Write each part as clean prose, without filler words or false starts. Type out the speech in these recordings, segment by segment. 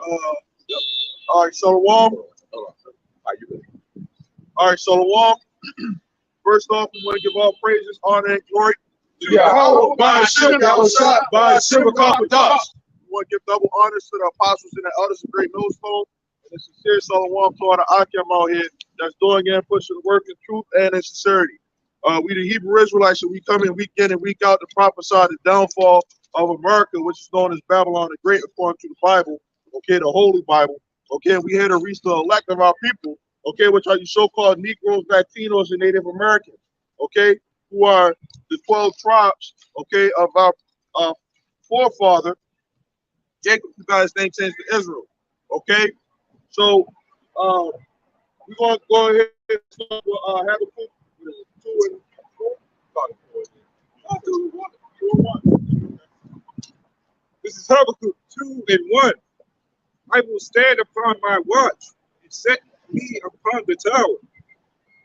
Yep. All right, Shalom. Hold on. How you doing? All right, Shalom. First off, we want to give all praises, honor, and glory to Yahweh by Hashem, by Hashem, Kapadas. We want to give double honors to the apostles and the elders of Great Millstone, and a sincere Shalom to all the Akim out here that's doing and pushing the work in truth and in sincerity. We the Hebrew Israelites, so we come in week in and week out to prophesy the downfall of America, which is known as Babylon the Great, according to the Bible, okay, the Holy Bible. Okay, we here to reach the elect of our people, okay, which are you so-called Negroes, Latinos, and Native Americans, okay, who are the 12 tribes, okay, of our forefather, Jacob, who got his name changed to Israel, okay? So, we're going to go ahead and have a quick 2 and 4. This is Habakkuk 2 and 1. I will stand upon my watch and set me upon the tower,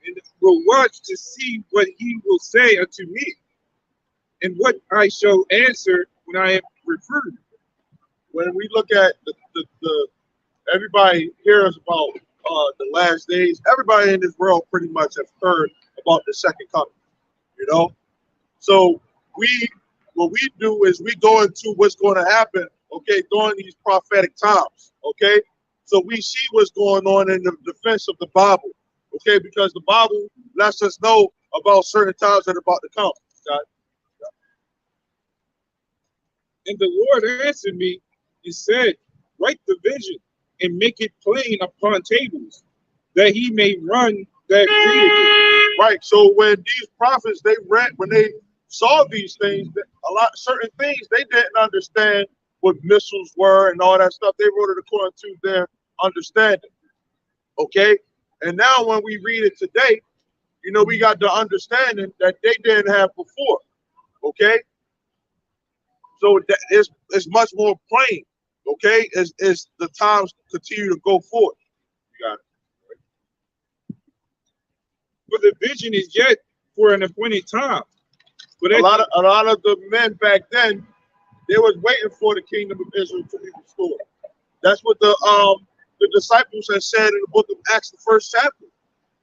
and will watch to see what he will say unto me, and what I shall answer when I am reproved. When we look at the everybody hears about the last days, everybody in this world pretty much have heard about the second coming, you know? So what we do is we go into what's going to happen, okay, during these prophetic times, okay? So we see what's going on in the defense of the Bible, okay? Because the Bible lets us know about certain times that are about to come. God. And the Lord answered me and said, write the vision and make it plain upon tables, that he may run that readeth it. Right. So when these prophets, they read, when they saw these things, certain things they didn't understand what missiles were and all that stuff. They wrote it according to their understanding. Okay. And now when we read it today, you know, we got the understanding that they didn't have before. Okay. So it's much more plain. Okay. As the times continue to go forward. You got it. For the vision is yet for an appointed time. But a lot of the men back then, they was waiting for the kingdom of Israel to be restored. That's what the disciples had said in the book of Acts, the 1st chapter.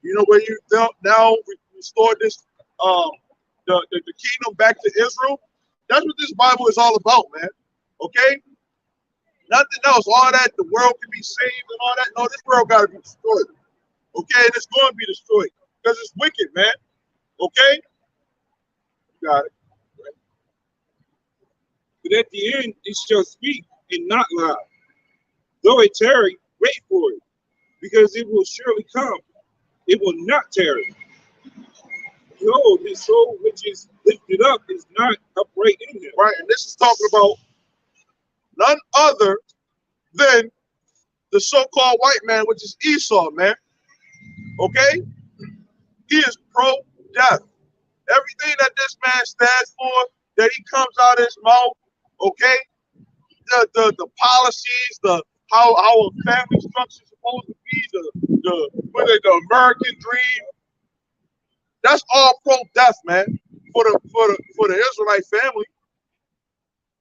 You know, where you now restore this the kingdom back to Israel. That's what this Bible is all about, man. Okay? Nothing else. All that the world can be saved and all that. No, this world gotta be destroyed. Okay, and it's going to be destroyed because it's wicked, man. Okay? You got it. Right. But at the end it shall speak and not lie. Though it tarry, wait for it, because it will surely come. It will not tarry. Behold, his soul which is lifted up is not upright in him. Right, and this is talking about none other than the so-called white man, which is Esau, man. Okay? He is pro-death. Everything that this man stands for, that he comes out of his mouth, okay? The policies, how our family structure is supposed to be, the American dream. That's all pro-death, man, for the Israelite family.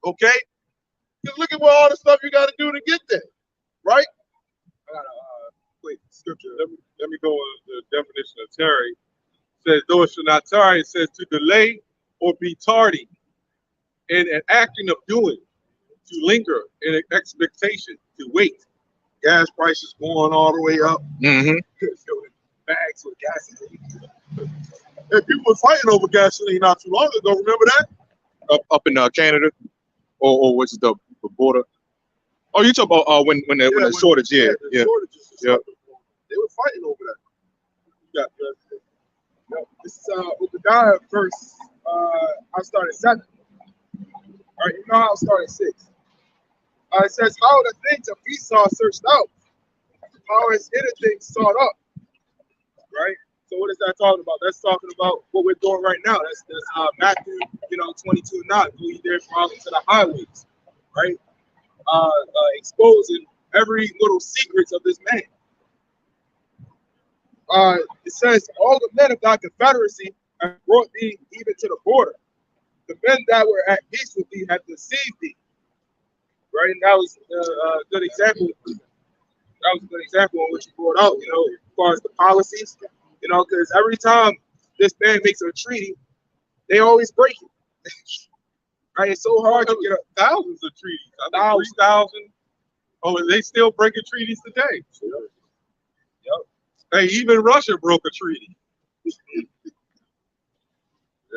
Okay? Because look at what all the stuff you got to do to get there, right? I got a quick scripture. Let me go on the definition of tarry. It says, though it shall not tarry, it says to delay or be tardy in an acting of doing, to linger in an expectation, to wait. Gas prices going all the way up. Mm-hmm. Bags with gasoline. And people were fighting over gasoline not too long ago. Remember that? Up in Canada, or what's the border? Oh, you talk about when the shortage? Yeah. Shortages. They were fighting over that. This is Obadiah verse. I started 7. All right, you know how I started 6. It says, how the things of Esau searched out, how his hidden things sought up. Right. So what is that talking about? That's talking about what we're doing right now. That's Matthew, 22:9. Go ye therefore out into the highways, right? Exposing every little secrets of this man. It says, all the men of thy confederacy have brought thee even to the border. The men that were at peace with thee have deceived thee. right? And that was a good example. That was a good example of what you brought out, you know, as far as the policies, you know, because every time this man makes a treaty, they always break it. Right? It's so hard to get up. Thousands of treaties. I think 3,000. Oh, and they still breaking treaties today. Yep. Hey, even Russia broke a treaty.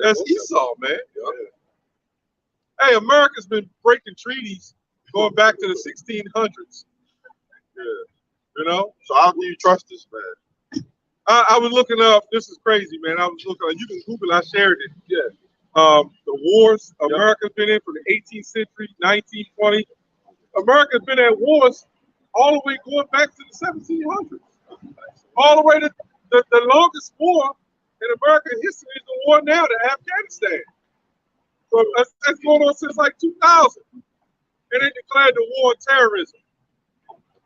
That's Esau, man. Hey, America's been breaking treaties going back to the 1600s. Yeah. You know? So how do you trust this man? I was looking up, this is crazy, man. I was looking up, you can Google, I shared it. Yeah. The wars America's been in from the 18th century, 1920. America's been at wars all the way going back to the 1700s. All the way to the longest war in American history is the war now to Afghanistan. So that's going on since like 2000. And they declared the war on terrorism.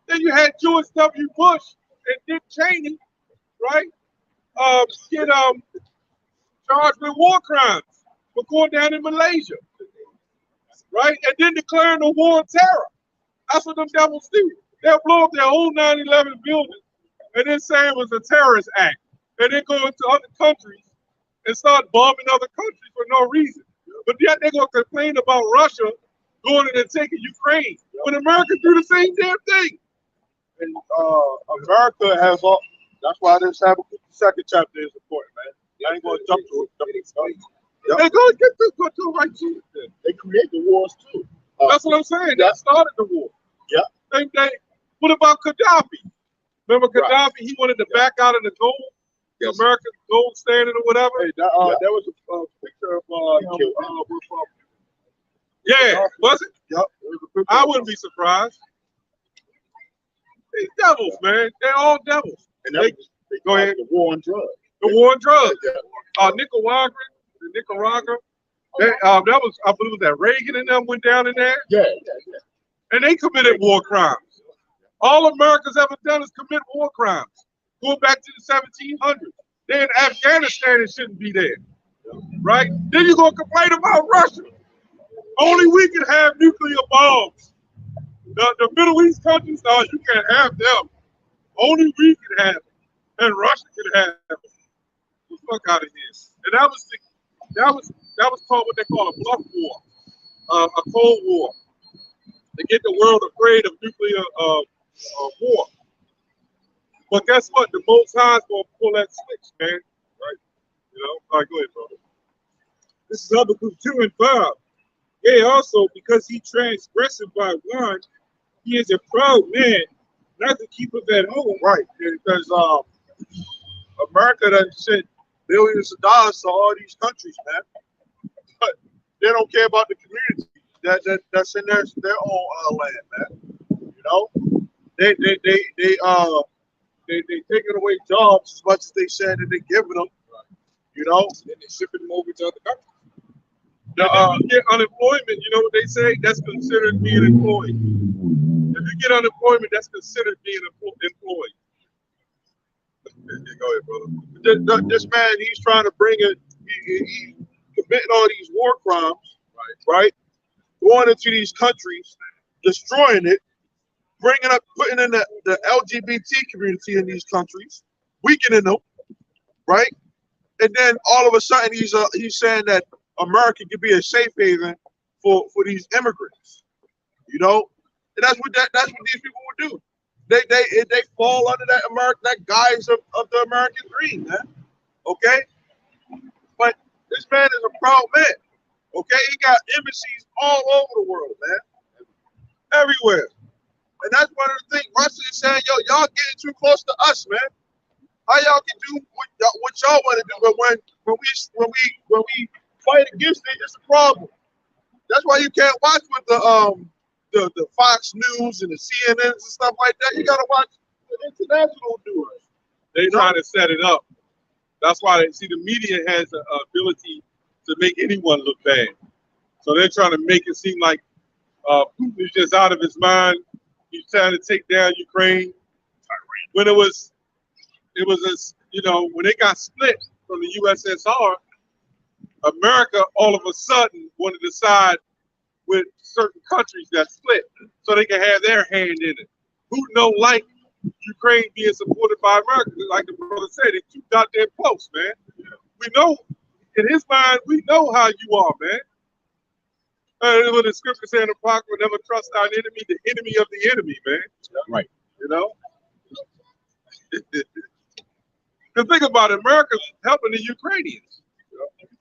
Then you had George W. Bush and Dick Cheney, right? Get charged with war crimes for going down in Malaysia, right? And then declaring the war on terror. That's what them devils do. They'll blow up their own 9/11 building and then say it was a terrorist act. And then go into other countries and start bombing other countries for no reason. But yet they're going to complain about Russia going in and taking Ukraine when America do the same damn thing. And America has all. That's why this second chapter is important, man. I ain't gonna jump to it. They go to right to it. They create the wars too. That's what I'm saying. That started the war. Yeah. What about Gaddafi? Remember Gaddafi? Right. He wanted to back out of the gold, the American gold standard or whatever. Hey, there was a picture of Yeah, was it? Yep. I wouldn't be surprised. These devils, man. They're all devils. And they go ahead. The war on drugs. The war on drugs. Yeah. Nicaragua. That was, I believe, that Reagan and them went down in there. Yeah. And they committed war crimes. All America's ever done is commit war crimes. Going back to the 1700s. They're in Afghanistan and shouldn't be there. Right? Then you're going to complain about Russia. Only we can have nuclear bombs. The Middle East countries, you can't have them. Only we can have them. And Russia can have them. Get the fuck out of here. And that was called what they call a bluff war, a cold war, to get the world afraid of nuclear war. But guess what? The Most High is gonna pull that switch, man. Right? You know. All right, go ahead, brother. This is Habakkuk 2 and 5. Yea, also because he transgressed by one, he is a proud man, not to keep it at home. Right. Because America done sent billions of dollars to all these countries, man. But they don't care about the community that's in their own land, man. You know, they taking away jobs as much as they said that they're giving them. You know, Then they shipping them over to other countries. You get unemployment, you know what they say? That's considered being employed. If you get unemployment, that's considered being employed. Go ahead, brother. This man, he's trying to bring it. He's committing all these war crimes, right? Going into these countries, destroying it, putting in the LGBT community in these countries, weakening them, right? And then all of a sudden, he's saying that America could be a safe haven for these immigrants, you know, and that's what these people would do. They fall under that guise of the American dream, man. Okay, but this man is a proud man. Okay, he got embassies all over the world, man, everywhere, and that's one of the things Russia is saying. Yo, y'all getting too close to us, man. How y'all can do what y'all want to do, but when we fight against it, it's a problem. That's why you can't watch with the Fox News and the CNNs and stuff like that. You gotta watch the international news. They trying to set it up. That's why the media has the ability to make anyone look bad. So they're trying to make it seem like Putin is just out of his mind. He's trying to take down Ukraine. When it was when they got split from the USSR, America all of a sudden wanted to side with certain countries that split so they can have their hand in it. Putin don't like Ukraine being supported by America. Like the brother said, it's too goddamn close, man. We know, in his mind, we know how you are, man. What the scripture saying in the Apocrypha, never trust our enemy, the enemy of the enemy, man. Right. You know? Because think about it, America's helping the Ukrainians.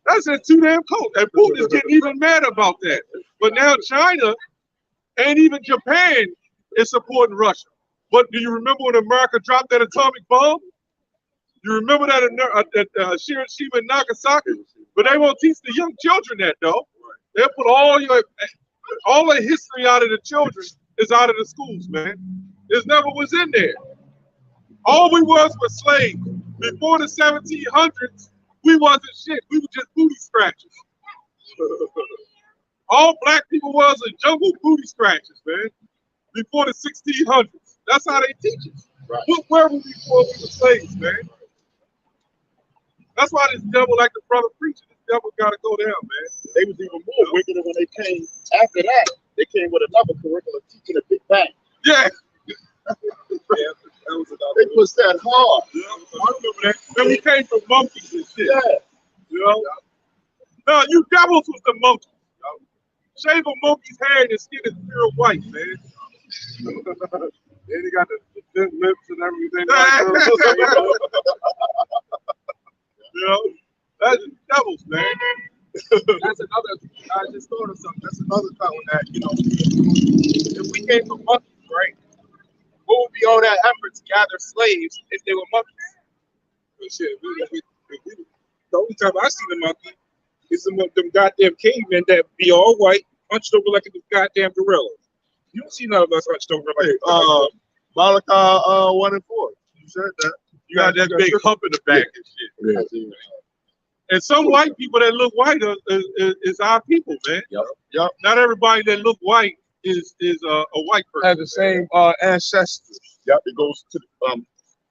That's just too damn close. And Putin is getting even mad about that. But now China and even Japan is supporting Russia. But do you remember when America dropped that atomic bomb? You remember that at Hiroshima and Nagasaki? But they won't teach the young children that, though. They'll put all the history out of the children is out of the schools, man. It never was in there. All we was slaves. Before the 1700s, we wasn't shit. We were just booty scratchers. All black people was jungle booty scratchers, man. Before the 1600s. That's how they teach us. Right. Where were we before we were slaves, man? That's why this devil, like the brother preaching, this devil got to go down, man. They was even more wicked when they came after that. They came with another curriculum teaching the Big Bang. Yeah. They pushed that hard. Yeah, I remember that. Then we came from monkeys and shit. Yeah. You know? No, you devils was the monkeys. Shave a monkey's hair and the skin is pure white, man. Then he got the thin lips and everything. You know? That's devils, man. That's another. I just thought of something. That's another thought on that. You know, if we came from monkeys, right? What would be all that effort to gather slaves if they were monkeys? Well, shit, the only time I see the monkey is them goddamn cavemen that be all white, hunched over like a goddamn gorilla. You don't see none of us hunched over like Malachi 1 and 4. You said that. You got that big hump in the back and shit. Yeah. And some white people that look white is our people, man. Yep. Not everybody that look white is a white person. Have the same ancestors. Yep. It goes to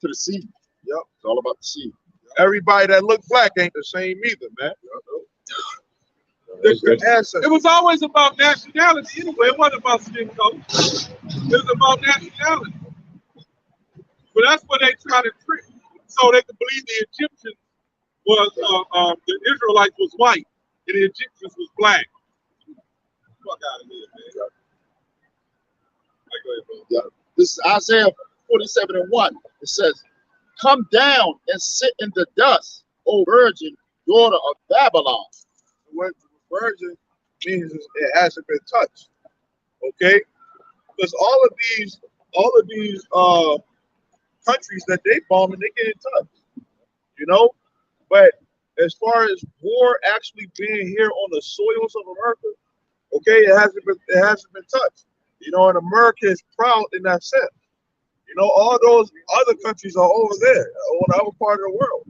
the seed. Yep. It's all about the seed. Everybody that look black ain't the same either, man. It was always about nationality anyway. It wasn't about skin color. It was about nationality. But that's what they try to trick, so they could believe the Egyptians was the Israelites was white and the Egyptians was black. Fuck out of here, man. Yeah. This is Isaiah 47 and 1. It says, "Come down and sit in the dust, O virgin, daughter of Babylon." The word virgin means it hasn't been touched. Okay, because all of these countries that they bombing, they can't touch. You know, but as far as war actually being here on the soils of America, okay, it hasn't been touched. You know, and America is proud in that sense. You know, all those other countries are over there on the other part of the world.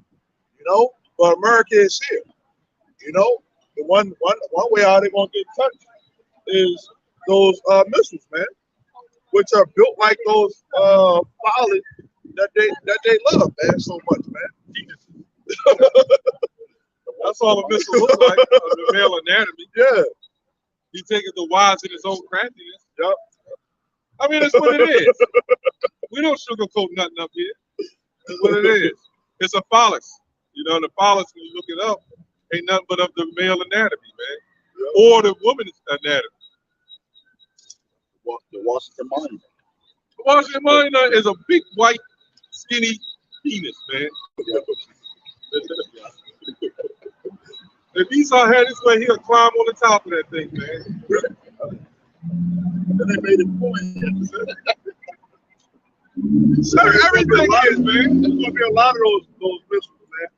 You know, but America is here. You know, the one way how they're gonna get touched is those missiles, man, which are built like those pilots that they love, man, so much, man. That's all the missile looks like, the male anatomy. Yeah. He taking the wise in his own craftiness. Yep. I mean, that's what it is. We don't sugarcoat nothing up here. That's what it is. It's a phallus. You know, the phallus, when you look it up, ain't nothing but of the male anatomy, man. Yep. Or the woman's anatomy. The Washington Monument. The Washington Monument is a big, white, skinny penis, man. If Esau had his way, he'll climb on the top of that thing, man. And they made it point. So everything is, man. There's gonna be a lot of those missiles, man.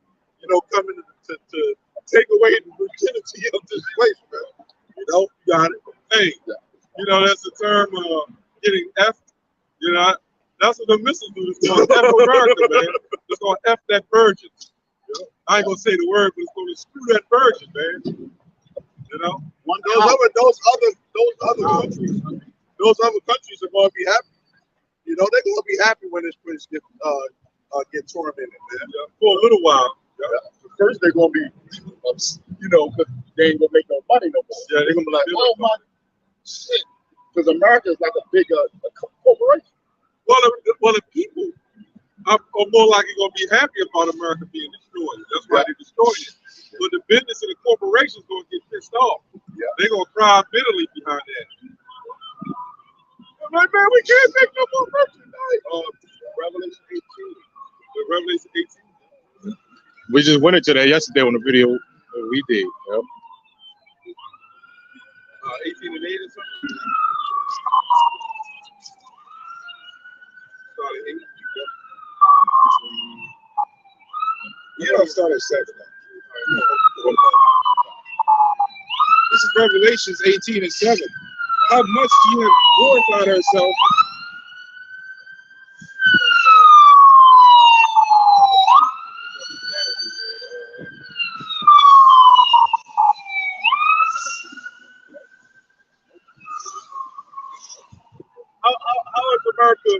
You know, coming to take away the virginity of this place, man. You know, you got it. Hey, you know, that's the term getting F. You know, that's what the missiles do. It's going to F America, man. It's going to F that virgin. I ain't gonna say the word, but it's gonna screw that virgin, man. You know, those other countries are gonna be happy. You know, they're gonna be happy when this place get tormented, man. Yeah, for a little while. Yeah. First, they're gonna be, you know, 'cause they ain't gonna make no money no more. Yeah, they're gonna be like, oh my, Shit. Because America is like a big corporation. Well, the people are more likely going to be happy about America being destroyed. That's why they're destroying it. But the business and the corporations going to get pissed off. Yeah. They're going to cry bitterly behind that. I'm like, man, we can't make no more merchandise. Revelation 18. The Revelation 18. We just went into that yesterday on the video that we did. Yep. 18 and 8 or something. Started 8. You don't start at 7. This is Revelations 18 and 7. How much do you have glorified herself? How is America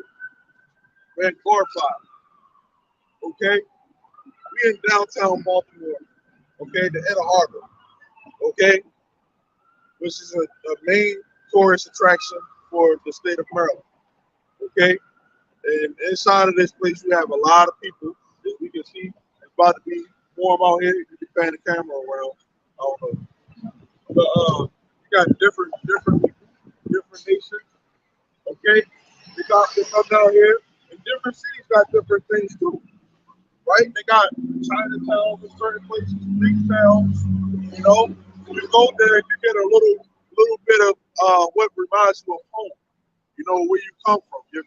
been glorified? Okay? We in downtown Baltimore, okay, the inner harbor, okay, which is a main tourist attraction for the state of Maryland, okay? And inside of this place, we have a lot of people. As we can see, it's about to be warm out here. You can pan the camera around. I don't know. But you got different nations, okay? They come down here, and different cities got different things too. Right? They got Chinatown in certain places, big towns. You know, you go there and you get a little bit of what reminds you of home. You know, where you come from. Your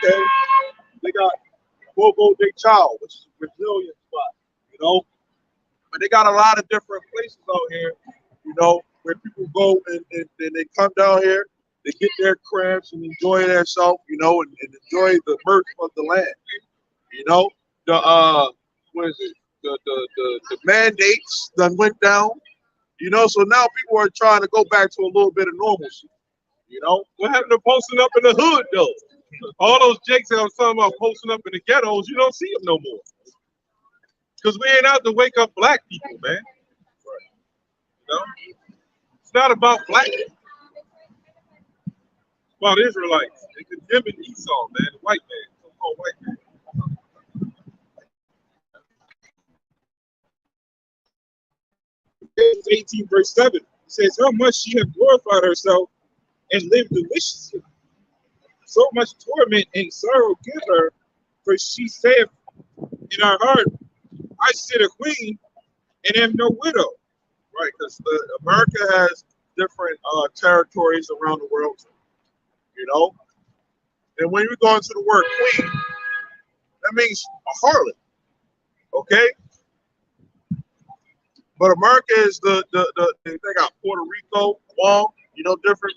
okay. They got Bogo de Chao, which is a Brazilian spot. You know, but they got a lot of different places out here. You know, where people go and they come down here, they get their crabs and enjoy themselves. You know, and enjoy the mirth of the land. You know, what is it? The mandates done went down. You know, so now people are trying to go back to a little bit of normalcy. You know, What happened to posting up in the hood, though? All those jakes that I was talking about posting up in the ghettos, you don't see them no more. Because we ain't out to wake up black people, man. You know? It's not about black people. It's about Israelites. They condemning Esau, man, the white man, so-called white man. 18 verse 7 says, how much she hath glorified herself and lived deliciously. So much torment and sorrow give her, for she saith in her heart, I sit a queen and am no widow. right? Because America has different territories around the world. You know, and when you go into the word queen, that means a harlot. Okay. But America is the they got Puerto Rico, Guam, you know, different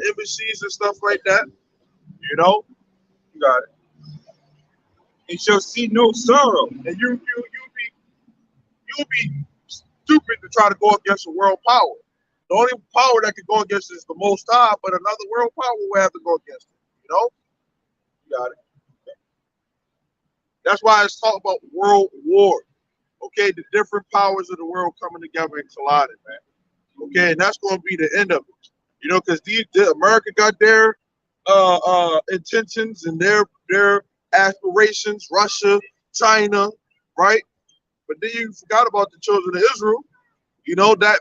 embassies and stuff like that. You know, you got it. And shall see no sorrow. And you'll be stupid to try to go against a world power. The only power that can go against is the Most High, but another world power will have to go against it. You know, you got it. That's why it's talking about world war. Okay, the different powers of the world coming together and colliding, man. Okay, and that's going to be the end of it. You know, because America got their intentions and their aspirations. Russia, China, right? But then you forgot about the children of Israel. You know that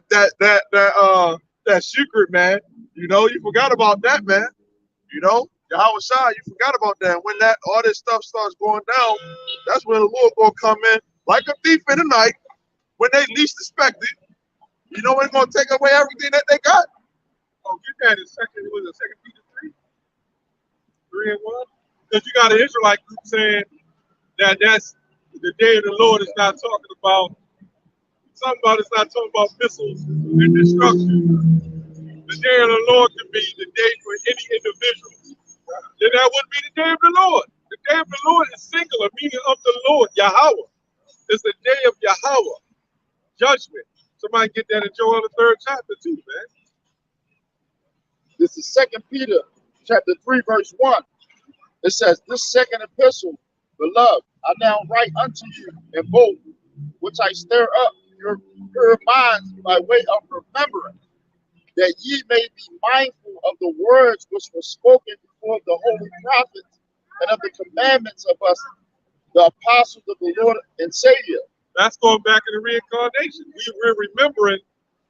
secret, man. You know, you forgot about that, man. You know, Yahweh Shai, you forgot about that. When that all this stuff starts going down, that's when the Lord gonna come in like a thief in the night when they least expect it. You know, it's gonna take away everything that they got. Oh, get that in second. Was it 2 Peter 3? 3 and 1? Because you got an Israelite group saying that that's the day of the Lord is not talking about something about it's not talking about missiles and destruction. The day of the Lord can be the day for any individual. Then that wouldn't be the day of the Lord. The day of the Lord is singular, meaning of the Lord, Yahweh. It's the day of Yahweh, judgment. Somebody get that in Joel the 3rd chapter too, man. This is 2 Peter chapter 3, verse 1. It says, this second epistle, beloved, I now write unto you in both, which I stir up your minds by way of remembrance, that ye may be mindful of the words which were spoken before the holy prophets, and of the commandments of us, the apostles of the Lord and Savior. That's going back in the reincarnation. We're remembering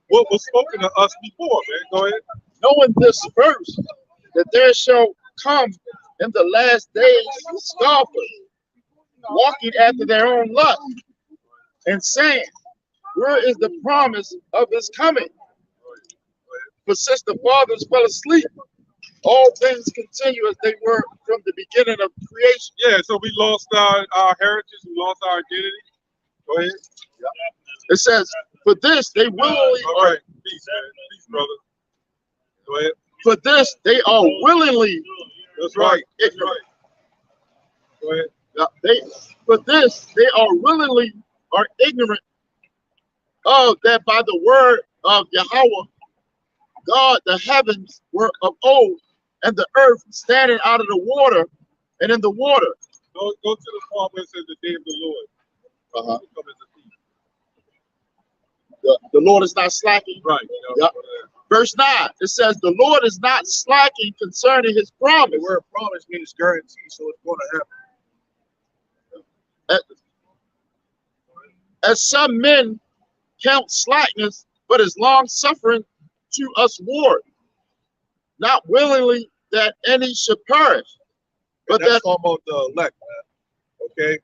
what was spoken to us before, man. Go ahead. Knowing this first, that there shall come in the last days scoffers, walking after their own lust, and saying, where is the promise of his coming? For since the fathers fell asleep, all things continue as they were from the beginning of creation. Yeah, so we lost our heritage, we lost our identity. Go ahead. It says, for this they willingly all right. Peace, man. Peace, brother. Go ahead. For this they are willingly. That's right. That's right. Go ahead. For this they are willingly are ignorant of that by the word of Yahweh God the heavens were of old, and the earth standing out of the water and in the water. Go to the part where it says the day of the Lord. The Lord is not slacking. Right. Yep. Verse 9, it says, the Lord is not slacking concerning his promise. The word promise means guarantee, so it's going to happen. As some men count slackness, but is long suffering to us ward, not willingly that any should perish, but that's that talking about the elect, man. Okay,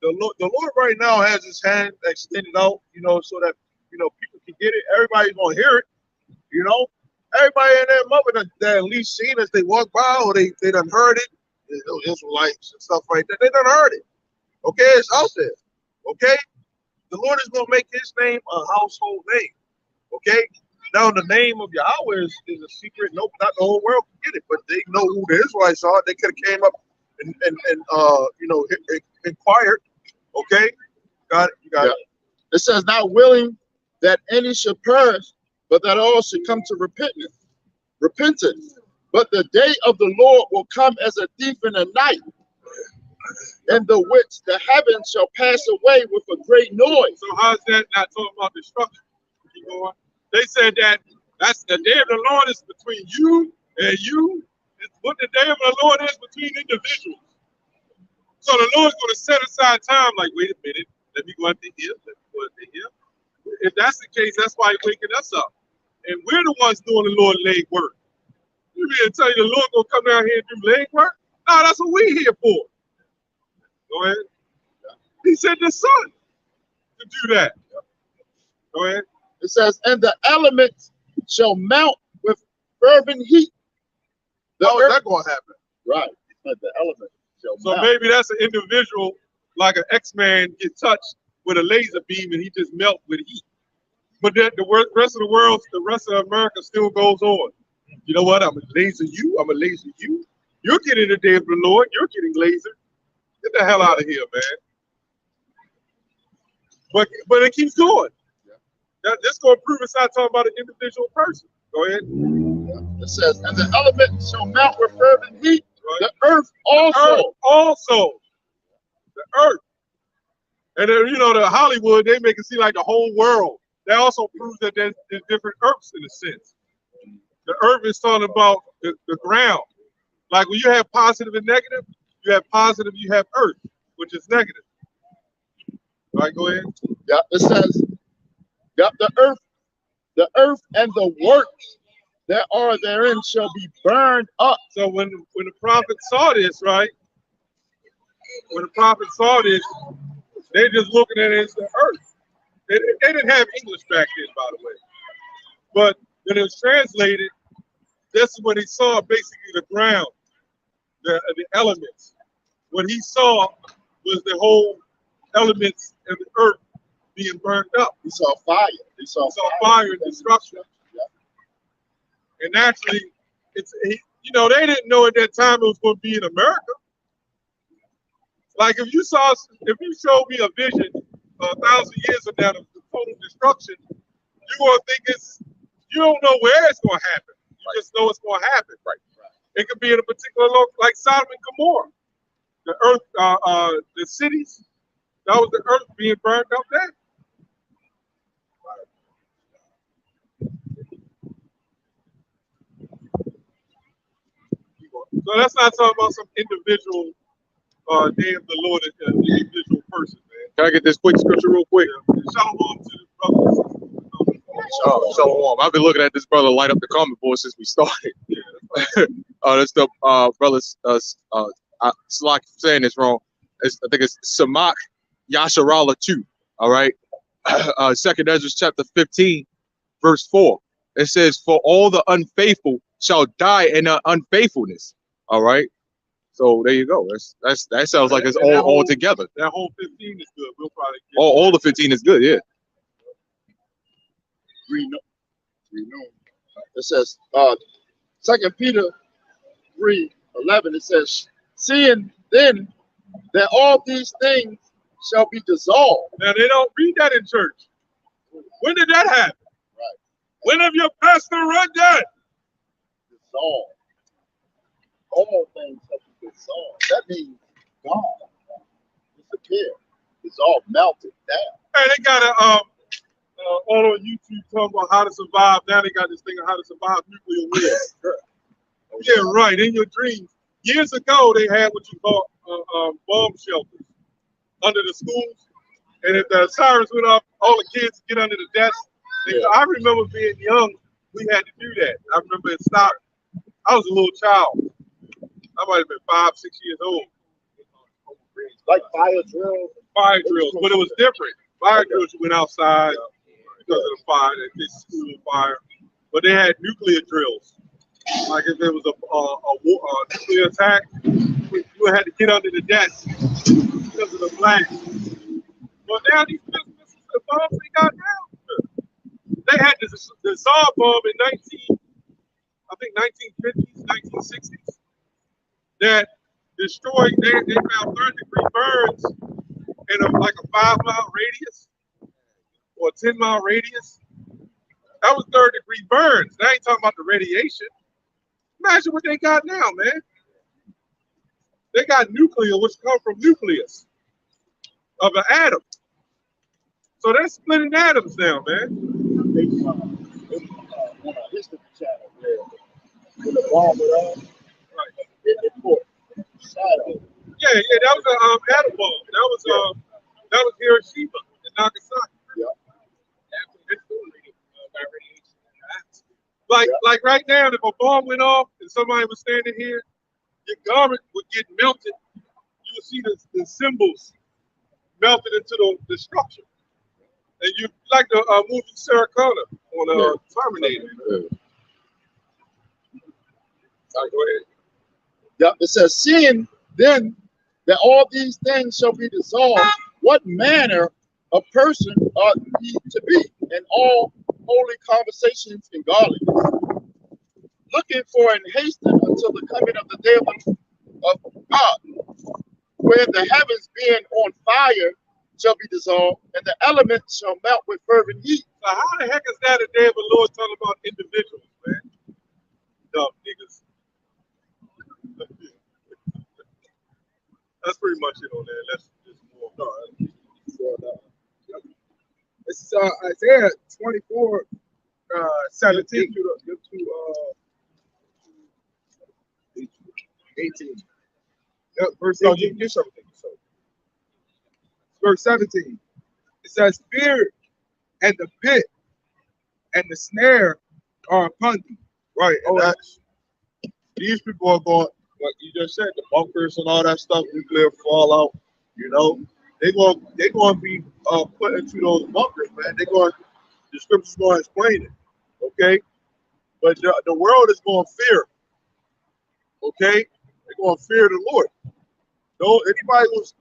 the Lord right now has his hand extended out, so that people can get it. Everybody's gonna hear it, Everybody and their mother that at least seen as they walk by, or they done heard it. Israelites and stuff like that, they done heard it. Okay, it's out there. Okay, the Lord is gonna make his name a household name. Okay. Now the name of Yahweh is a secret. Nope, not the whole world can get it, but they know who the Israelites are. They could have came up and inquired. Okay, got it. You got it. It says, not willing that any should perish, but that all should come to repentance. But the day of the Lord will come as a thief in the night, in the which the heavens shall pass away with a great noise. So how's that not talking about destruction? Keep going. They said that's the day of the Lord is between you and you. It's what the day of the Lord is between individuals. So the Lord's going to set aside time, like, wait a minute, let me go out to here, let me go out to here. If that's the case, that's why he's waking us up. And we're the ones doing the Lord leg work. You mean to tell you the Lord going to come down here and do leg work? No, that's what we're here for. Go ahead. He sent the Son to do that. Go ahead. It says, and the elements shall melt with fervent heat. How is that going to happen? Right. But the elements shall melt. Maybe that's an individual, like an X-Man, get touched with a laser beam and he just melt with heat. But then the rest of the world, the rest of America still goes on. You know what? I'm going to laser you. I'm going to laser you. You're getting the day of the Lord. You're getting lasered. Get the hell out of here, man. But it keeps going. This is going to prove it's not talking about an individual person. Go ahead. It says, and the element shall melt with fervent heat. Right. The earth also. The earth. And then, the Hollywood, they make it seem like the whole world. That also proves that there's different earths in a sense. The earth is talking about the ground. Like when you have positive and negative, you have positive, you have earth, which is negative. All right, go ahead. Yeah, it says, the earth and the works that are therein shall be burned up. So when the prophet saw this, right? When the prophet saw this, they're just looking at it as the earth. They didn't have English back then, by the way. But when it was translated, this is when he saw basically the ground, the elements. What he saw was the whole elements of the earth being burned up. He saw fire. He saw fire and destruction. Yeah. And naturally, they didn't know at that time it was going to be in America. Like if you showed me a vision 1,000 years from now of total destruction, you're going to think you don't know where it's going to happen. You just know it's going to happen. Right. It could be in a particular like Sodom and Gomorrah. The earth, the cities, that was the earth being burned up there. So that's not talking about some individual day of the Lord, an individual person, man. Can I get this quick scripture real quick? Shalom to the brothers. Shalom. I've been looking at this brother light up the comment board since we started. That's the brother's Slack saying this wrong. I think it's Samak Yasharala 2. All right. 2nd Ezra chapter 15, verse 4. It says, "For all the unfaithful shall die in their unfaithfulness." All right. So there you go. That sounds like it's all together. That whole 15 is good. We'll probably get All the 15 is good, yeah. It says, 2 Peter 3:11. It says, "Seeing then that all these things shall be dissolved." Now they don't read that in church. When did that happen? Right. When have your pastor read that? Dissolved. All things shall be dissolved. That means gone, disappear. It's all melted down. Hey, they got all on YouTube talking about how to survive. Now they got this thing on how to survive nuclear war. Yeah, right. In your dreams. Years ago, they had what you call bomb shelters under the schools. And if the sirens went off, all the kids get under the desk. I remember being young, we had to do that. I remember it stopped. I was a little child. I might have been 5, 6 years old. Like fire drills. Fire drills, but it was different. Fire drills, you went outside because of the fire, this school fire. But they had nuclear drills. Like if there was a nuclear attack, you had to get under the desk because of the blast. But now these businesses, the bombs they got now, they had the Tsar bomb in 1950s, 1960s, that destroyed. They found 3rd-degree burns in like a 5-mile radius or a 10-mile radius. That was 3rd-degree burns. Now I ain't talking about the radiation. Imagine what they got now, man. They got nuclear, which come from nucleus of an atom. So they're splitting atoms now, man. On a history channel where the bomb went off, Right. it put shadow. Yeah, that was an atom bomb. That was Hiroshima and Nagasaki. Yeah. Like right now, if a bomb went off and somebody was standing here, your garment would get melted. You would see the symbols melted into the structure. And you like the movie Sarah Connor on Terminator. All right, go ahead. Yeah, it says, "Seeing then that all these things shall be dissolved, what manner of person ought ye to be in all holy conversations and godliness, looking for and hasten until the coming of the day of God, where the heavens being on fire shall be dissolved, and the elements shall melt with fervent heat." So how the heck is that a day of the Lord talking about individuals, man? Dumb niggas. That's pretty much it on there. Let's just move on. This is Isaiah 24, 17 to 18. Yep, verse 17. Verse 17. It says, "Fear and the pit and the snare are upon thee." Right. And that's, these people are going, like you just said, the bunkers and all that stuff, nuclear fallout, they're going to be put into those bunkers, man. The scripture's going to explain it, okay? But the world is going to fear, okay? They're going to fear the Lord. No, anybody who's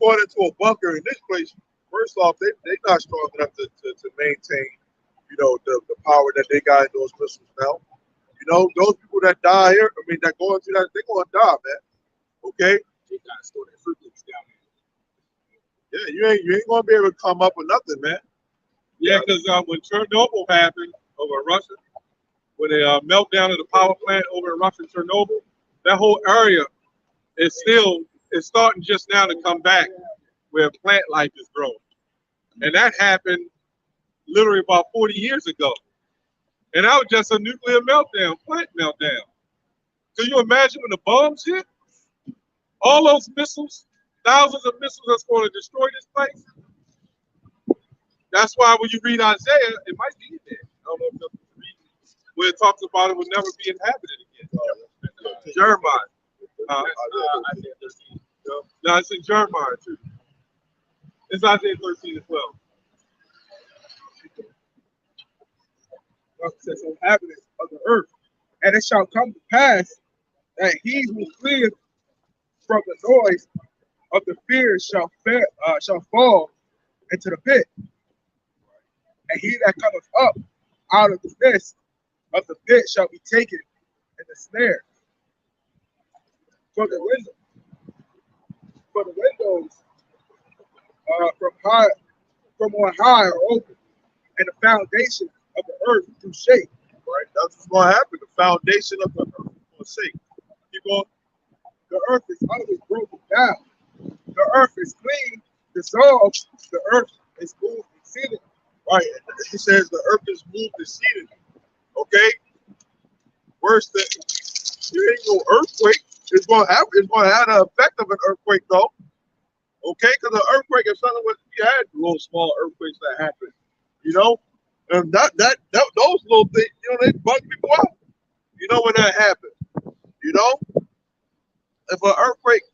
going into a bunker in this place, first off, they're not strong enough to maintain, the power that they got in those missiles now. Those people that die here, that go into that, they're going to die, man. Okay? They got to store their fruit loops down there. Yeah, you ain't going to be able to come up with nothing, man. Yeah, because when Chernobyl happened over in Russia, when they meltdown of the power plant over in Russia, Chernobyl, that whole area is starting just now to come back where plant life is growing. And that happened literally about 40 years ago. And that was just a nuclear meltdown, plant meltdown. Can you imagine when the bombs hit? All those missiles, thousands of missiles that's going to destroy this place. That's why when you read Isaiah, it might be in there. I don't know if that's where it talks about it will never be inhabited again. Jeremiah. No, it's in Jeremiah too. It's Isaiah 13 as well. It says inhabitants of the earth. And it shall come to pass that he who fleeth from the noise of the fear shall fall into the pit. And he that cometh up out of the midst of the pit shall be taken in the snare. For the windows from on high are open, and the foundation of the earth do shake. Right? That's what's going to happen. The foundation of the earth is going to shake. Keep going. The earth is utterly broken down. The earth is clean, dissolved. The earth is moved exceedingly. Right. He says the earth is moved exceedingly. Okay? Worse than there ain't no earthquake. It's going to happen. It's going to have the effect of an earthquake, though. Okay? Because an earthquake is something what we had little small earthquakes that happen. You know? And those little things, you know, they bug people out. You know when that happens. You know? If an earthquake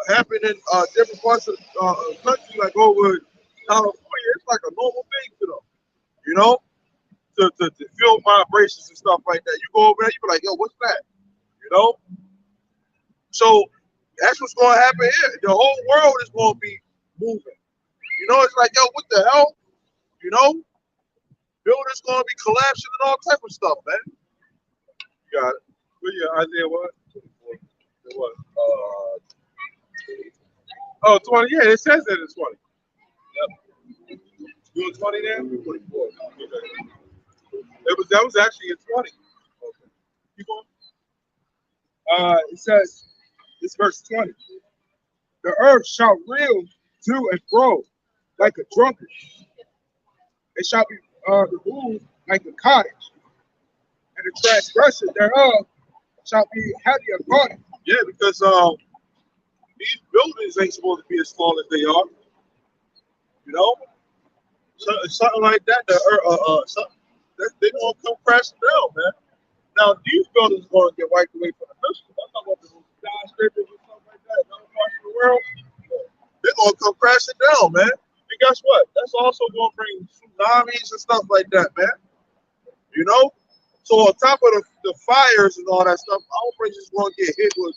happened in different parts of the country, like over California, it's like a normal thing to them. You know? To feel vibrations and stuff like that. You go over there, you be like, yo, what's that? You know? So that's what's going to happen here. The whole world is going to be moving. You know, it's like, yo, what the hell? You know? Buildings going to be collapsing and all type of stuff, man. You got it. Well, yeah, Isaiah what? 24. What? 20. Yeah, it says that it's 20. Yep. You on 20 there? 24. Okay. That was actually in 20. Okay. Keep going. It says, this verse 20. The earth shall reel to and fro like a drunkard. It shall be removed like a cottage, and the transgression thereof shall be heavy upon it. Yeah, because these buildings ain't supposed to be as tall as they are. You know? So, something like that, they're going to come crashing down, man. Now, these buildings are going to get wiped away from the missiles. I'm talking about the skyscrapers and stuff like that in other parts of the world. They're going to come crashing down, man. And guess what? That's also going to bring tsunamis and stuff like that, man. You know? So on top of the fires and all that stuff, our place is going to get hit with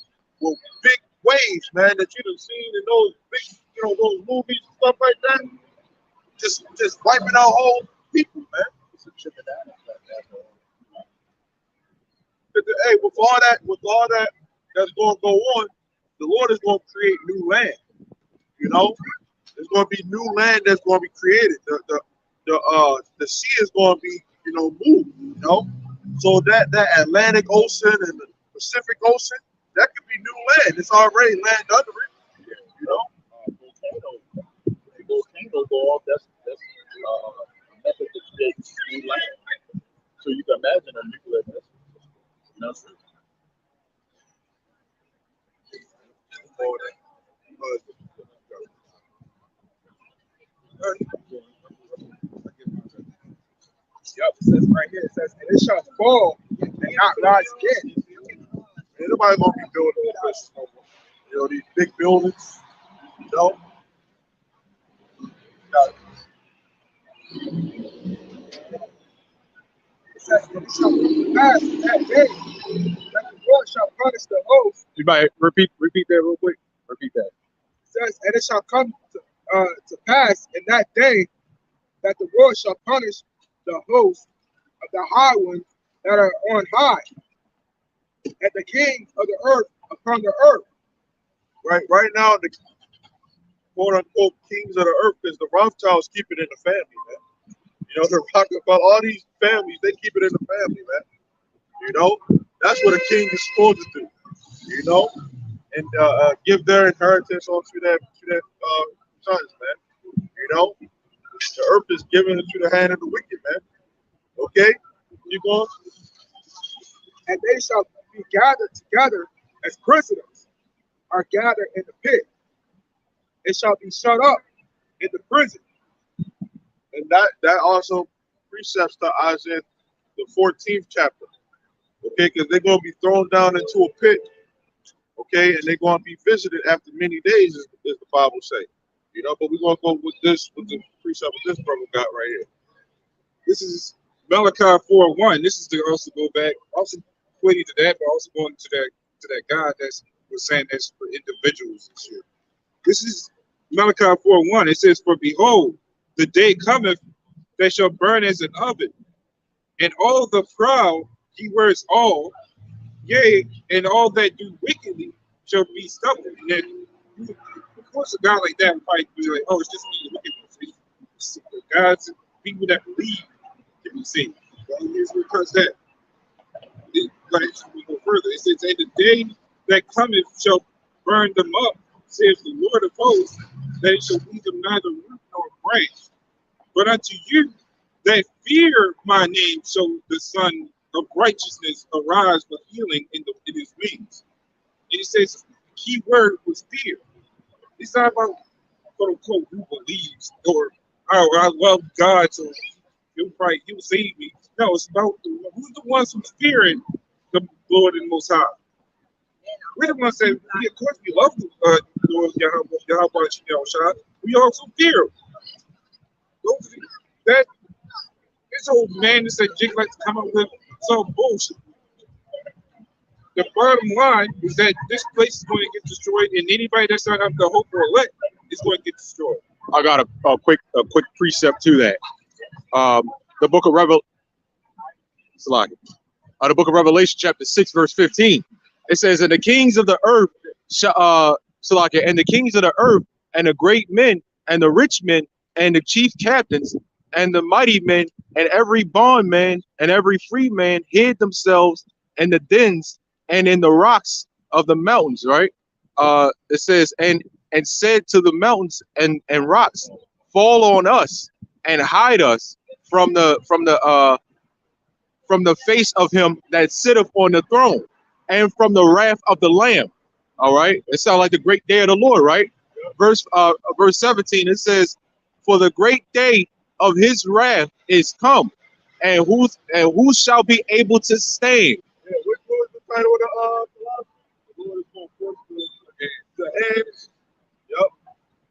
big waves, man, that you've seen in those big, you know, those movies and stuff like that. Just wiping out whole people, man. Hey, with all that that's going to go on, the Lord is going to create new land. You know, there's going to be new land that's going to be created. The sea is going to be, you know, moved. You know, so that Atlantic Ocean and the Pacific Ocean, that could be new land. It's already land under it. You know, volcano go off. That's a method to create new land. So you can imagine a nuclear missile. You know. Yep, it says right here, it says, and it shall fall and not rise again. Ain't nobody gonna be building these places no more. You know, these big buildings. You know. It says, and it shall come to pass that day that the Lord shall punish the host. You might repeat that real quick. Repeat that. It says, and it shall come to pass in that day that the Lord shall punish the host of the high ones that are on high, and the kings of the earth upon the earth. Right now, the quote unquote kings of the earth is the Rothschilds keep it in the family, man. You know, they're talking about all these families, they keep it in the family, man. You know, that's what a king is supposed to do. You know, and give their inheritance on to that sons, man. You know, the earth is given into the hand of the wicked, man. Okay, keep going. And they shall be gathered together as prisoners are gathered in the pit. It shall be shut up in the prison. And that also precepts to Isaiah the 14th chapter. Okay, because they're going to be thrown down into a pit. Okay, and they're going to be visited after many days, as the Bible say. You know, but we're going to go with the precept with this brother got right here. This is Malachi 4:1. This is to also go back, also pointing to that, but also going to that God that was saying that's for individuals and shit. This is Malachi 4:1. It says, "For behold, the day cometh that shall burn as an oven, and all the proud, he wears all, yea, and all that do wickedly shall be stubble." And then, of course, a guy like that would probably be like, "Oh, it's just me, wickedness." God's people that believe can be saved. Well, here's what cuts that. We go further. It says, "And the day that cometh shall burn them up, says the Lord of hosts, that it shall leave them neither root nor branch. But unto you that fear my name shall the Son of Righteousness arise with healing in his wings." And he says, the key word was fear. It's not about, quote unquote, who believes or, oh, I love God, so he'll save me. No, it's about who's the ones who's fearing the Lord and Most High. We're the ones that, yeah, of course, we love the Lord Yahweh. We also fear him. That this old man that Jake likes to come up with, it's all bullshit. The bottom line is that this place is going to get destroyed, and anybody that's not under the hope or elect is going to get destroyed. I got a quick precept to that. The book of Revelation, chapter 6, verse 15. It says, "And the kings of the earth and the kings of the earth, and the great men, and the rich men, and the chief captains, and the mighty men, and every bondman, and every free man hid themselves in the dens and in the rocks of the mountains." Right? It says, and said to the mountains and rocks, "Fall on us and hide us from the face of him that sitteth on the throne, and from the wrath of the Lamb." All right, it sounds like the great day of the Lord, right? Verse 17, it says, "For the great day of his wrath is come, and who shall be able to stand?" Yeah, what was the title of the Lord is going to force the hands. Yep.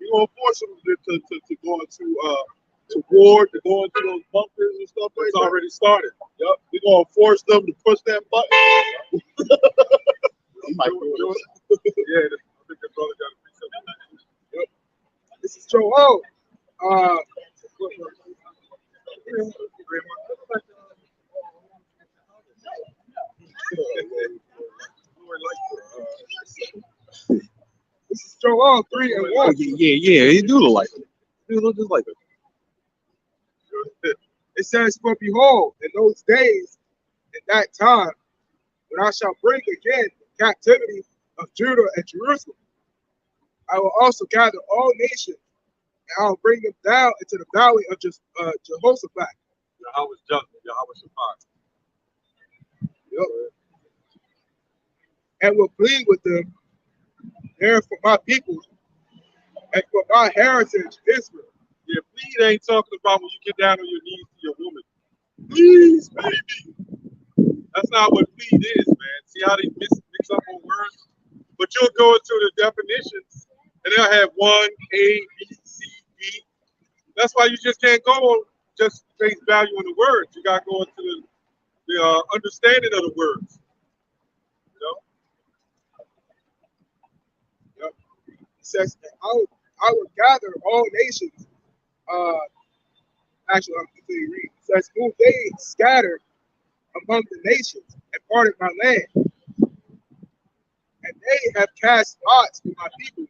We're going to force them to go into to war, to go into those bunkers and stuff like that. It's already started. Yep. We're going to force them to push that button. Yeah, I think the brother got a precept on that. Yep. This is Joel. This is Joel 3:1. Yeah, he do look like it. He look just like it. It says, "For behold, in those days, in that time, when I shall bring again the captivity of Judah and Jerusalem, I will also gather all nations, and I will bring them down into the valley of Jehoshaphat." Yahweh's judgment, Yahweh's fire. Yep. "And will plead with them there for my people and for my heritage Israel." Yeah, plead ain't talking about when you get down on your knees to your woman. Please, baby. That's not what plead is, man. See how they mix up on words? But you'll go into the definitions, and they'll have 1, A, B, C, D. That's why you just can't go on just face value on the words. You got to go into the understanding of the words. You know? Yep. It says, I will gather all nations. Actually, I'm going to read. It says, "Whom they scattered among the nations and parted my land. And they have cast lots for my people,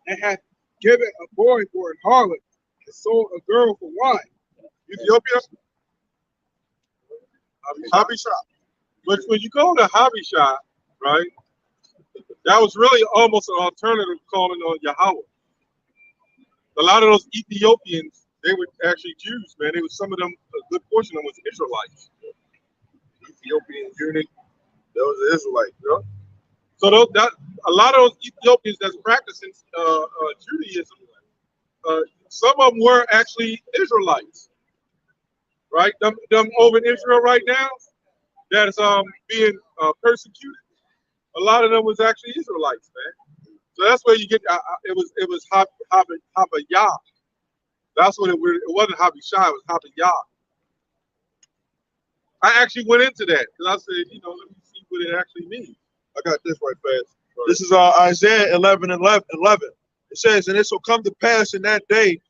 and have given a boy for an harlot, and sold a girl for wine." Ethiopia? Hobby shop. But when you go to hobby shop, right, that was really almost an alternative calling on Yahweh. A lot of those Ethiopians, they were actually Jews, man. They were some of them, a good portion of them was Israelites. Ethiopian eunuch, was the Israelite. Yeah. So a lot of those Ethiopians that's practicing Judaism, some of them were actually Israelites, right? Them over in Israel right now, that's being persecuted. A lot of them was actually Israelites, man. So that's where you get. It was Habayah. That's what it was. It wasn't Habishai. It was Habayah. I actually went into that because I said, let me see what it actually means. I got this right fast. This is Isaiah 11:11. It says, and it shall come to pass in that day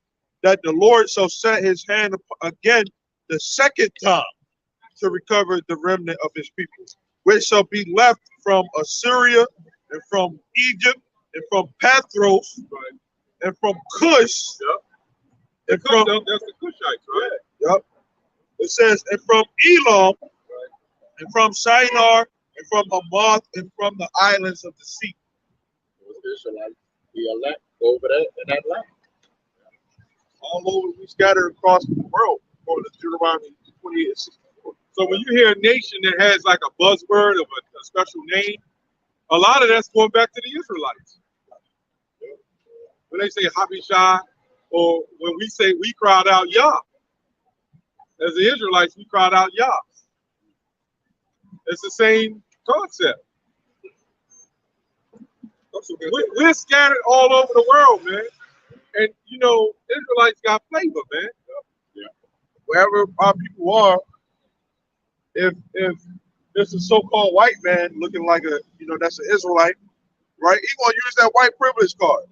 that the Lord shall set his hand again the second time to recover the remnant of his people, which shall be left from Assyria and from Egypt and from Pathros and from Cush. Yep. And from, that's the Cushites, right? Yep. It says, and from Elam, and from Shinar, and from Hamath, and from the islands of the sea. The elect over there in that land. All over, we scattered across the world, according to Deuteronomy 28:64. So when you hear a nation that has like a buzzword of a special name, a lot of that's going back to the Israelites. When they say Habishai, or when we cried out Yah. As the Israelites, we cried out Yah. It's the same concept. We're scattered all over the world, man. And Israelites got flavor, man. Yeah. Wherever our people are, if there's a so-called white man looking like that's an Israelite, right? He's gonna use that white privilege card.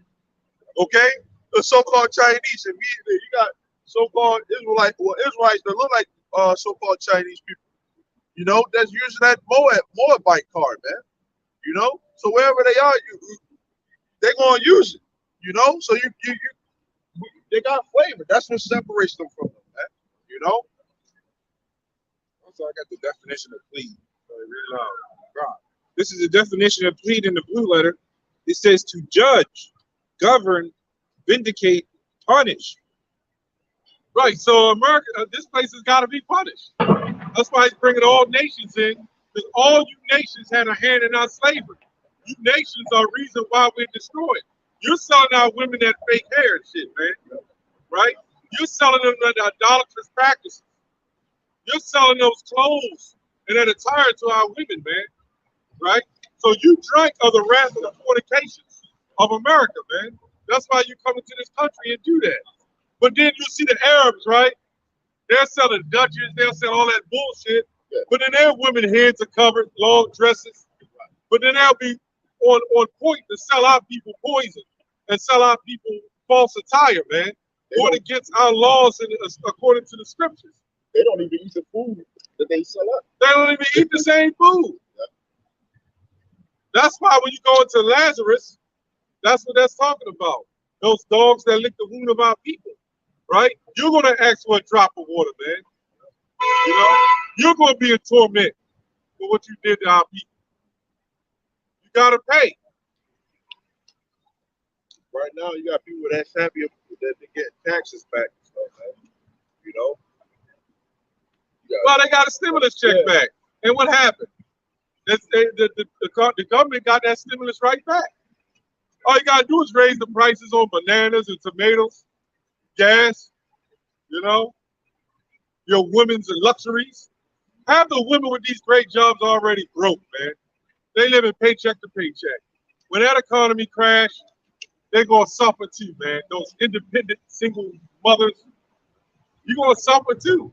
Okay? The so-called Chinese, immediately you got so-called Israelites that look like so-called Chinese people. That's using that Moabite card, man. So wherever they are, they're gonna use it. So they got flavor. That's what separates them from them, man. Also, I got the definition of plead. This is the definition of plead in the blue letter. It says to judge, govern, vindicate, punish. Right. So America, this place has got to be punished. That's why he's bringing all nations in, because all you nations had a hand in our slavery. You nations are the reason why we're destroyed. You're selling our women that fake hair and shit, man. Right? You're selling them the idolatrous practices. You're selling those clothes and that attire to our women, man. Right? So you drank of the wrath of the fornications of America, man. That's why you come into this country and do that. But then you see the Arabs, right? They're selling Dutchess, they'll sell all that bullshit. Yeah. But then their women's heads are covered, long dresses. But then they'll be on point to sell our people poison and sell our people false attire, man. Going against our laws and according to the scriptures. They don't even eat the food that they sell up. They don't even eat the same food. Yeah. That's why when you go into Lazarus, that's what that's talking about. Those dogs that lick the wound of our people, right? You're going to ask for a drop of water, man. You're going to be in torment for what you did to our people. You got to pay. Right now, you got people that's happy that they get taxes back and stuff, man. Well, they got a stimulus check back. And what happened? The government got that stimulus right back. All you got to do is raise the prices on bananas and tomatoes, gas, your women's luxuries. Have the women with these great jobs already broke, man. They live in paycheck to paycheck. When that economy crashed, they're going to suffer too, man. Those independent single mothers, you're going to suffer too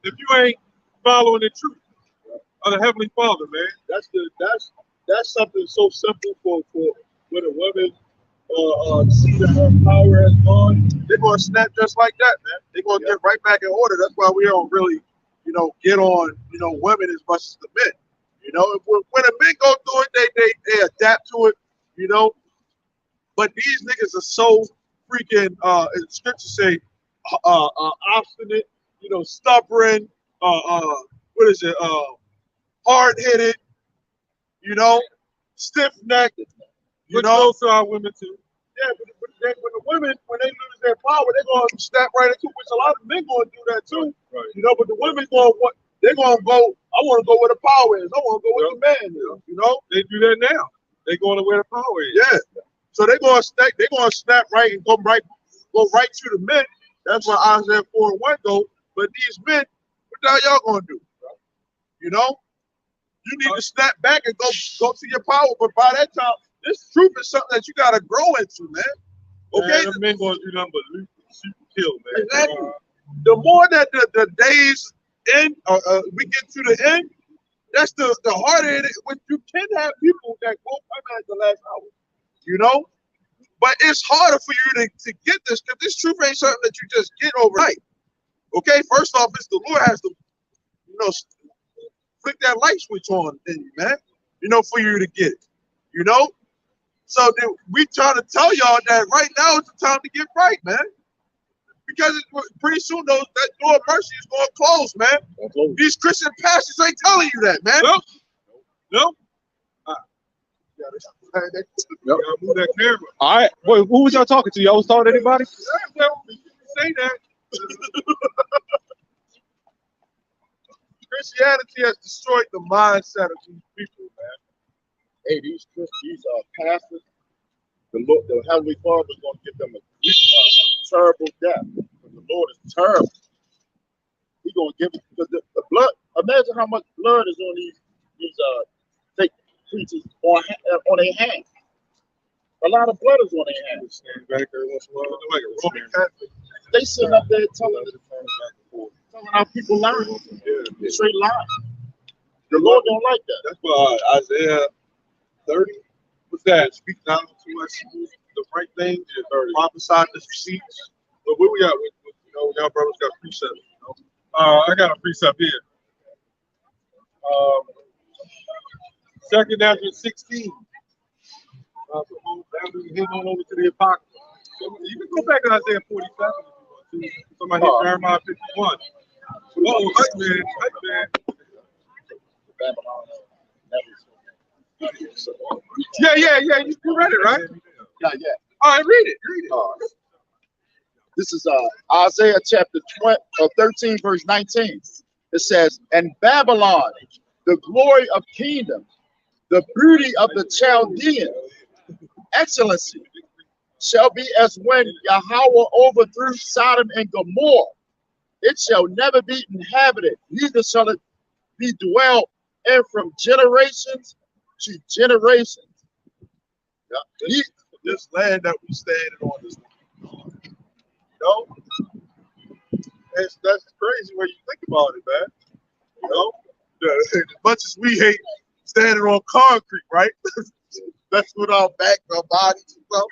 if you ain't following the truth of the Heavenly Father, man. That's something so simple for when a woman see that her power has gone. They're going to snap just like that, man. They're going to get right back in order. That's why we don't really, get on, women as much as the men. When the men go through it, they adapt to it, But these niggas are so freaking, scripture say, obstinate, stubborn, hard-headed, stiff-necked, Which goes to our women too. Yeah, but when the women, when they lose their power, they're going to snap right into it, which a lot of men going to do that too. Right. But the women going to they're gonna go. I want to go where the power is. I want to go where the man is. You know, They do that now. They going to where the power is. yeah. So they're gonna snap. They're gonna snap right and go right to the men. That's where Isaiah 4:1 go. But these men, what the hell y'all gonna do? You know, you need to snap back and go to your power. But by that time, this truth is something that you gotta grow into, man. Okay, Man, the men gonna do nothing but loot, shoot, kill, man. exactly. The more that the days end, we get to the end, that's the harder it is. When you can have people that go come at the last hour, you know. But it's harder for you to get this because this truth ain't something that you just get overnight. Okay, first off, it's the Lord has to, you know, flick that light switch on in you, man. You know, for you to get it. You know. So then we try to tell y'all that right now is the time to get right, man. Because pretty soon that door of mercy is going to close, man. These Christian pastors ain't telling you that, man. Nope. Nope. Move that camera. All right. Wait, who was y'all talking to? Y'all was talking to anybody? Say that. Christianity has destroyed the mindset of these people, man. Hey, these pastors, the Lord, the Heavenly Father is going to give them a terrible death. The Lord is terrible. He's going to give it because the blood. Imagine how much blood is on these fake preachers on their hands. A lot of blood is on their hands. Stand back there once in a while. Like a Roman Catholic. They sitting up there telling our people lying, straight lying. The Lord don't like that. That's why Isaiah 30. What's that? Speak down to us the right thing. Prophesied the receipts. But where we at? You know, y'all brothers got precepts. You know? I got a precept here. 2nd Ezra 16. Head on over to the Apocrypha. You can go back to Isaiah 47. Somebody hit Jeremiah 51. Oh, hype man. Yeah. You read it, right? Yeah. All right, read it. This is Isaiah chapter 13, verse 19. It says, "And Babylon, the glory of kingdoms, the beauty of the Chaldeans, excellency, shall be as when Yahweh overthrew Sodom and Gomorrah. It shall never be inhabited, neither shall it be dwelt in from generations to generations." Yeah. This land that we standing on is, you know, that's crazy when you think about it, man. You know, as much as we hate standing on concrete, right? That's with our back, our bodies and stuff.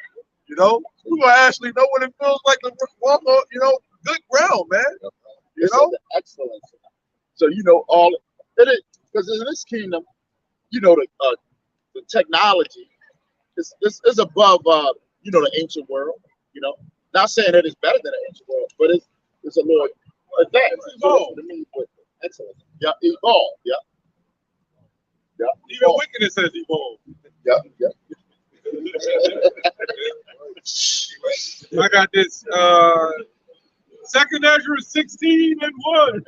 You know, we're gonna actually know what it feels like to walk on, you know, good ground, man. You know, the excellence. So you know all it is because in this kingdom, you know the technology is above you know the ancient world. You know, not saying that it's better than the ancient world, but it's a little advanced. Evolved. With excellence. Yeah, evolved. Yeah. Even wickedness has evolved. Yeah. I got this 2nd Ezra 16 and 1.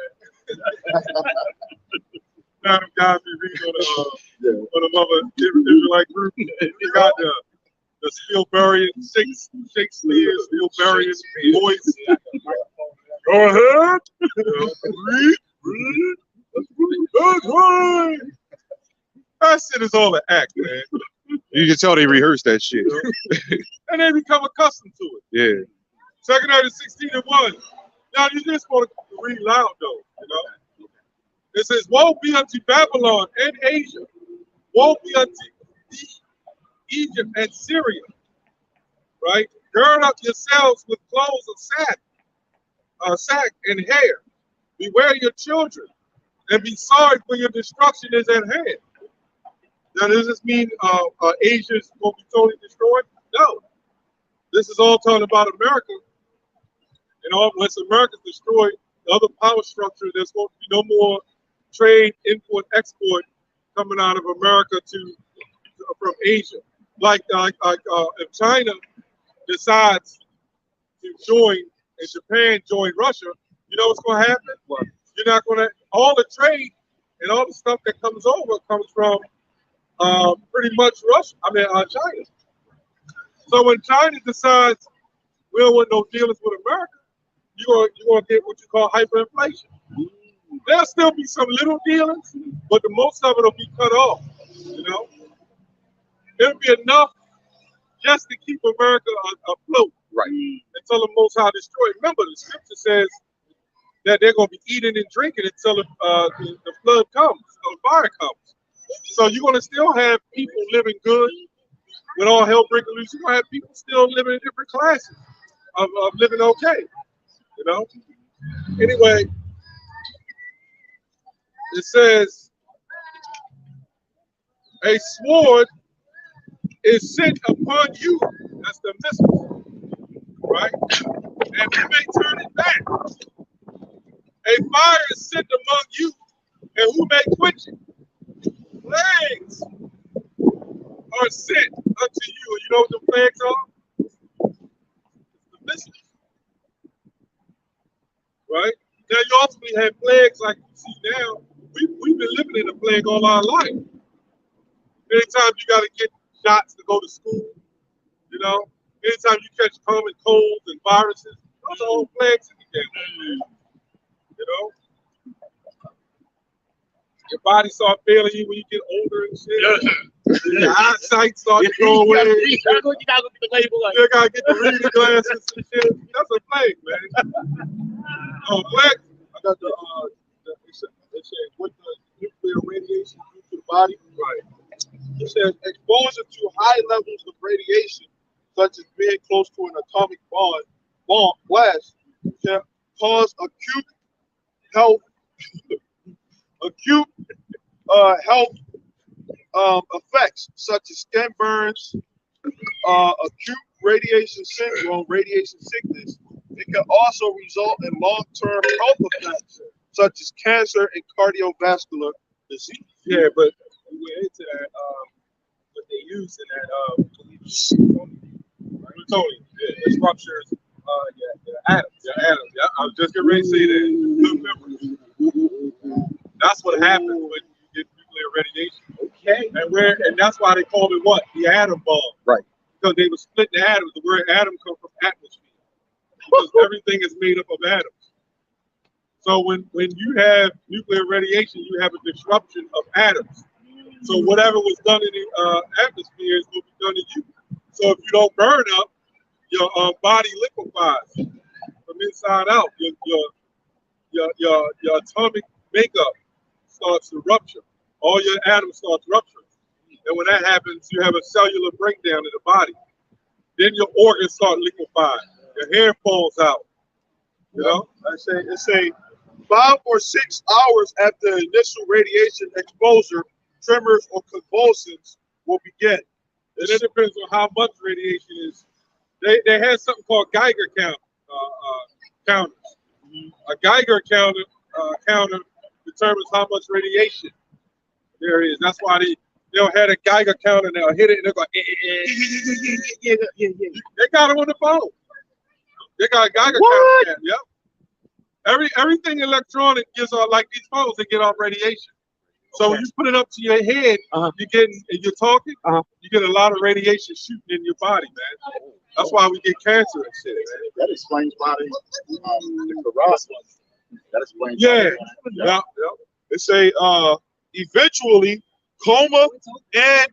Now them guys be reading on the other Israelite group. You got the Spielbergian, Shakespeare, Spielbergian voice. Go ahead. Read. That shit is all an act, man. You can tell they rehearsed that shit. And they become accustomed to it. Yeah. 2nd Ezra 16 and 1. Now you just want to read loud though, you know. It says, "Woe be unto Babylon and Asia, woe be unto Egypt and Syria." Right? "Gird up yourselves with clothes of sack and hair. Beware your children, and be sorry, for your destruction is at hand." Now, does this mean Asia is going to be totally destroyed? No. This is all talking about America. And once America's destroyed, the other power structure, there's going to be no more trade, import, export coming out of America from Asia. Like if China decides to join and Japan join Russia, you know what's going to happen? What? You're not going to, all the trade and all the stuff that comes over comes from pretty much Russia, China. So when China decides we don't want no dealings with America, you're going to get what you call hyperinflation. There'll still be some little dealings, but the most of it will be cut off. You know, it'll be enough just to keep America afloat, Right. until the Most High destroy it. Remember, the scripture says that they're going to be eating and drinking until the flood comes, or the fire comes. So you're going to still have people living good when all hell breaking loose. You're going to have people still living in different classes of living okay. You know. Anyway, it says a sword is sent upon you. That's the missile, right? And you may turn it back. A fire is sent among you, and who may quench it? Plagues are sent unto you. You know what the plagues are? It's the missiles, right? Now you also have plagues like you see now. We've been living in a plague all our life. Anytime you got to get shots to go to school, you know, anytime you catch common colds and viruses, those are all plagues in the game. You know, your body starts failing you when you get older and shit. Your eyesight starts to go away. You gotta go get the label. You gotta get the reading glasses and shit. That's a plague, man. Oh, plague. I got it says what the nuclear radiation do to the body. Right. It says exposure to high levels of radiation, such as being close to an atomic bomb blast, can cause acute health effects such as skin burns, acute radiation syndrome, radiation sickness. It can also result in long-term health effects such as cancer and cardiovascular disease. Yeah, but we went into that. What they use in that plutonium. Yeah, it ruptures. The atoms. The atoms. Yeah, I was just getting ready to say that. Good memory. That's what happens when you get nuclear radiation. Okay. And that's why they called it what? The atom bomb. Right. Because they were splitting the atoms. The word atom comes from atmosphere. Because everything is made up of atoms. So when you have nuclear radiation, you have a disruption of atoms. So whatever was done in the atmosphere is going to be done in you. So if you don't burn up, your body liquefies from inside out. Your atomic makeup starts to rupture. All your atoms start rupturing. And when that happens, you have a cellular breakdown in the body. Then your organs start liquefying. Your hair falls out. You know? It say 5 or 6 hours after initial radiation exposure, tremors or convulsions will begin. And it depends on how much radiation is. They had something called Geiger counters. A Geiger counter determines how much radiation there is. That's why they'll have a Geiger counter and they'll hit it and they're like, They got it on the phone. They got a Geiger counter. Yep. Everything electronic gives off, like these phones, they get off radiation. So when you put it up to your head, you're talking, you get a lot of radiation shooting in your body, man. That's why we get cancer and shit, man. That explains why the Karas ones. That explains. Yeah. It say eventually coma and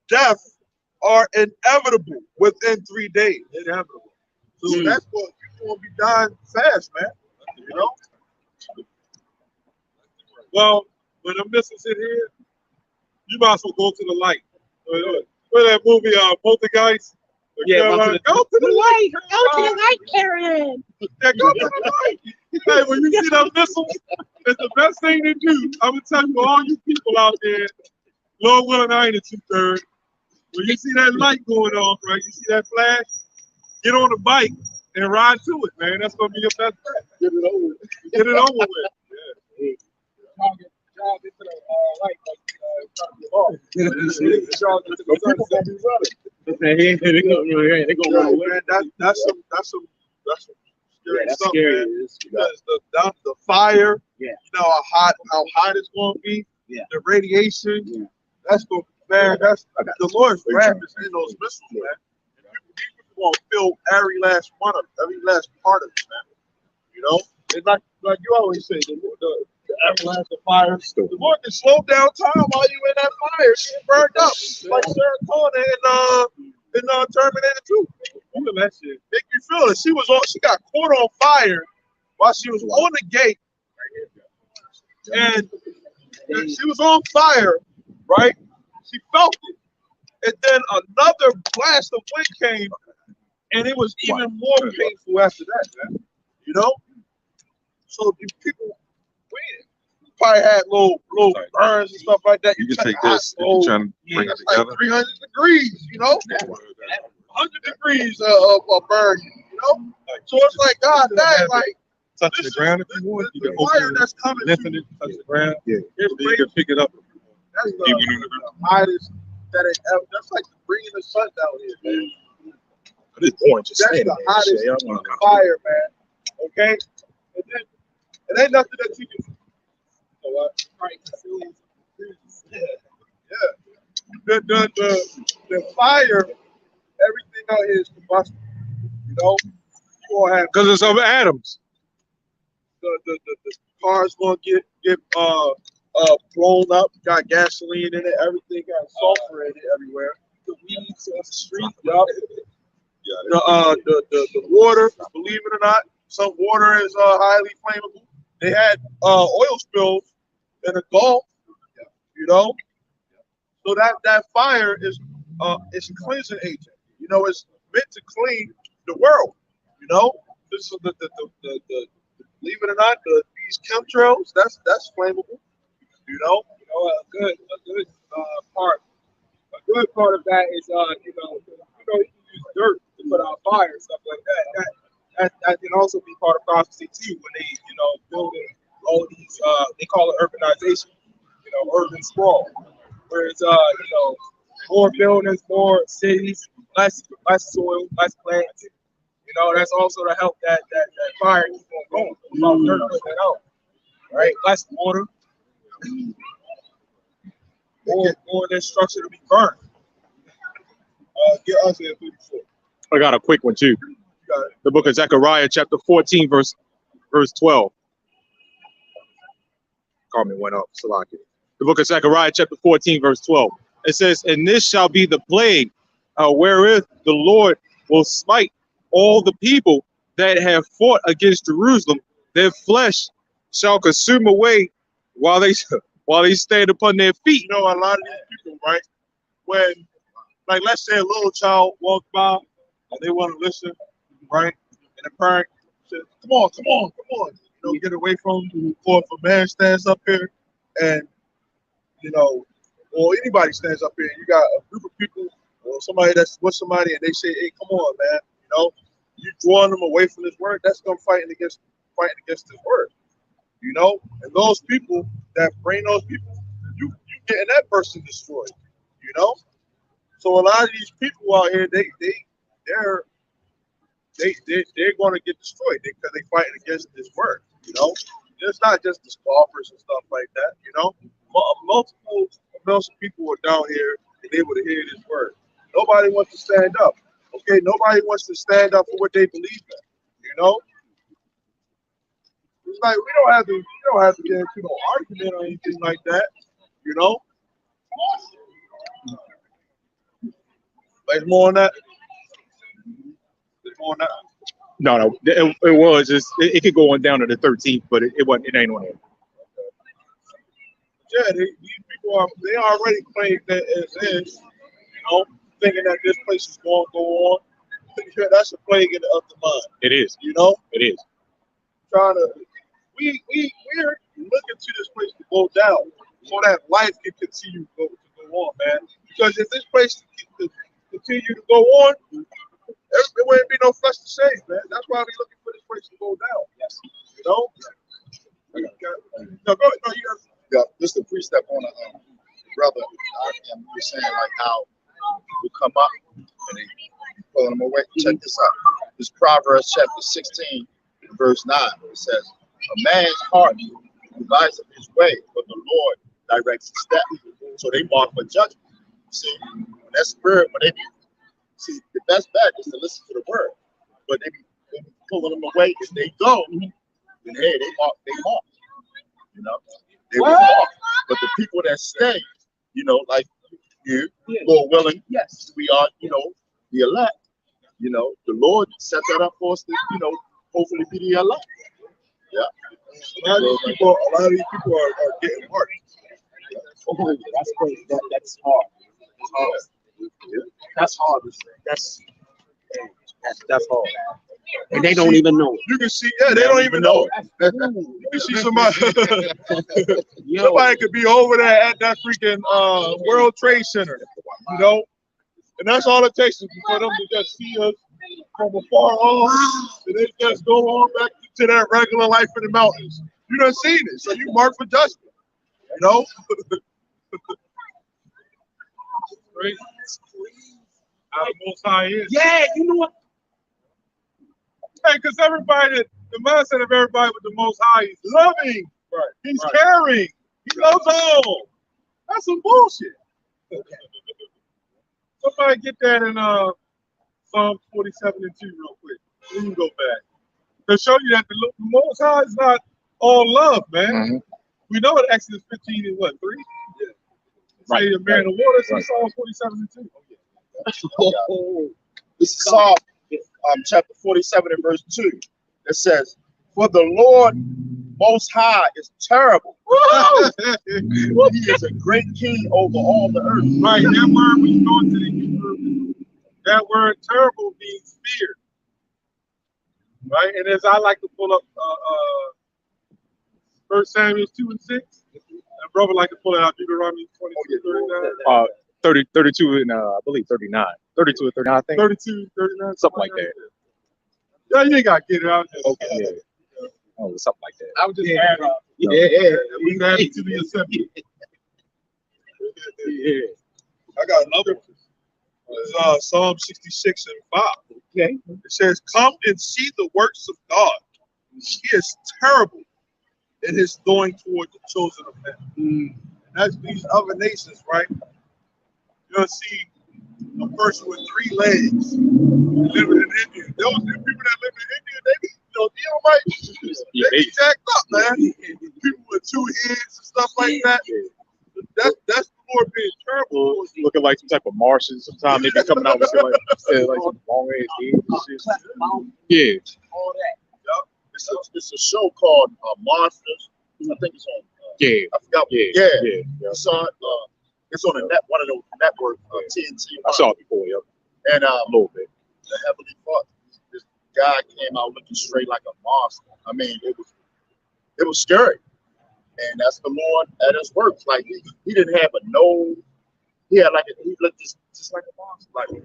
death are inevitable within 3 days. Inevitable. So that's what people will be dying fast, man. You know? Well, when the missiles hit here, you might as well go to the light. Where that movie, Poltergeist? Yeah, go to the light. Go to the light, Karen. Yeah, go to the light. Hey, when you see that missile, it's the best thing to do. I'm gonna tell you, all you people out there, Lord willing, I ain't a 2/3. When you see that light going off, right? You see that flash? Get on the bike and ride to it, man. That's gonna be your best bet. Get it over. Get it over with. Yeah. Jog into the light like trying to get off. Jog into the sunset. They go Yeah, man, that's some scary that's stuff, scary. man. Because the fire, Yeah. you know how hot it's going to be. Yeah. The radiation, Yeah. that's going, man. That's the Lord's wrath is in those missiles, man. And these people going to feel every last one of it, every last part of it, man. You know, it's like you always say, the everlasting fire. The Lord can slow down time while you in that fire getting burned up, like Sarah Connor in Terminator 2. Feel that shit. Make you feel it. She got caught on fire while she was on the gate, and she was on fire, right? She felt it, and then another blast of wind came, and it was even more painful after that, man. You know, so these people waited. Probably had little burns and stuff like that. You can take this if you're trying to bring it like together. 300 degrees, you know, 100 degrees of burn, you know. So it's like, God, that like Touch the ground if you want. You can the fire open that's it, coming. lifting it, touch the ground. Yeah. It's You can pick it up. That's the hottest that it ever. That's like the bringing the sun down here, man. This point just That's the hottest fire, man. Okay, and then it ain't nothing that you can. You know what? Yeah. The fire, everything out here is combustible. You know, you gonna have Because it's of atoms. the cars gonna get blown up. Got gasoline in it. Everything got sulfur in it everywhere. The weeds on the street. Yup. The water. Believe it or not, some water is highly flammable. They had oil spills in the Gulf. You know, so that fire is it's a cleansing agent. You know, it's meant to clean the world. You know, this is the believe it or not, these chemtrails, that's flammable. You know, a good part of that is you can use dirt to put out fire and stuff like that. That can also be part of prophecy too, when they building all these they call it urbanization, urban sprawl, where it's more buildings, more cities, less soil, less plants. That's also to help that fire keep on going. Without dirt putting it out, right? Less water. More than structure to be burned. Get us here, please. I got a quick one too. The book of Zechariah, chapter 14, verse 12. Carmen went up, Salaki. The book of Zechariah, chapter 14, verse 12. It says, "And this shall be the plague wherewith the Lord will smite all the people that have fought against Jerusalem. Their flesh shall consume away while they stand upon their feet." You know, a lot of these people, right? When, like, let's say a little child walks by and they want to listen, right? And the parent says, "Come on, come on, come on." You know, get away from him. Or if a man stands up here and, or anybody stands up here and you got a group of people or somebody that's with somebody and they say, "Hey, come on, man," you drawing them away from this word, that's them fighting against this word. And those people that bring those people, you getting that person destroyed. So a lot of these people out here, they're going to get destroyed because they fighting against this word. It's not just the scoffers and stuff like that. Multiple people are down here and able to hear this word. Nobody wants to stand up. Okay, nobody wants to stand up for what they believe in. It's like we don't have to get into no argument or anything like that. There's more on that. No, it was just it could go on down to the 13th, but it wasn't. It ain't on there. Yeah, these people they already claim that it is, thinking that this place is going to go on. Yeah, that's a plague of the mind. It is. It is. Trying to, we're looking to this place to go down so that life can continue to go on, man. Because if this place continue to go on, there wouldn't be no flesh to save, man. That's why we're looking for this place to go down. Yes. No, go ahead. No, you got. Yeah, just a precept on brother. I'm just saying like how we come up and they pulling them away. Check this out. This Proverbs chapter 16, verse 9, where it says, a man's heart devises his way, but the Lord directs his steps. So they mark for judgment. See, when that spirit, when they be, see, the best bet is to listen to the word, but they be pulling them away. If they go, then hey, they mark, you know, they will mark. But the people that stay, you know, like you, Lord willing, yes, we are, you know, the elect. You know, the Lord set that up for us to, you know, hopefully be the elect. Yeah. A lot of these people are getting marked. Oh, that's crazy. That's hard. That's hard. That's hard. That's hard. And they don't even know it. You can see, yeah, they don't even know it. You can see somebody. Somebody could be over there at that freaking World Trade Center, you know, and that's all it takes is for them to just see us from afar off, and they just go on back to their regular life in the mountains. You done seen it, so you mark for judgment, you know. Right? How the Most High is. Yeah, you know what? Hey, because everybody, the mindset of everybody with the Most High is loving. Right. He's caring. He knows all. That's some bullshit. Somebody get that in Psalm 47 and 2 real quick. Then you go back. To show you that the Most High is not all love, man. Mm-hmm. We know in Exodus 15 and what, 3? Yeah. Say a man of water, so Psalm 47 and 2. This is Psalm chapter 47 and verse 2. It says, for the Lord Most High is terrible. He is a great king over all the earth. Right, that word, when you go into the Hebrew, that word terrible means fear. Right, and as I like to pull up 1 Samuel 2 and 6, and brother like to pull it out, Deuteronomy 22, 39. 32 and I believe 39. 32 and 39, I think. 32, 39. Something like that. Yeah, you ain't got to get it out. Okay, yeah. Oh, something like that. I was just adding up. We add it to the assembly. Yeah. I got another one. It's Psalm 66 and 5. Okay. It says, come and see the works of God. He is terrible in his doing toward the chosen of men. And that's these other nations, right? You'll see a person with 3 legs living in India. Those people that live in India, they be, they be jacked up, man. People with 2 heads and stuff like that. That's the Lord being terrible. Looking like some type of Martian. Sometimes they be coming out with like some long ass head and shit. Yeah. All that. It's a show called Monsters. I think it's on. I forgot. Yeah. It's on. It's on one of those networks, TNT. I saw it before. Yep. And a little bit. The Heavenly Father. This guy came out looking straight like a monster. I mean, it was scary. And that's the Lord at his work. Like he didn't have a nose. He had he looked just like a monster. Like you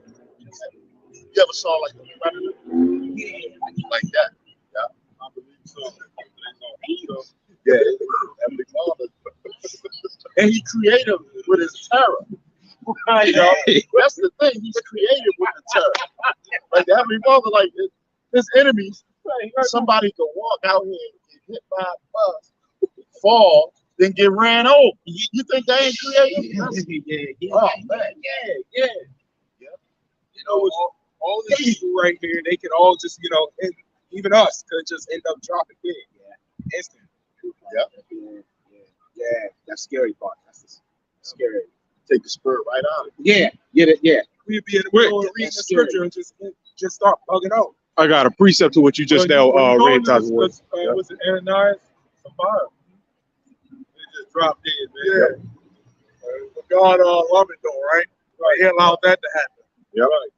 ever saw like that? Yeah. I believe so. Yeah, Heavenly Father. And he created with his terror. You know, that's the thing. He's created with the terror. Like the Heavenly Father, like his enemies. Somebody could walk out here and get hit by a bus, fall, then get ran over. You think they ain't creative? Yeah. Oh man, yeah. You know, all these people right here, they could all just, you know, and even us could just end up dropping dead. Yeah. Instant. Yeah. That's scary part. That's scary. Take the spirit right out. Yeah. Get it. Yeah. We'd be in the middle of reading the scripture and just start bugging out. I got a precept to what you just now read, Tyler. Was it Ananias? Sapphira? They just dropped dead, man. Yeah. But God loved it though, right? He allowed that to happen. Yeah. Right.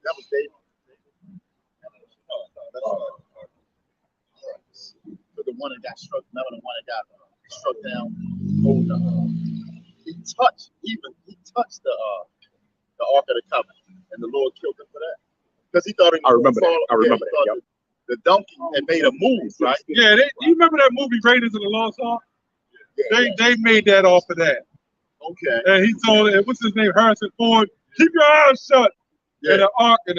That was David. The one that got struck, remember the one that got struck down. He touched the Ark of the Covenant, and the Lord killed him for that because he thought it was I remember that. Yep. The donkey had made a move, right? Yeah, you remember that movie Raiders of the Lost Ark? Yeah. They made that off of that. Okay. And he told what's his name, Harrison Ford, keep your eyes shut. Yeah. And the ark, and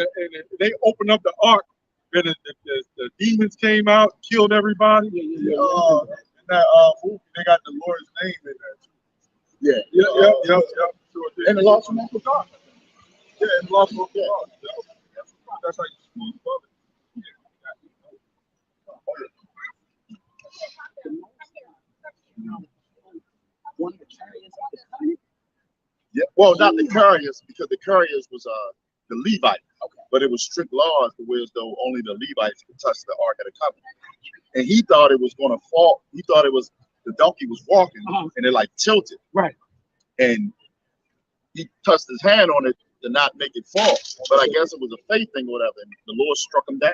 they opened up the ark, Then the demons came out, killed everybody. In that movie, they got the Lord's name in there too. Yeah. Yep. Sure did. And the lost one for God. Yeah, and lost one for God. That's how you speak of it. One of the carriers of the covenant. Yeah. Well, not the couriers, because the couriers was the Levite. Okay. But it was strict laws to where as though only the Levites could touch the Ark of the Covenant. And he thought it was going to fall. He thought it was the donkey was walking and it like tilted. Right. And he touched his hand on it to not make it fall. But I guess it was a faith thing or whatever. And the Lord struck him down.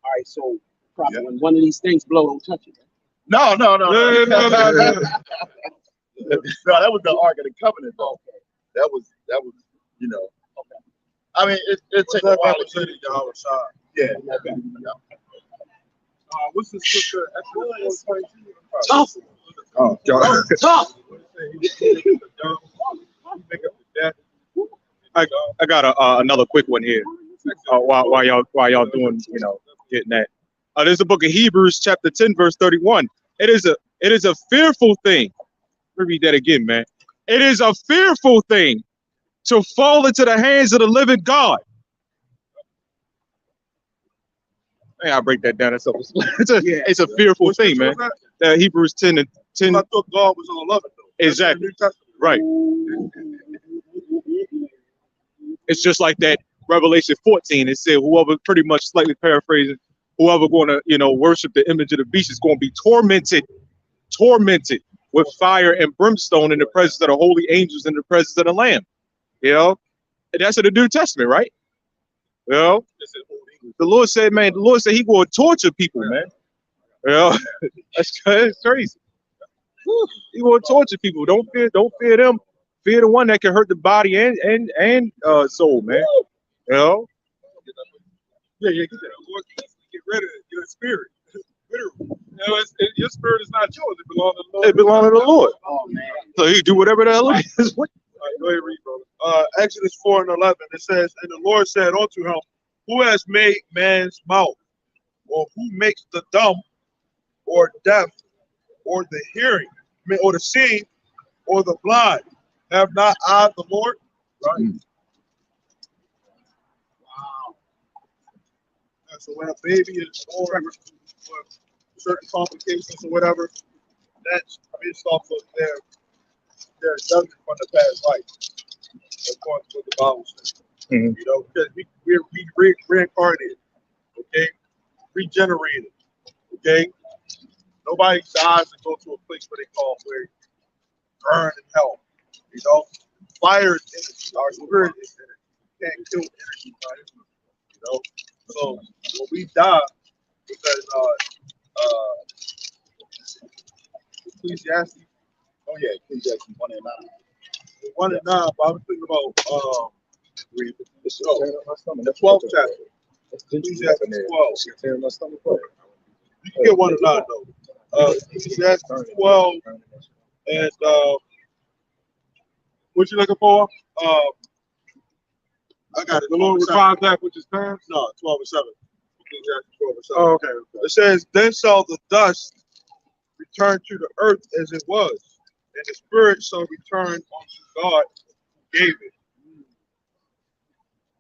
All right, so probably when one of these things blow, don't touch it. No. No. No, that was the Ark of the Covenant, though. That was, you know. Okay. I mean, it takes a while to get it to our side. Yeah. Okay. What's the scripture? Tough. Oh, Tough. I got another quick one here. While y'all doing, getting that. There's the book of Hebrews, chapter 10, verse 31. It is a fearful thing. Let me read that again, man. It is a fearful thing to fall into the hands of the living God. Hey, I'll break that down. It's a fearful thing, man. Hebrews 10 and 10. I thought God was on 11 though. Exactly. Right. It's just like that Revelation 14. It said whoever, pretty much slightly paraphrasing, whoever going to, worship the image of the beast is going to be tormented with fire and brimstone in the presence of the holy angels in the presence of the Lamb. And that's in the New Testament, right? The Lord said, he going to torture people, man. That's crazy. He going to torture people. Don't fear them. Fear the one that can hurt the body and soul, man. Yeah, get rid of your spirit. Your spirit is not yours. It belongs to the Lord. It belongs to the Lord. Oh man. So he do whatever the hell it is. All right, go ahead, read, brother. Exodus 4 and 11, it says, and the Lord said unto him, who has made man's mouth, or who makes the dumb, or deaf, or the hearing, or the seeing, or the blind? Have not I the Lord? Right. Wow. And so when a baby is born with certain complications or whatever, that's based off of their judgment from the past life, according to what the Bible says. Because we're reincarnated, okay, regenerated, okay. Nobody dies and goes to a place where they burn in hell. Fire is energy. Our spirit is energy. You can't kill energy, So when we die, because Ecclesiastes. Oh yeah, Ecclesiastes 1 and 9. 1 and 9. But I was thinking about the 12th chapter. Ecclesiastes 12. You can get 1 and 9 though. Ecclesiastes 12 and what you looking for? I got it. The Lord requires that which is past? No, 12 and 7. Ecclesiastes 12 and 7. Oh, okay. It says, then shall the dust return to the earth as it was, and the spirit shall return unto God who gave it.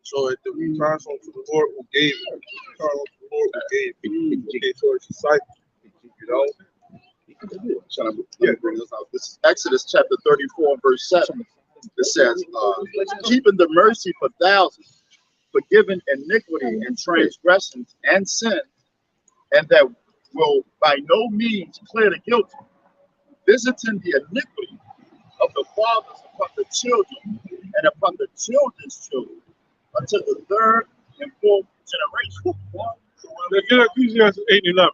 So it returns unto the Lord who gave it. It returns unto the Lord who gave it. Okay, so it's disciple, Yeah, bring this out. This is Exodus chapter 34, verse 7. It says, keeping the mercy for thousands, forgiving iniquity and transgressions and sin, and that will by no means clear the guilty, visiting the iniquity of the fathers upon the children and upon the children's children until the third and fourth generation. So Ecclesiastes 8 and 11.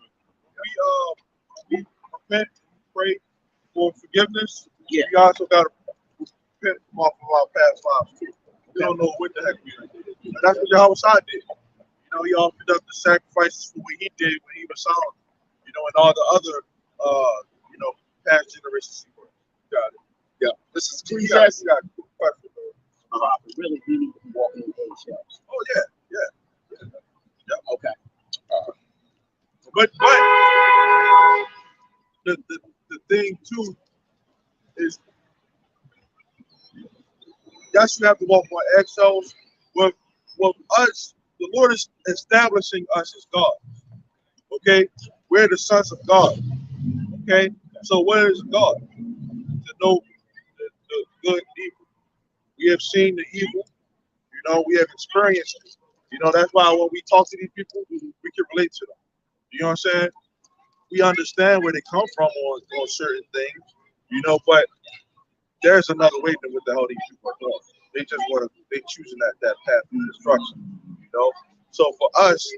we repent, pray for forgiveness. Yeah. We also got to repent from off of our past lives too. We don't know what the heck we did. And that's what Yahweh did. He offered up the sacrifices for what he did when he was sound. And all the other past generations he worked. Got it. Yeah. This is Ecclesiastes. You got a good question, Really, we need to be walking in those shelves. Oh yeah. Okay. yes, you have to walk on eggshells. With us, the Lord is establishing us as God. Okay, we're the sons of God. Okay, so what is God? To know the good and evil. We have seen the evil. You know, we have experienced it. You know, that's why when we talk to these people, we can relate to them. You know what I'm saying? We understand where they come from on certain things. You know, but there's another way than what the hell these people are doing. They just they choosing that path of destruction. You know, so for us,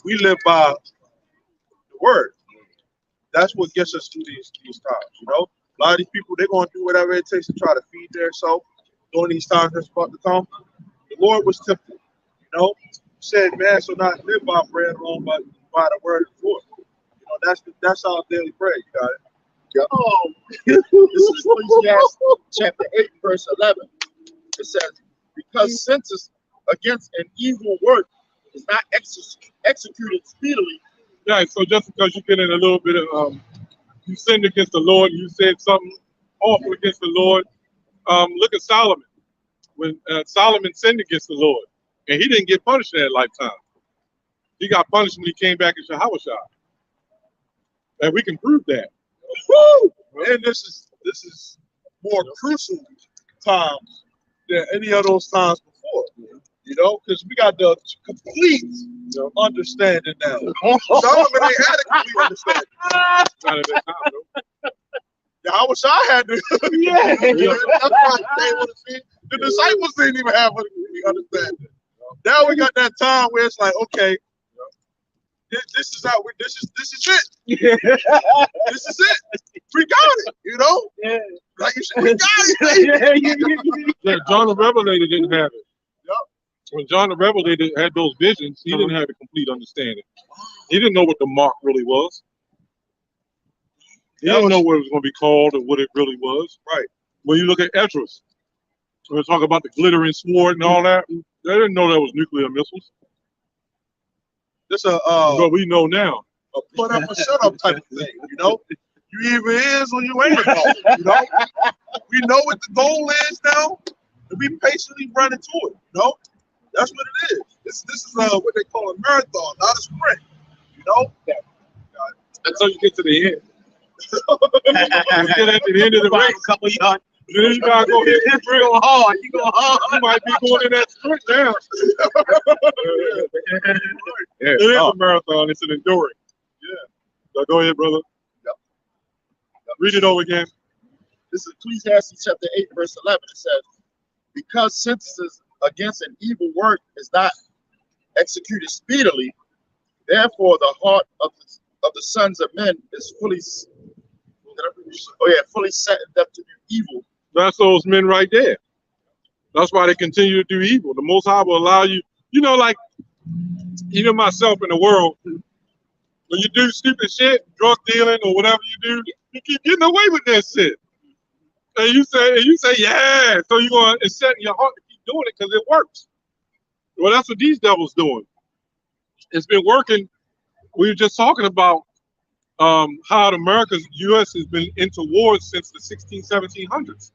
we live by the word. That's what gets us through these times. You know, a lot of these people, they're going to do whatever it takes to try to feed themselves during these times that's about to come. The Lord was tempted. You know, said, "Man, so not live by bread alone, but by the word of the Lord." You know, that's our daily bread. You got it. This is Ecclesiastes chapter 8, verse 11. It says, because sentence against an evil work is not executed speedily. Yeah, so just because you get in a little bit of, you sinned against the Lord, you said something awful against the Lord. Look at Solomon. When Solomon sinned against the Lord, and he didn't get punished in that lifetime. He got punished when he came back in Shahawashah. And we can prove that. Woo! And this is more crucial times than any of those times before. You know, because we got the complete understanding now. Solomon ain't had a complete understanding. Not at that time, though. Yeah, I wish I had to. Yeah. That's why they want to see. The disciples didn't even have a complete understanding. Now we got that time where it's like, okay, this is how this is it. This is it. We got it, you know? Yeah. Like you said, we got it. Yeah, John the Revelator didn't have it. Yep. When John the Revelator had those visions, he didn't have a complete understanding. He didn't know what the mark really was. He didn't know what it was going to be called or what it really was. Right. When you look at Esdras, we're talking about the glittering sword and all that. They didn't know that was nuclear missiles. This But we know now. a put up or shut up type of thing, you know? You either is or you ain't involved, you know? We know what the goal is now, and we patiently run into it, you know? That's what it is. This is what they call a marathon, not a sprint, you know? Until you get to the end. You get at the end of the race. Couple yards. Then you gotta go hit the sprint. You go hard. You go hard. You might be going in that sprint now. It is a marathon. It's an enduring. Yeah. So go ahead, brother. Yep. Read it over again. This is Ecclesiastes chapter 8, verse 11. It says, because sentences against an evil work is not executed speedily, therefore the heart of the sons of men is fully set up to do evil. That's those men right there. That's why they continue to do evil. The Most High will allow you, you know, like even myself in the world, when you do stupid shit, drug dealing or whatever you do, you keep getting away with that shit. And you say, yeah. So you're going to set in your heart to keep doing it because it works. Well, that's what these devils doing. It's been working. We were just talking about how the U.S. has been into wars since the 1700s.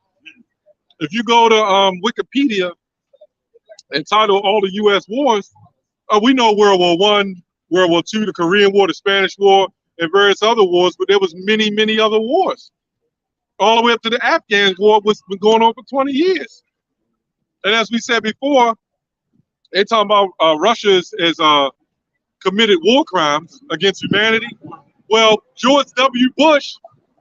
If you go to Wikipedia and title all the U.S. wars, we know World War I, World War II, the Korean War, the Spanish War, and various other wars, but there was many, many other wars. All the way up to the Afghan War, which has been going on for 20 years. And as we said before, they're talking about Russia has committed war crimes against humanity. Well, George W. Bush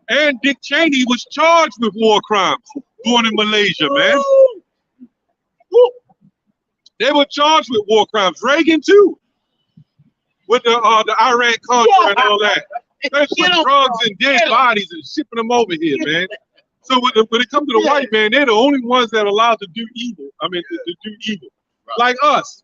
and Dick Cheney was charged with war crimes going in Malaysia, man. Woo. They were charged with war crimes. Reagan too, with the Iran Contra and all that. They put drugs and dead bodies and shipping them over here, man. So when it comes to the white man, they're the only ones that are allowed to do evil. I mean, to do evil. Like us.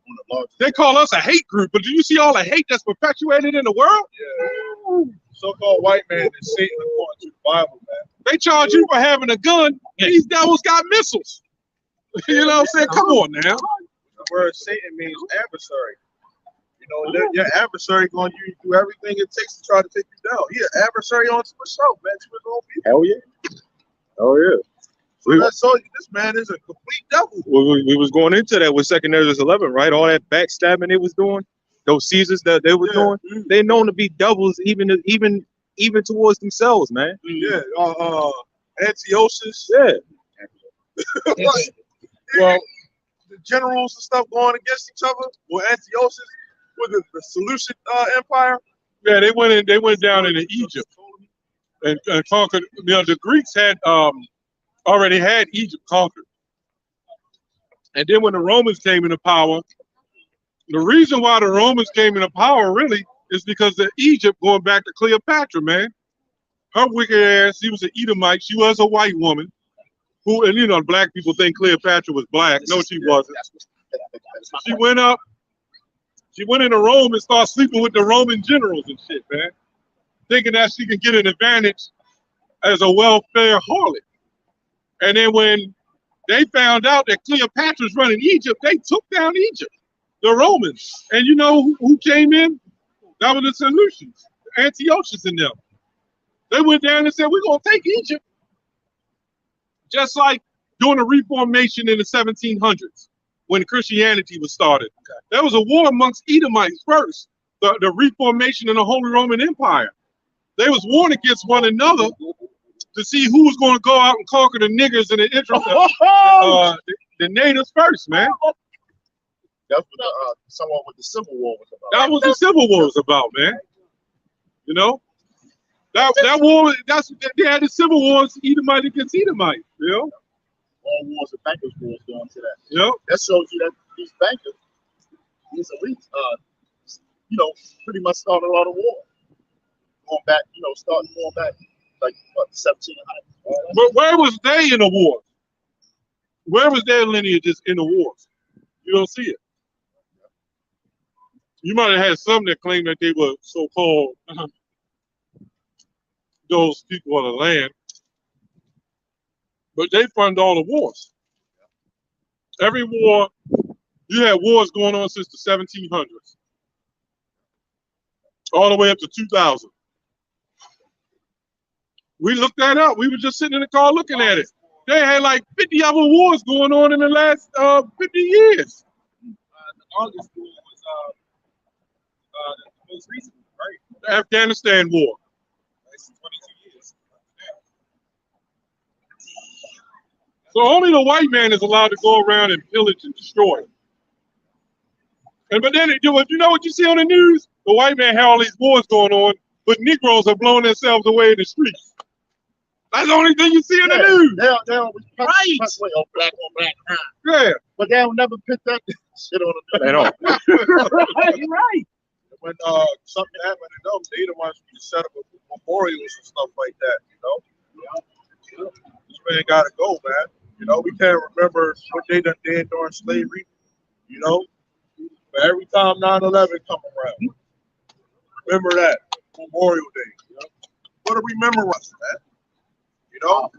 They call us a hate group, but do you see all the hate that's perpetuated in the world? Yeah. So-called white man is Satan according to the Bible, man. They charge you for having a gun. These devils got missiles. You know what I'm saying? Come on now. The word Satan means adversary. You know, your adversary going to do everything it takes to try to take you down. He an adversary onto himself, man. To his own people. Hell yeah. Oh yeah. So that shows you this man is a complete devil. We was going into that with 2 Ezra 11, right? All that backstabbing they was doing, those Caesars that they were doing, they known to be devils even towards themselves, man. Yeah, Antiochus. Yeah. Well, the generals and stuff going against each other. Well, Antiochus with the Seleucid Empire. Yeah, they went down into Egypt and conquered. You know, the Greeks had already had Egypt conquered, and then when the Romans came into power, the reason why the Romans came into power really is because of Egypt, going back to Cleopatra, man. Her wicked ass. She was an Edomite. She was a white woman. Who, and you know, black people think Cleopatra was black. No, she wasn't. She went up. She went into Rome and started sleeping with the Roman generals and shit, man. Thinking that she could get an advantage as a welfare harlot. And then when they found out that Cleopatra's running Egypt, they took down Egypt, the Romans. And you know who came in? That was the Seleucians, Antiochus and them. They went down and said, we're going to take Egypt. Just like during the Reformation in the 1700s, when Christianity was started. There was a war amongst Edomites first, the Reformation in the Holy Roman Empire. They was warring against one another to see who was going to go out and conquer the niggers in the interest of the natives first, man. That's what someone with the Civil War was about. That was the Civil War was about, man. You know? That war, they had the Civil Wars, Edomite against Edomite, you know? All wars and bankers wars going to that. Yep. That shows you that these bankers, these elites, you know, pretty much started a lot of war. Going back, you know, going back like what, 1700s. But where was they in the war? Where was their lineages in the wars? You don't see it. You might have had some that claimed that they were so-called those people on the land, but they fund all the wars. Every war, you had wars going on since the 1700s, all the way up to 2000. We looked that up. We were just sitting in the car looking at it. They had like 50 other wars going on in the last 50 years. The August war was the most recent, right? The Afghanistan war. That's 22 years. So only the white man is allowed to go around and pillage and destroy. But then, you know what you see on the news? The white man had all these wars going on, but Negroes are blowing themselves away in the streets. That's the only thing you see in the news. They always punch away on black crime. Yeah. But they don't never put that shit on the They don't. Right. When something happened to them, they the ones who set up memorials and stuff like that, you know? This man gotta go, man. You know, we can't remember what they done did during slavery, you know? But every time 9/11 come around, remember that Memorial Day. You know? What do we memorize, man? You know,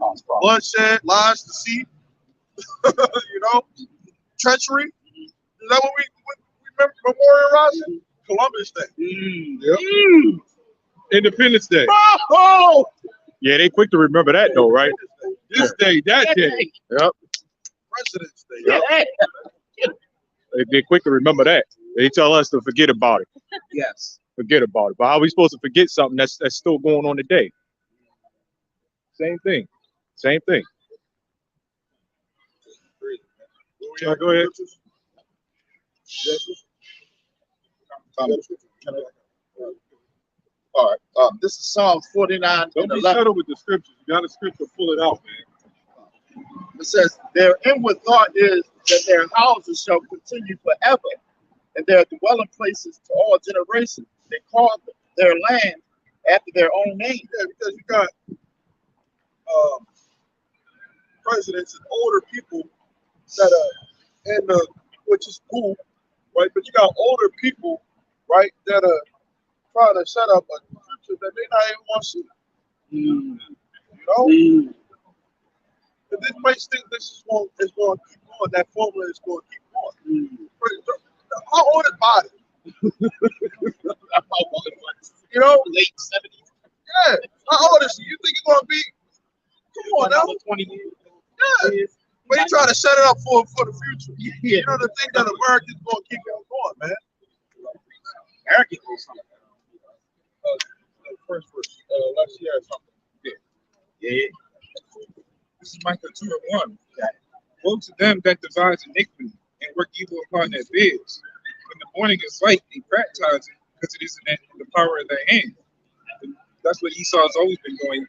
bloodshed, lies, deceit. You know, treachery. Is that what we memorialize? Columbus Day. Yep. Independence Day. Oh! Yeah, they quick to remember that though, right? This day, that day. Yep. President's Day. Yep. They're quick to remember that. They tell us to forget about it. Yes. Forget about it. But how are we supposed to forget something that's still going on today? Same thing. Same thing. Yeah, go ahead. All right. This is Psalm 49 Don't and be 11. settled with the scriptures. You got a scripture, pull it out, man. It says, their inward thought is that their houses shall continue forever, and their dwelling places to all generations. They call their land after their own name. Yeah, because you got presidents and older people that are in the, which is cool, right? But you got older people, right, that are trying to set up a future that they not even want to see. You know? But this place think this is going to keep going. That formula is going to keep going. How old is Biden? You know? Late 70s. Yeah. How old is he? You think he's going to be? Come on now. 20 years. But he trying to set it up for the future. You know, the thing that Americans going to keep on going, man. Arrogant or something. First verse. Let's hear something. Yeah. This is Micah 2:1. Woe to them that devise iniquity and work evil upon their beds. When the morning is light, they practice it because it is in the power of their hand. And that's what Esau's always been doing.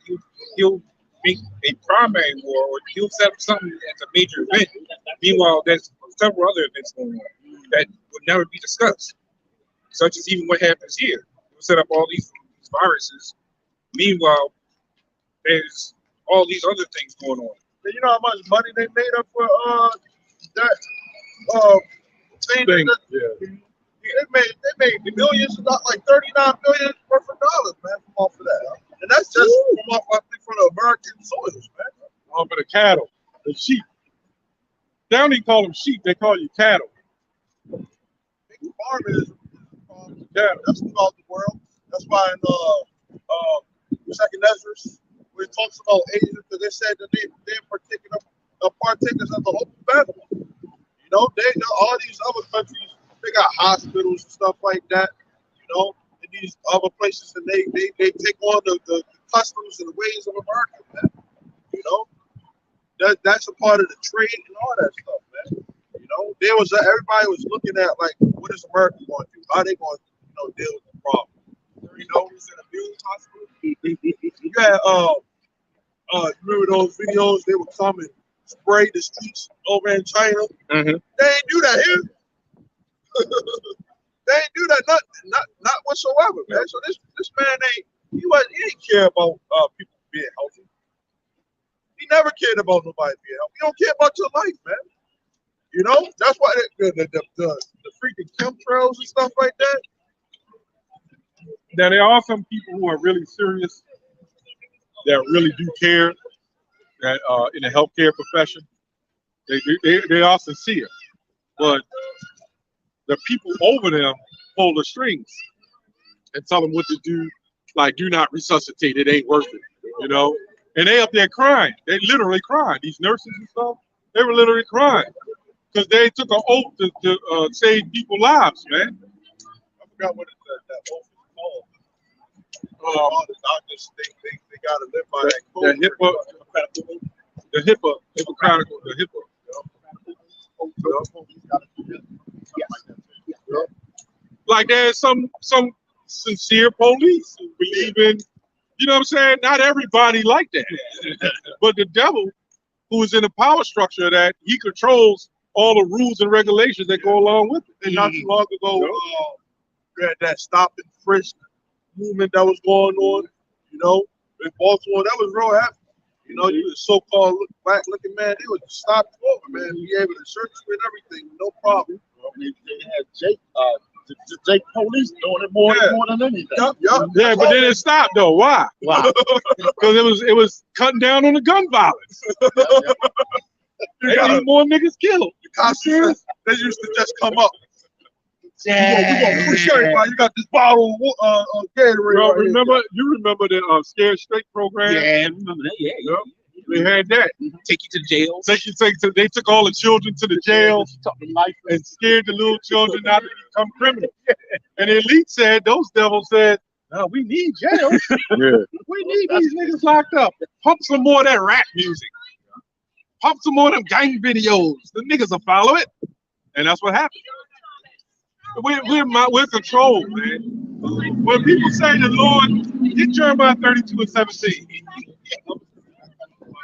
He'll make a primary war, or he'll set up something as a major event. Meanwhile, there's several other events going on that would never be discussed, such as even what happens here. He'll set up all these viruses. Meanwhile, there's all these other things going on. And you know how much money they made up for that thing? They made millions, not like 39 million worth of dollars, man, from off of that. And that's just from off, I think, from the American soils, man. Off of the cattle, the sheep. They don't even call them sheep; they call you cattle. Farming is cattle. That's throughout the world. That's why in Second Ezra, where it talks about Asia, because they said that they're partakers of the hope of Babylon. You know, all these other countries, they got hospitals and stuff like that. You know, in these other places, and they take on the customs and the ways of America, man. You know, that's a part of the trade and all that stuff, man. You know, everybody was looking at like, what is America going to do? How are they going to, deal with the problem? You know, he's in a building hospital. You remember those videos? They would come and spray the streets over in China. Mm-hmm. They ain't do that here. They ain't do that, not whatsoever, man. So this man he didn't care about people being healthy. He never cared about nobody being healthy. He don't care about your life, man. You know, that's why the freaking chemtrails and stuff like that. Now there are some people who are really serious, that really do care, that in the healthcare profession, they are sincere, but the people over them pull the strings and tell them what to do, like do not resuscitate, it ain't worth it, you know. And they up there crying, they literally crying. These nurses and stuff, they were literally crying because they took an oath to save people's lives, man. I forgot what that oath is called. All the doctors, they got to live by that code. The Hippocratical. Like there's some sincere police who believe in, you know what I'm saying? Not everybody like that. But the devil, who is in the power structure of that, he controls all the rules and regulations that go along with it. And not too long ago, we had that stop and frisk movement that was going on, you know, in Baltimore. That was real happy. You know, you was so-called black-looking man, they would stop you over, man. Be able to search you and everything, no problem. And they had the Jake police doing it more than anything. Yeah, but then it stopped though. Why? Because it was cutting down on the gun violence. They need more niggas killed. The cops they used to just come up. Yeah. You gonna push everybody. You got this bottle of Gatorade. Bro, you remember the Scared Straight program? Yeah, I remember that. Yeah. They had that. Take you to the jail. They took all the children to the jail and scared the little children not to become criminals. And the elite said, those devils said, no, we need jail. We need these niggas locked up. Pump some more of that rap music. Pump some more of them gang videos. The niggas will follow it. And that's what happened. We're controlled, man. When people say the Lord, get Jeremiah 32 and 17.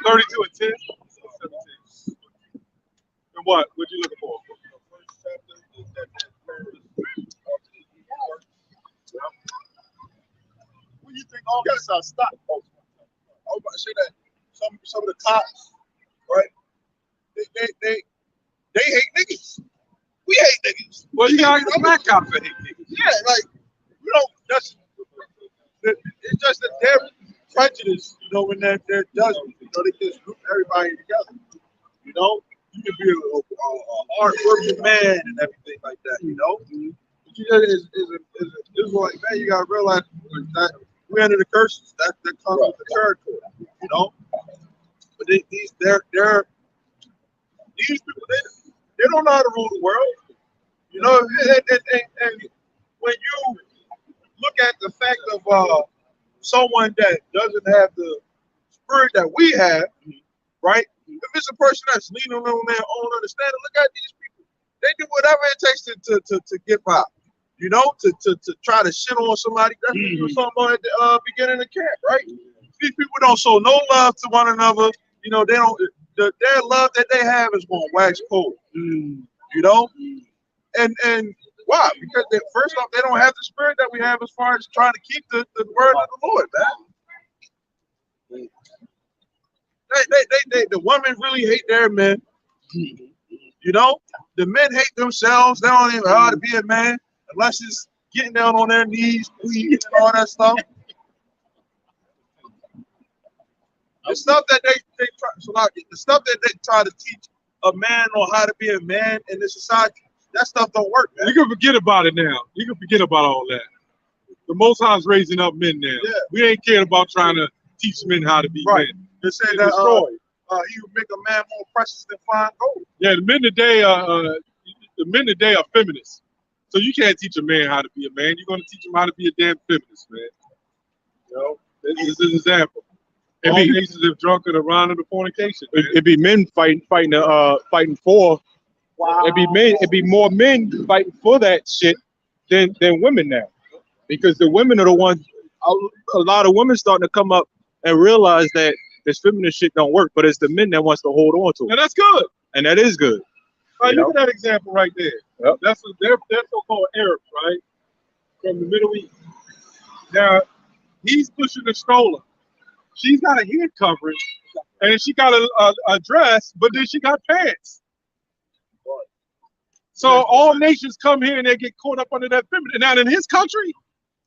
32 and 10. 17. And what? What you looking for? What do you think all this stop? I was about to say that some of the cops, right? They hate niggas. We hate niggas. Well, you got the black cops that hate niggas. Yeah, like it's just that they're prejudice, you know, when they're judgment. You know, they just group everybody together. You know, you can be a hard-working man and everything like that. You know, but you just is like, man, you gotta realize that we're under the curses that comes with the territory. You know, but These people, they don't know how to rule the world. You know, and when you look at the fact of someone that doesn't have the spirit that we have, right? If it's a person that's leaning on their own understanding, look at these people. They do whatever it takes to get by. You know, to try to shit on somebody. That's what we were talking about at the beginning of camp, right? These people don't show no love to one another. You know, they don't. Their love that they have is going to wax cold. You know, and why? Because first off, they don't have the spirit that we have as far as trying to keep the word of the Lord, man. The women really hate their men. You know, the men hate themselves. They don't even know how to be a man unless it's getting down on their knees, pleading and all that stuff. The stuff that they try to teach a man on how to be a man in this society, that stuff don't work, man. You can forget about it now. You can forget about all that. The Most High is raising up men now. Yeah. We ain't caring about trying to teach men how to be men. They say that he would make a man more precious than fine gold. Yeah, the men today are feminists. So you can't teach a man how to be a man. You're going to teach him how to be a damn feminist, man. You know, this is an example. All cases of drunken around in the fornication. It'd be men fighting for. Wow. It'd be more men fighting for that shit than women now, because the women are the ones. A lot of women starting to come up and realize that this feminist shit don't work, but it's the men that wants to hold on to it. And that's good. And that is good. Right, look at that example right there. Yep. They're so-called Arabs, right? From the Middle East. Now, he's pushing the stroller. She's got a head covering, and she got a dress, but then she got pants. So all nations come here and they get caught up under that feminine. Now in his country,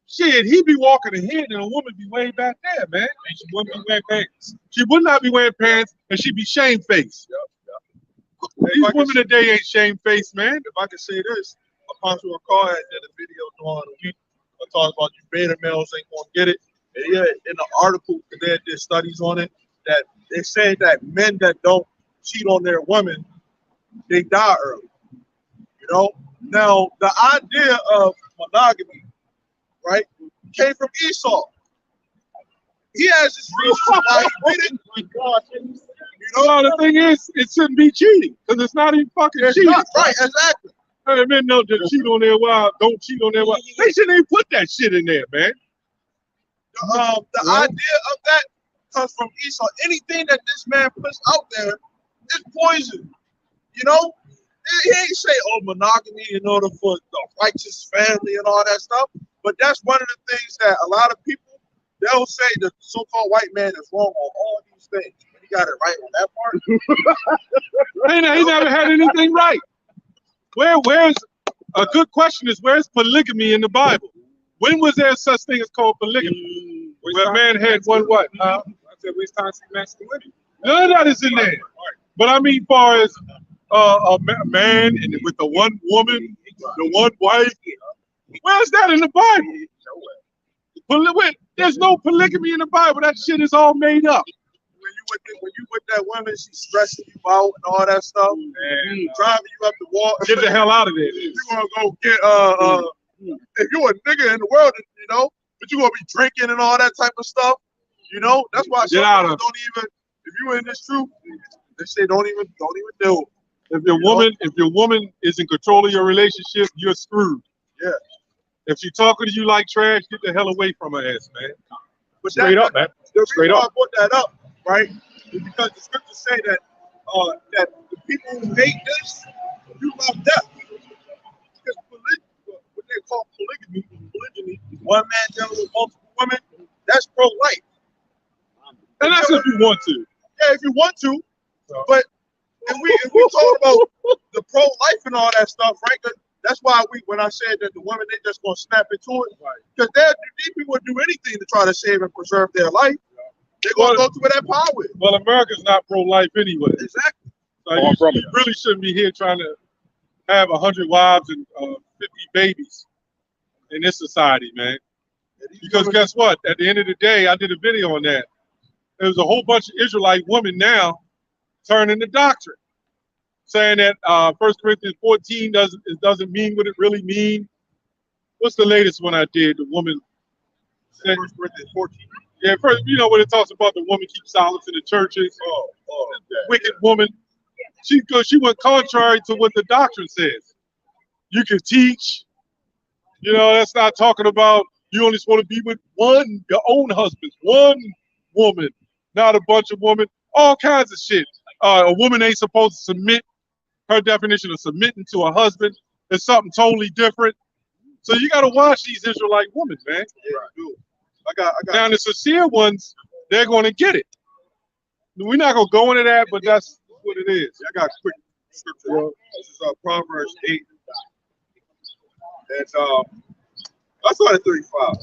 shit, he be walking ahead and a woman be way back there, man. And she wouldn't be wearing pants. She would not be wearing pants, and she'd be shamefaced. These women today ain't shamefaced, man. If I could say this, Apostle Ricard had did a video during the week talking about you beta males ain't gonna get it. And yeah, in the article, they did studies on it that they say that men that don't cheat on their women, they die early. You know, now the idea of monogamy, right, came from Esau. He has his reasons why he did it. You know, the thing is, it shouldn't be cheating because it's not even fucking cheating. Right, exactly. And men know to cheat on their wives, don't cheat on their wives. They shouldn't even put that shit in there, man. The idea of that comes from Esau. Anything that this man puts out there is poison. You know, he ain't say, oh, monogamy in order for the righteous family and all that stuff. But that's one of the things that a lot of people, they'll say the so-called white man is wrong on all these things. He got it right on that part. He never had anything right. Where's a good question is, where's polygamy in the Bible? When was there such thing as called polygamy? Where a man had one what? I said, where's toxic masculinity? None of that is in there. But I mean, far as a man and with the one woman, the one wife, where's that in the Bible? There's no polygamy in the Bible. That shit is all made up. When you with that woman, she's stressing you out and all that stuff, driving you up the wall. Get the hell out of there. You gonna go get if you a nigga in the world, you know, but you gonna be drinking and all that type of stuff, you know. That's why some people don't even. If you in this truth, they say don't even do it. If your woman is in control of your relationship, you're screwed. Yeah. If she's talking to you like trash, get the hell away from her ass, man. But Straight up, man. The Straight reason up. I put that up, right, is because the scriptures say that that the people who hate this, you love death. Because what they call polygyny, one man dealing with multiple women, that's pro-life. And that's if you want to. Yeah, if you want to. But if we talk about the pro-life and all that stuff, right? That's why when I said that the women, they just gonna snap into it, because these people would do anything to try to save and preserve their life. They're gonna go to where that power is. Well, America's not pro-life anyway. Exactly. So you really shouldn't be here trying to have 100 wives and 50 babies in this society, man. Because guess what? At the end of the day, I did a video on that. There's a whole bunch of Israelite women now turning the doctrine. saying that 1 Corinthians 14 doesn't mean what it really means. What's the latest one I did? The woman said, 1 Corinthians 14. yeah, first, you know, when it talks about the woman keeps silence in the churches, wicked woman. She went contrary to what the doctrine says. You can teach, you know, that's not talking about you only supposed to be with your own husband, one woman, not a bunch of women, all kinds of shit. A woman ain't supposed to submit. Her definition of submitting to a husband is something totally different. So you got to watch these Israelite women, man. Yeah, I got. Now the sincere ones, they're going to get it. We're not going to go into that, but that's what it is. I got a quick scripture. This is Proverbs 8. And I started 35.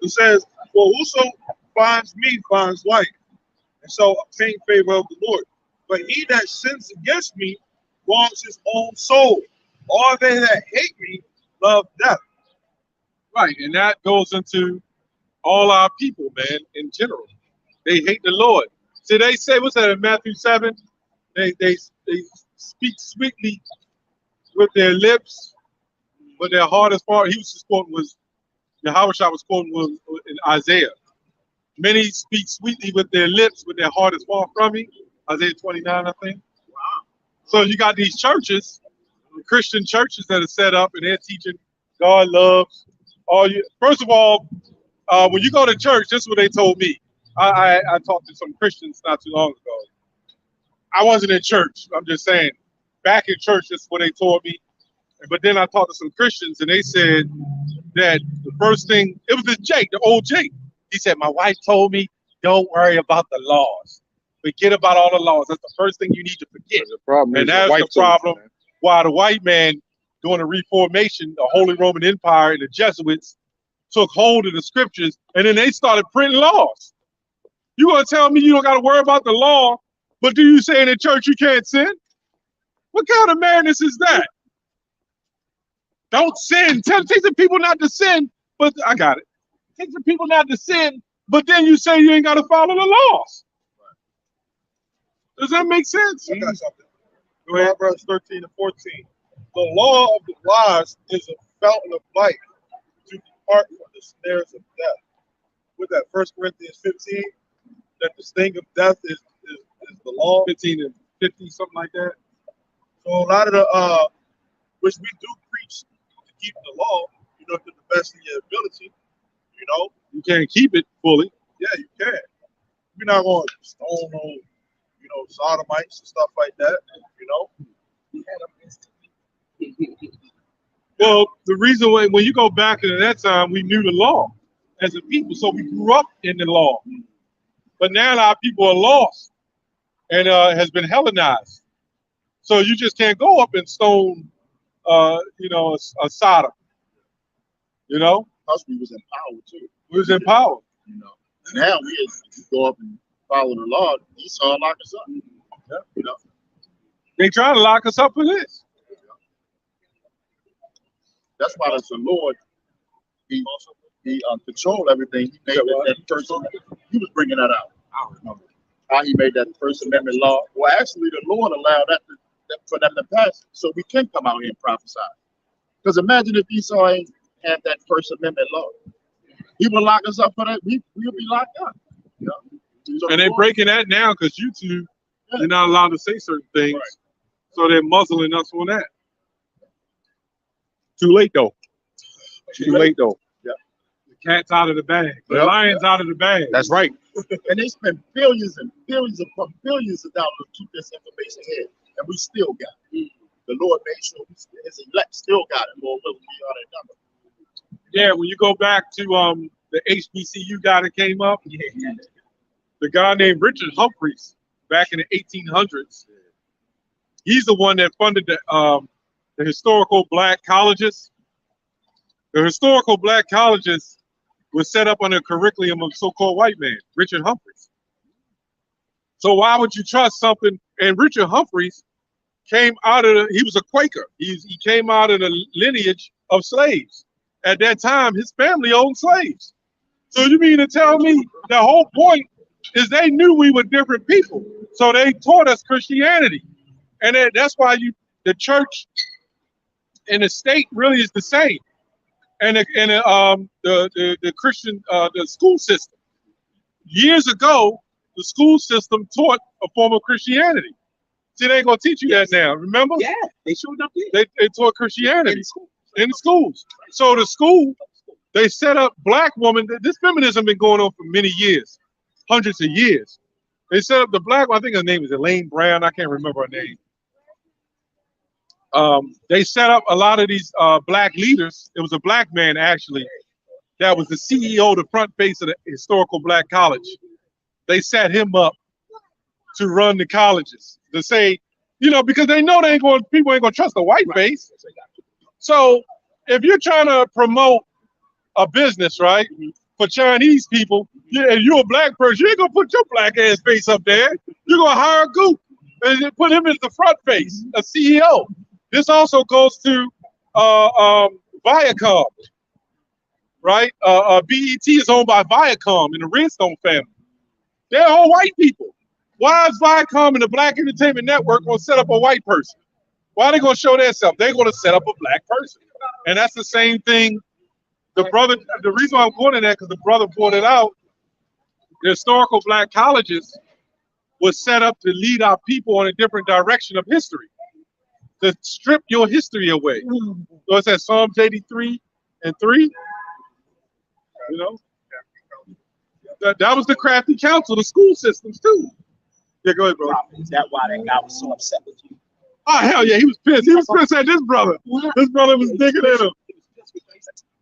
It says, "For whoso finds me finds life, and so obtain favor of the Lord. But he that sins against me wrongs his own soul. All they that hate me love death." Right, and that goes into all our people, man, in general. They hate the Lord. See, they say, what's that in Matthew 7? They speak sweetly with their lips, but their heart is far. He was just quoting was Yahweh was quoting was in Isaiah. Many speak sweetly with their lips, but their heart is far from me. Isaiah 29, I think. Wow. So you got these churches, Christian churches that are set up, and they're teaching God loves all you. First of all, when you go to church, this is what they told me. I talked to some Christians not too long ago. I wasn't in church. I'm just saying, back in church, this is what they told me. But then I talked to some Christians, and they said that the first thing, it was this Jake, the old Jake. He said, my wife told me, don't worry about the laws. Forget about all the laws. That's the first thing you need to forget. The problem and that's the problem why the white man, during the Reformation, the Holy Roman Empire, and the Jesuits took hold of the scriptures, and then they started printing laws. You gonna tell me you don't got to worry about the law, but do you say in the church you can't sin? What kind of madness is that? Don't sin. Teach the people not to sin, but I got it. Teach the people not to sin, but then you say you ain't got to follow the laws. Does that make sense? I got something. Go ahead. Proverbs 13 and 14. The law of the wise is a fountain of life to depart from the snares of death. With that 1 Corinthians 15, that the sting of death is the law. 15 and 50, something like that. So a lot of the which we do preach to keep the law, you know, to the best of your ability, you know. You can't keep it fully. Yeah, you can. You're not going to stone on, you know, sodomites and stuff like that, you know. Well, the reason why, when you go back into that time, we knew the law as a people, so we grew up in the law. But now our people are lost and has been Hellenized. So you just can't go up and stone, you know, a Sodom. You know, Plus, we was in power too. we was in power. You know, now we go up and follow the law. Esau lock us up. Yeah. You know, They try to lock us up for this. that's why the Lord he controlled everything. He made that First Amendment. He was bringing that out. I don't remember how he made that First Amendment law. Well, actually, the Lord allowed that for them to pass, so we can come out here and prophesy. Because imagine if Esau ain't had that First Amendment law, he would lock us up for that. We would be locked up. You know? So And they're breaking that now because YouTube, you're not allowed to say certain things. Right. So they're muzzling us on that. Too late though. Too late though. Yeah. The cat's out of the bag. The lion's out of the bag. That's right. And they spend billions and billions of dollars to keep this information here, and we still got it. The Lord made sure his elect still got it. Lord willing, we are that number. Yeah, when you go back to the HBCU guy that came up, the guy named Richard Humphreys back in the 1800s, he's the one that funded the historical black colleges. The historical black colleges was set up under a curriculum of so-called white man, Richard Humphreys. So why would you trust something? And Richard Humphreys came out of he was a Quaker. He came out of the lineage of slaves. At that time, his family owned slaves. So you mean to tell me the whole point is they knew we were different people. So they taught us Christianity. And that's why the church and the state really is the same. And the Christian the school system. Years ago, the school system taught a form of Christianity. See, they ain't gonna teach you that now. Remember? Yeah, they showed up there. They taught Christianity in the schools. So the school, they set up black women. This feminism been going on for many years, hundreds of years. They set up the black. I think her name is Elaine Brown. I can't remember her name. They set up a lot of these black leaders. It was a black man actually that was the CEO, the front face of the historical black college. They set him up to run the colleges to say, you know, because they know people ain't gonna trust a white face. So if you're trying to promote a business, right, for Chinese people, and you're a black person, you ain't gonna put your black ass face up there. You're gonna hire a goop and put him as the front face, a CEO. This also goes to Viacom, right? BET is owned by Viacom and the Redstone family. They're all white people. Why is Viacom and the Black Entertainment Network going to set up a white person? Why are they going to show themselves? They're going to set up a black person. And that's the same thing. The reason why I'm going to that, because the brother brought it out, the historical black colleges was set up to lead our people in a different direction of history, to strip your history away. So it says Psalms 83:3. You know, that was the crafty counsel, the school systems too. Yeah, go ahead, bro. Is that why that guy was so upset with you? Oh hell yeah, he was pissed. He was pissed at this brother. This brother was digging at him.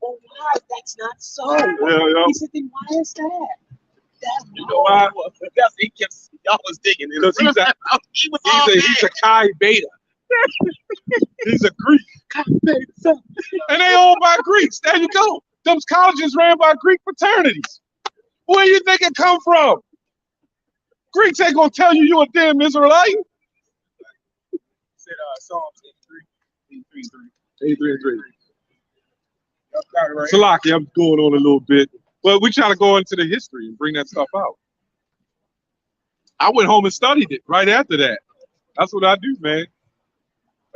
Well, why? That's not so. Yeah. He said, then why is that? You know why? Y'all was digging it. Because he's a Chi Beta. He's a Greek. And they owned by Greeks. There you go. Those colleges ran by Greek fraternities. Where you think it come from? Greeks ain't gonna tell you you're a damn Israelite. Said Psalms 83:3. Y'all got it right. Salaki, I'm going on a little bit. But we try to go into the history and bring that stuff out. I went home and studied it right after that. That's what I do, man.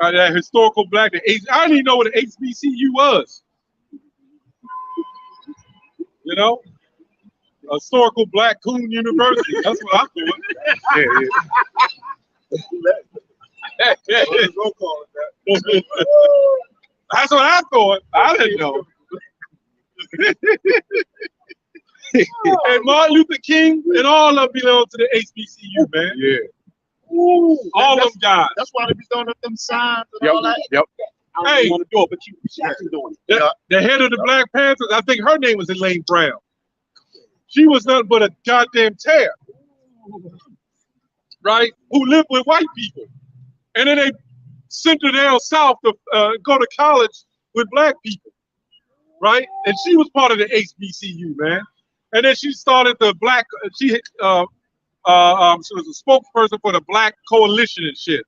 That historical black, I didn't even know what an HBCU was. You know? Historical Black Coon University. That's what I'm doing. Yeah. That's what I thought. I didn't know. And Martin Luther King and all of them belong to the HBCU, man. Yeah. Ooh, All of them guys. That's why they be throwing up them signs and all that. Yep. I don't want to do it, but she's actually doing it. The head of the Black Panthers, I think her name was Elaine Brown. She was nothing but a goddamn tear, right? Who lived with white people. And then they sent her down south to go to college with black people, right? And she was part of the HBCU, man. And then she started the black, she was a spokesperson for the Black Coalition and shit.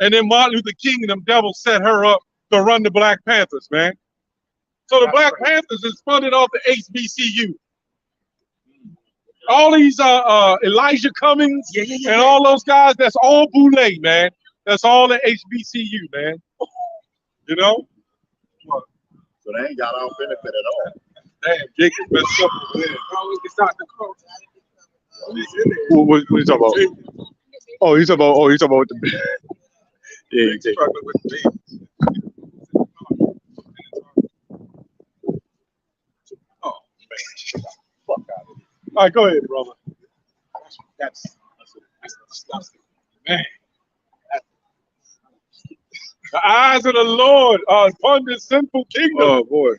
And then Martin Luther King and them devils set her up to run the Black Panthers, man. So the Black Panthers is funded off the HBCU. All these Elijah Cummings and all those guys, that's all Boule, man. That's all the HBCU, man. You know? So they ain't got our benefit at all. Damn, Jacob messed up over there. What you talking about? Oh, you talking about the yeah, you take Oh, man. Fuck out of here. All right, go ahead, brother. That's disgusting. Man. The eyes of the Lord are upon this sinful kingdom. Oh, boy.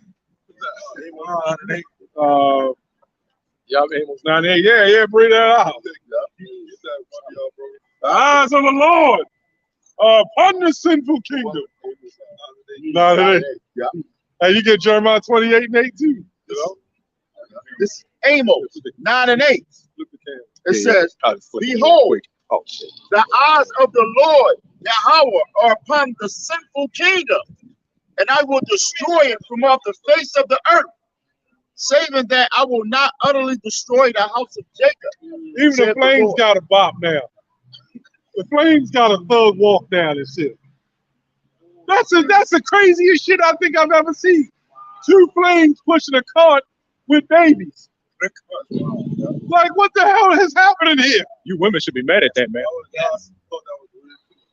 Y'all Amos 9:8. Yeah, bring that out. The eyes of the Lord are upon this sinful kingdom. 9:8. Yeah. And you get Jeremiah 28:8 too. You know? This Amos 9:8. It says, behold, the eyes of the Lord Yahweh are upon the sinful kingdom, and I will destroy it from off the face of the earth, saving that I will not utterly destroy the house of Jacob. Even the flames got a bop now. The flames got a thug walk down and shit. That's the craziest shit I think I've ever seen. 2 flames pushing a cart with babies. Like, what the hell is happening here? You women should be mad at that, man.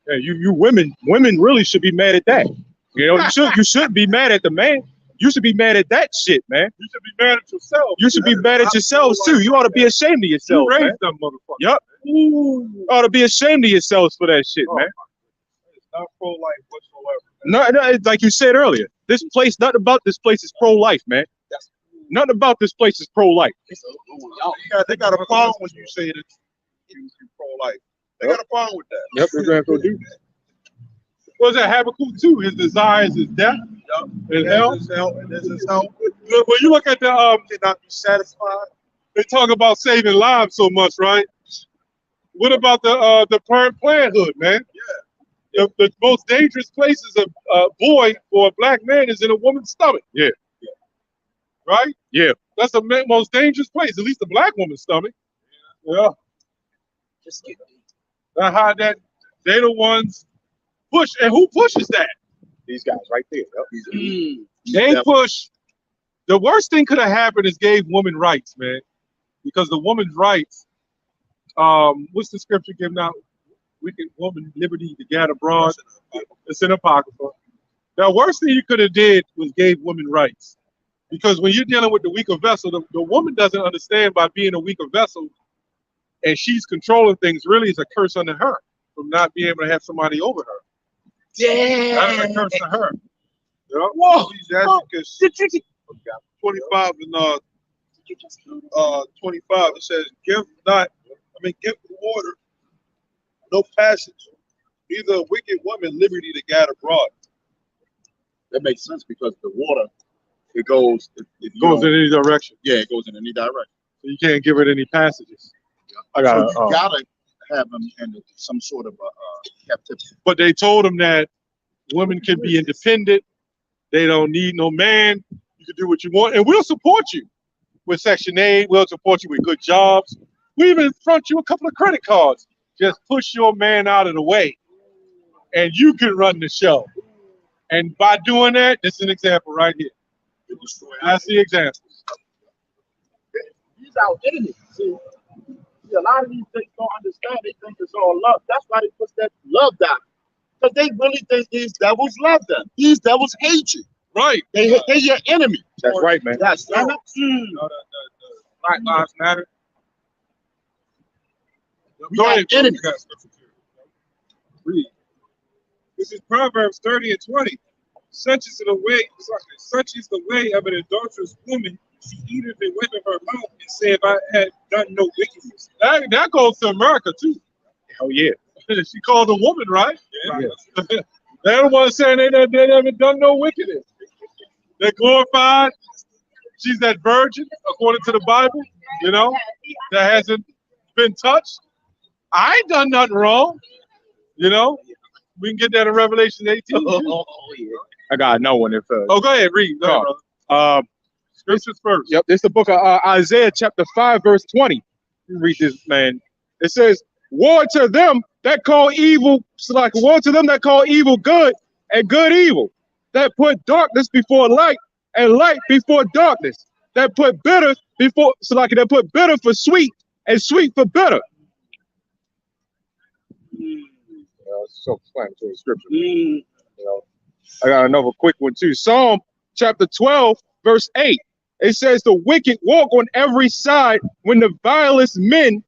Yeah, you women really should be mad at that. You know, you shouldn't be mad at the man. You should be mad at that shit, man. You should be mad at yourself. You should be mad at yourselves too. You ought to be ashamed of You yourselves, man. raised them motherfuckers. Yep. You ought to be ashamed of yourselves for that shit, man. It's not pro-life whatsoever. No, it's like you said earlier. This place, nothing about this place is pro-life, man. Nothing about this place is pro-life. They got a problem when you say that you pro-life. They got a problem with that. Yep, they're gonna have to do. What's that? Habakkuk 2? His desires is death and hell. And this is hell. Look, when you look at the Cannot be satisfied. they talk about saving lives so much, right? What about the parent parenthood, man? Yeah. The most dangerous places a boy or a black man is in a woman's stomach. Yeah. Right? Yeah. That's the most dangerous place, at least the black woman's stomach. Yeah. That how that they the ones push, and who pushes that? These guys right there. Yep. They push. The worst thing could have happened is gave women rights, man, because the woman's rights. What's the scripture given out? Wicked woman, liberty to gather abroad. It's in Apocrypha. The worst thing you could have did was gave women rights, because when you're dealing with the weaker vessel, the woman doesn't understand by being a weaker vessel, and she's controlling things. Really, is a curse unto her from not being able to have somebody over her. Yeah. That's a curse to her. Yeah. Whoa! He's asking because 25 and 25 it says, give the water no passage, neither a wicked woman liberty to guide abroad. That makes sense because the water, it goes. It Goes in any direction. Yeah, it goes in any direction. So you can't give it any passages. I got. So you gotta have them in some sort of captivity. But they told them that women can be independent. They don't need no man. You can do what you want, and we'll support you with Section 8. We'll support you with good jobs. We even front you a couple of credit cards. Just push your man out of the way, and you can run the show. And by doing that, this is an example right here. That's the example. These our enemies. See, a lot of these things don't understand. They think it's all love. That's why they put that love down. Because they really think these devils love them. These devils hate you. Right. They're your enemy. That's right, man. That's right. Black Lives Matter. We got enemies. Read. This is Proverbs 30 and 20. Such is the way of an adulterous woman. She eateth the weight of her mouth and saith, I had done no wickedness. That goes to America too. Hell yeah. She called a woman, right? Yeah. They're the ones saying they haven't done no wickedness. They're glorified. She's that virgin, according to the Bible, that hasn't been touched. I ain't done nothing wrong. We can get that in Revelation 18. I got another one. If go ahead, read. Go ahead, Scriptures first. Yep, this is the book of Isaiah chapter 5, verse 20. You read this, man. It says, woe to them that call evil, woe to them that call evil good and good evil, that put darkness before light and light before darkness, that put bitter before, that put bitter for sweet and sweet for bitter. Self-explanatory scripture. I got another quick one too. Psalm chapter 12, verse 8. It says the wicked walk on every side when the vilest men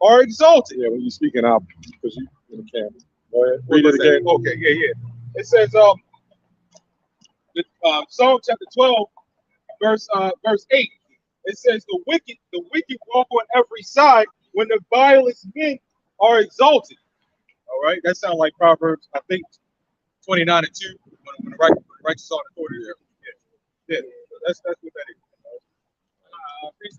are exalted. Yeah, when you're speaking out, because you in the camera. Go ahead. Read it again. Okay, yeah. It says Psalm chapter 12, verse 8. It says the wicked walk on every side when the vilest men are exalted. All right, that sounds like Proverbs, I think, 29 and 2. When the righteous are the quarter. Yeah. That's what that is.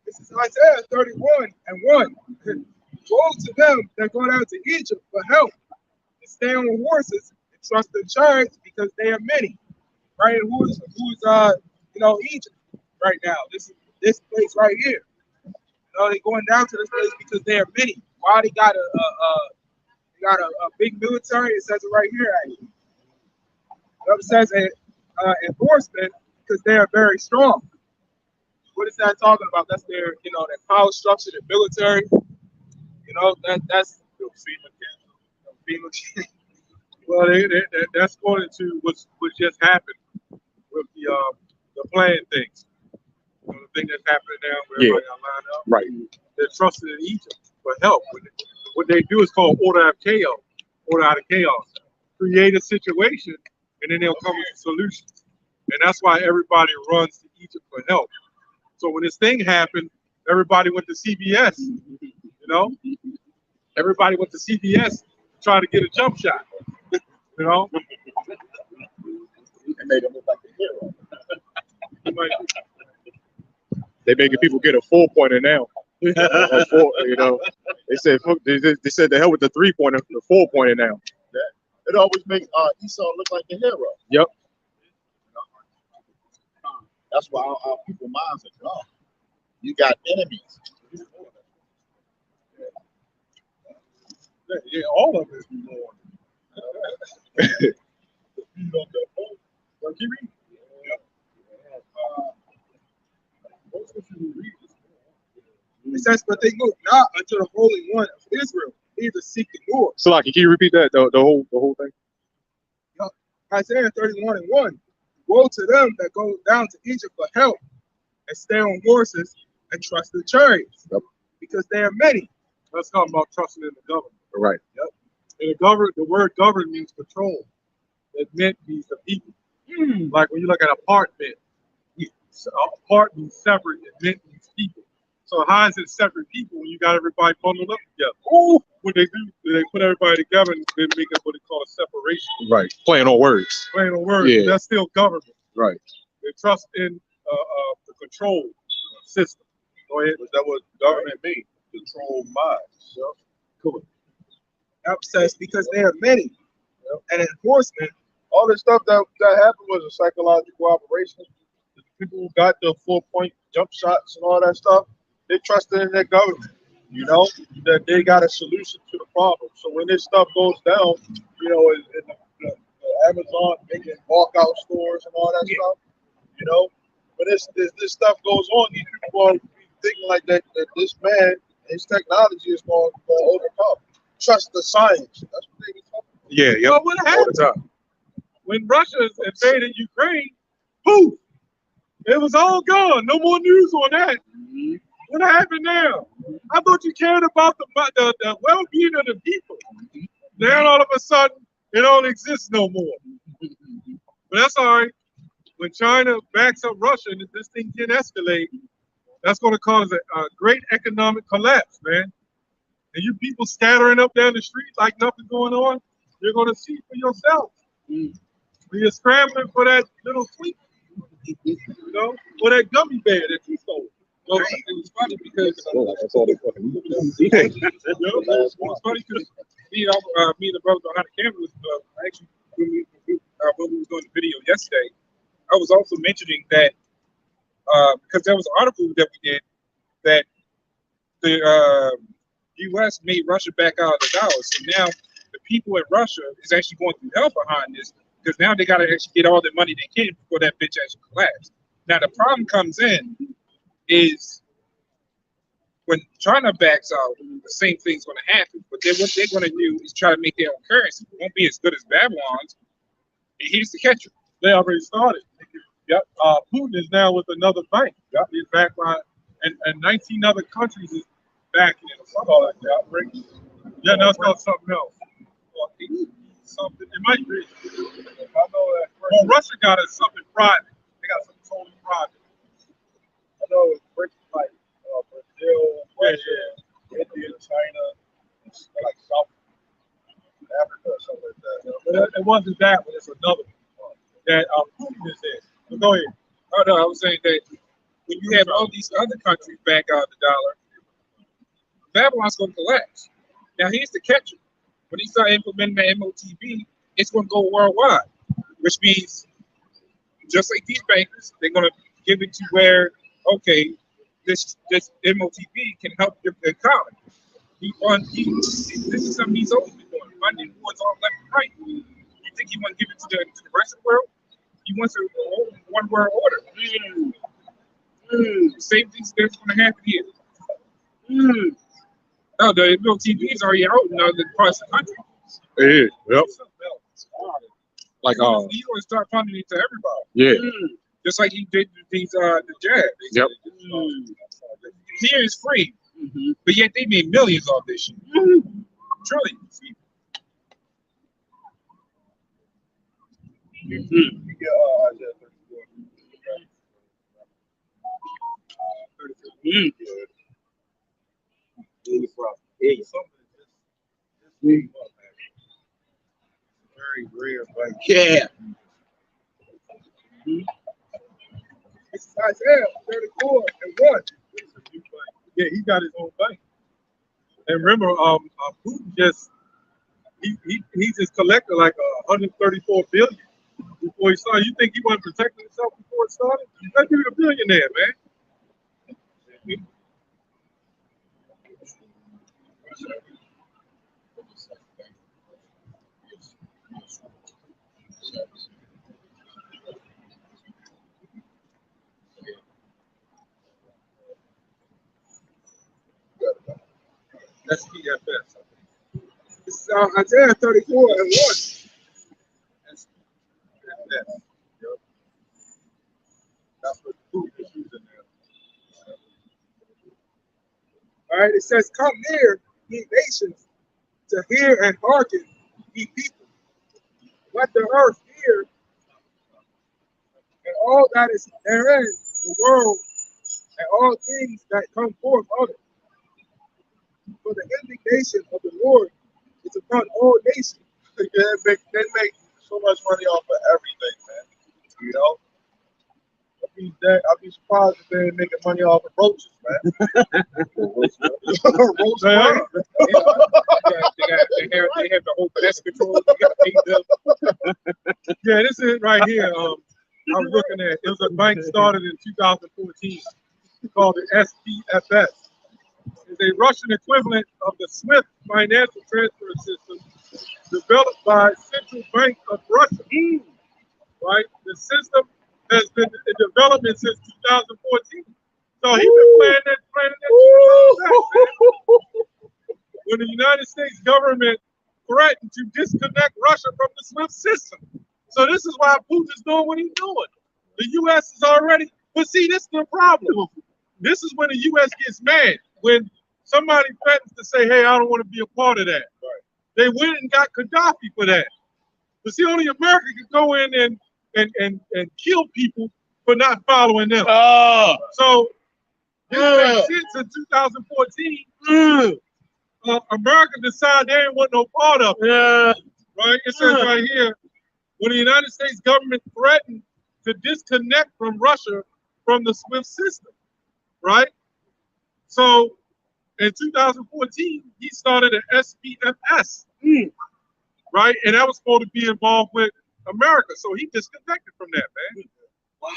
This is Isaiah 31 and 1. Woe to them that go down to Egypt for help and stay on horses and trust in chariots because they are many. Right? And who's Egypt right now? This place right here. They're going down to this place because they are many. Why they got a big military? It says it right here. Actually. It says enforcement because they are very strong. What is that talking about? That's their, their power structure, their military. That's FEMA. Well, that's going into what just happened with the plan things. The thing that's happening now where everybody got lined up. Right. They're trusting in Egypt for help. What they do is called order out of chaos. Create a situation, and then they'll come with solutions. And that's why everybody runs to Egypt for help. So when this thing happened, everybody went to CBS. Everybody went to CBS to try to get a jump shot. They made him look like a hero. They making people get a 4-pointer now. They said the hell with the 3-pointer, the 4-pointer now. It always makes Esau look like a hero. Yep. That's why our people's minds are gone. You got enemies. Yeah, all of us be born. Keep reading. It says, but they look not unto the Holy One of Israel, neither seek the Lord. So, like, can you repeat that the whole thing? Isaiah 31:1. Woe to them that go down to Egypt for help and stay on horses and trust in chariots, because they are many. Let's talk about trusting in the government. Right. Yep. And the word govern means control. It means the people. Like when you look at apartment, apart means separate, it means people. So how is it separate people when you got everybody bundled up together? Oh, what they do, they put everybody together and they make up what they call a separation. Right. Playing on words. Playing on words. Yeah. That's still government. Right. They trust in the control system. Go ahead. That what government means. Control minds. Yep. Cool. That says because they are many. And enforcement. All this stuff that happened was a psychological operation. The people who got the 4-point jump shots and all that stuff, they trusted in their government. That they got a solution to the problem. So when this stuff goes down, in the Amazon making walkout stores and all that stuff, when this stuff goes on, these people are thinking like that this man, his technology is going to overcome. Trust the science. That's what they be talking about. Yeah, yeah. Well, what happened? All the time. When Russia invaded Ukraine, poof, it was all gone. No more news on that. What happened now? I thought you cared about the well-being of the people. Now all of a sudden, it don't exist no more. But that's all right. When China backs up Russia and this thing can escalate, that's going to cause a great economic collapse, man. And you people scattering up down the street like nothing's going on, you're going to see for yourself. When you're scrambling for that little tweet, or that gummy bear that you stole. Well, it was funny because That's all they fucking it was funny because me and the brother behind the camera was actually when we was doing the video yesterday. I was also mentioning that because there was an article that we did that the U.S. made Russia back out of the dollar. So now the people in Russia is actually going through hell behind this because now they got to actually get all the money they can before that bitch actually collapses. Now the problem comes in is when China backs out, the same thing's going to happen. But then what they're going to do is try to make their own currency. It won't be as good as Babylon's. And here's the catcher. They already started. Yep. Putin is now with another bank. Yep. He's backed by, and 19 other countries is backing it. Something like that. Yeah, no, it's called something else. Something. It might be. I know that. Well, Russia got it something private. They got something totally private. I know it's like Brazil, Russia, India, China, like South Africa or something like that. But it wasn't that one. It's another one that Putin is in. But go ahead. Oh no, I was saying that when you have all these other countries back out the dollar, Babylon's going to collapse. Now here's the catcher. When he start implementing the MOTB, it's going to go worldwide, which means just like these bankers, they're going to give it to where, okay, this MOTV can help the economy. This is something he's always been doing, funding wars all left and right. You think he want to give it to the rest of the world? He wants a one world order. Same thing's going to happen here. No, the MOTV is already out in other parts of the country. It is. Yep. Like he's going to start funding it to everybody. yeah. Just like he did these the jab. Yep. Here is free, but yet they made millions off this shit. Trillions. Very rare, like Yeah. This is Isaiah 34:1. yeah, he got his own bank. And remember, Putin just he just collected like 134 billion before he started. You think he wasn't protecting himself before it started? That dude a billionaire, man. That's PFS. This is Isaiah 34:1. That's that. Yep. That's what Putin is using there. All right, it says, "Come near, ye nations, to hear and hearken, ye people. Let the earth hear, and all that is therein, the world, and all things that come forth of it. For the indignation of the Lord is upon all nations." Yeah, they make so much money off of everything, man. You know? I'd be surprised if they ain't making money off of roaches, man. Roach money. They have the whole pest control. Yeah, this is it right here. I was looking at. It was a bank started in 2014 called the SPFS. It's a Russian equivalent of the SWIFT financial transfer system developed by Central Bank of Russia. Right? The system has been in development since 2014. So he's been planning that shit all day, man. When the United States government threatened to disconnect Russia from the SWIFT system. So this is why Putin's doing what he's doing. The U.S. is already, but see, this is the problem. This is when the U.S. gets mad. When somebody threatens to say, hey, I don't want to be a part of that. Right. They went and got Gaddafi for that. But see, only America can go in and kill people for not following them. So this makes sense in 2014. America decided they didn't want no part of it. Right? It says right here, when the United States government threatened to disconnect from Russia from the SWIFT system. Right? So in 2014, he started an SPFS. Right? And that was supposed to be involved with America. So he disconnected from that, man. Wow.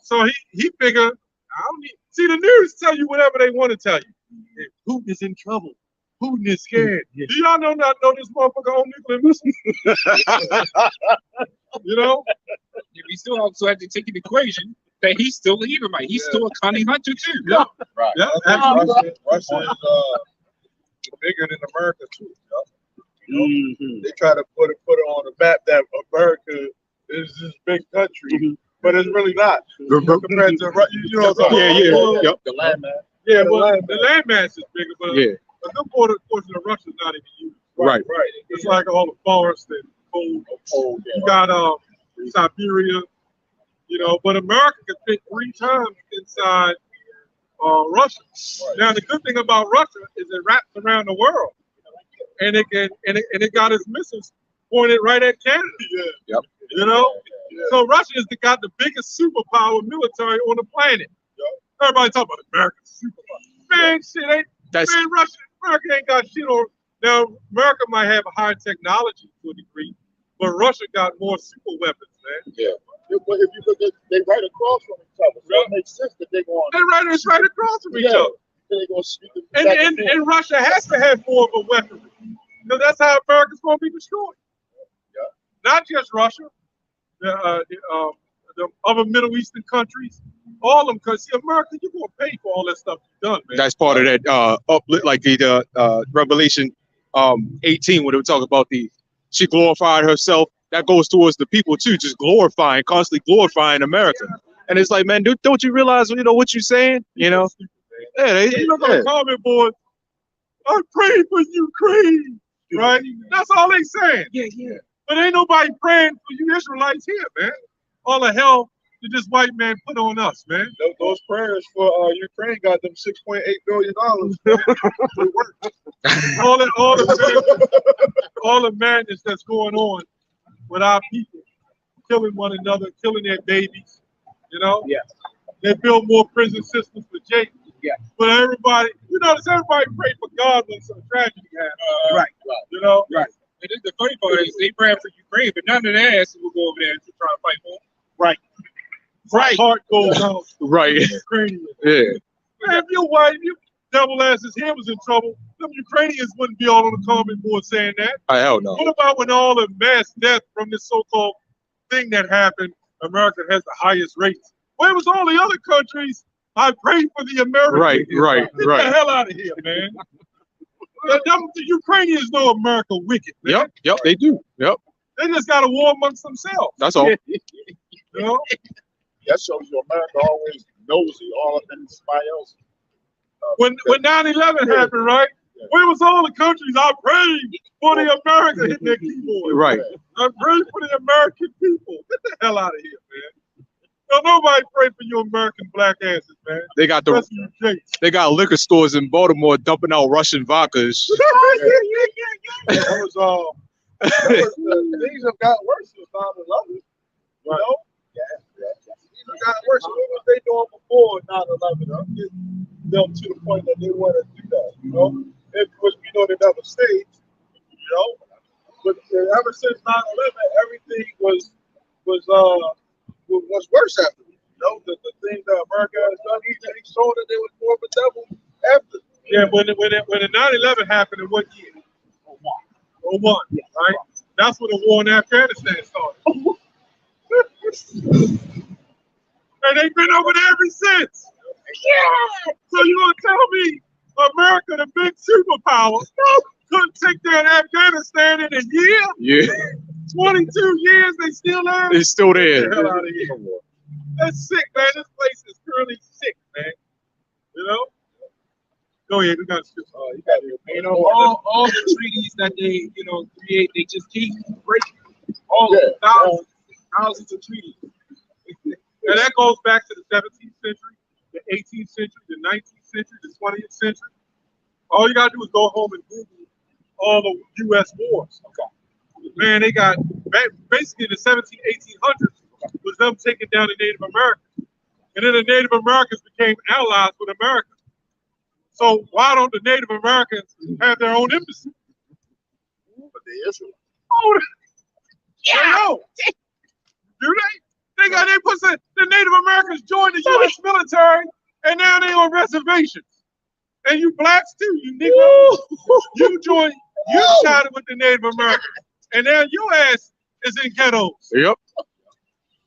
So he figured, I don't need, see, the news tell you whatever they want to tell you. If Putin is in trouble. Putin is scared. Do y'all know this motherfucker on nuclear missiles? You know? We still also have to take an equation that he's still an Edomite. He's still a cunning hunter too. Yeah. Right. Yeah. Russia is bigger than America too. You know? They try to put it on the map that America is this big country, but it's really not. Compared to you know, The landmass. Yeah, well, the landmass is bigger, but a good portion of Russia is not even used. Right. It's like all the forest and cold. You got Siberia, you know, but America can fit 3 times inside Russia. Right. Now the good thing about Russia is it wraps around the world, and it got its missiles pointed right at Canada. Yep. You know, so Russia has got the biggest superpower military on the planet. Everybody talk about America's superpower. Man, shit America ain't got shit on. Now America might have a high technology to a degree, but Russia got more super weapons, man. Yeah. But if you look at, they right across from each other, so it makes sense that they're going. It's right across from each other. They're going to shoot them And, back and Russia has to have more of a weaponry. Because that's how America's going to be destroyed. Yeah. Not just Russia, the other Middle Eastern countries, all of them. Because see, America, you're going to pay for all that stuff you've done, man. That's part of that uplift, like the Revelation 18, when they were talking about she glorified herself. That goes towards the people too, just glorifying, constantly glorifying America. And it's like, man, don't you realize, what you're saying? You know? Yeah, you look on the comment board, I'm praying for Ukraine, right? That's all they saying. Yeah. But ain't nobody praying for you Israelites here, man. All the hell that this white man put on us, man. Those prayers for Ukraine got them $6.8 billion. all the madness that's going on with our people, killing one another, killing their babies, Yes. They build more prison systems for Jake. Yeah. But everybody, everybody pray for God when some tragedy happens. Right. Right. And the funny part is they pray for Ukraine, but none of their asses will go over there to try to fight for them. Right. Right. Heart goes out. Right. Ukrainians. Yeah. Man, if your white, your devil ass's hand was in trouble, them Ukrainians wouldn't be all on the comment board saying that. Hell no. What about when all the mass death from this so-called thing that happened, America has the highest rates? Where was all the other countries? I pray for the Americans. Right. Get the hell out of here, man. The Ukrainians know America wicked, man. Yep, they do. Yep. They just got a war amongst themselves. That's all. That shows you America always nosy, all up in somebody else. When 9/11 happened, right? Where was all the countries? I prayed for the America hitting their keyboard. Right. I prayed for the American people. Get the hell out of here, man. No, nobody pray for your American black asses, man. They got liquor stores in Baltimore dumping out Russian vodkas. Things have got worse since 9/11. You know? Things have got worse. What was they doing before 9/11? I'm getting them to the point that they want to do that, It was, they never stayed, But ever since 9/11, everything was worse after. The things that America has done, he showed that they was more of a devil after. Yeah, when the 9/11 happened, in what year? 01, right? That's when the war in Afghanistan started. And they've been over there ever since. Yeah. So you gonna tell me America, the big superpower, couldn't take down Afghanistan in a year? Yeah. 22 years, they still there? It's still there. Get the hell out of here. That's sick, man. This place is currently sick, man. Go ahead. We got all the treaties that they create, they just keep breaking. All thousands of treaties. And that goes back to the 17th century, the 18th century, the 19th century, the 20th century. All you gotta do is go home and Google all the U.S. wars. Okay. Man, they got basically the 1800s was them taking down the Native Americans, and then the Native Americans became allies with America. So why don't the Native Americans have their own embassy? But they Israel. Oh, yeah. Do they? They put the Native Americans joined the U.S. military, and now they on reservations. And you blacks too, you Negroes. You shouted with the Native Americans, and now your ass is in ghettos. Yep.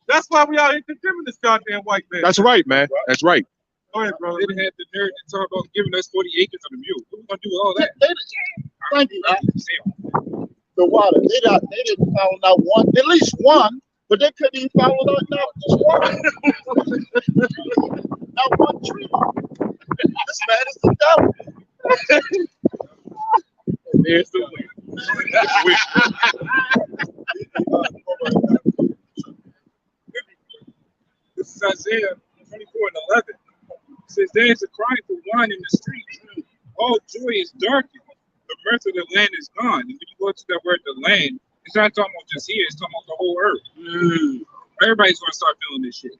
That's why we out here condemning this goddamn white man. That's right, man. That's right. Go ahead, brother. They didn't have the nerve to talk about giving us 40 acres of the mule. What we gonna do with all that? Thank you. The water. They didn't follow out one, at least one, but they couldn't even follow out not just one. Not one tree. This man is the devil. There's the win. This is Isaiah 24:11. It says, there is a cry for wine in the streets. All joy is darkened. The mirth of the land is gone. And when you go to that word, the land, it's not talking about just here, it's talking about the whole earth. Everybody's going to start feeling this shit.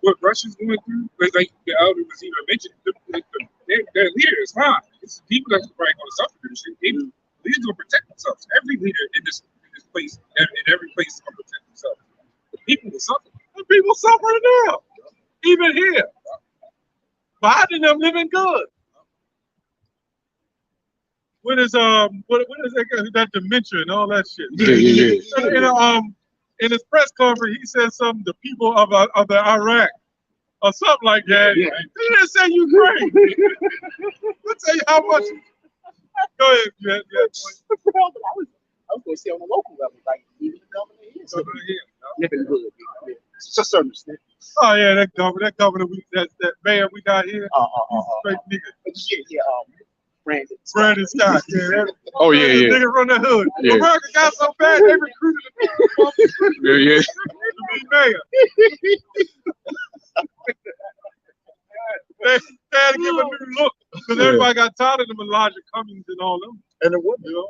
What Russia's going through, like the elder was even mentioned, their leader is fine. It's the people that's probably going to suffer this shit. Leaders will protect themselves. Every leader in this place, in every place is going to protect themselves. The people will suffer. People suffering now, even here. Biden them living good. What is what is that dementia and all that shit? Yeah. You know, in his press conference, he said something. The people of the Iraq or something like that. Yeah. He didn't say Ukraine. I'll tell you how much. Go ahead, yeah. I was going to say on the local level, like even the governor is living good. To a certain extent. Oh yeah, that governor, that mayor we got here. He's a straight nigga. Brandon Scott. Yeah, Oh yeah, yeah. Nigga from the hood. Yeah. America got so bad they recruited him Yeah. to be mayor. They had to give a new look because everybody got tired of them Elijah Cummings and all them. And the women,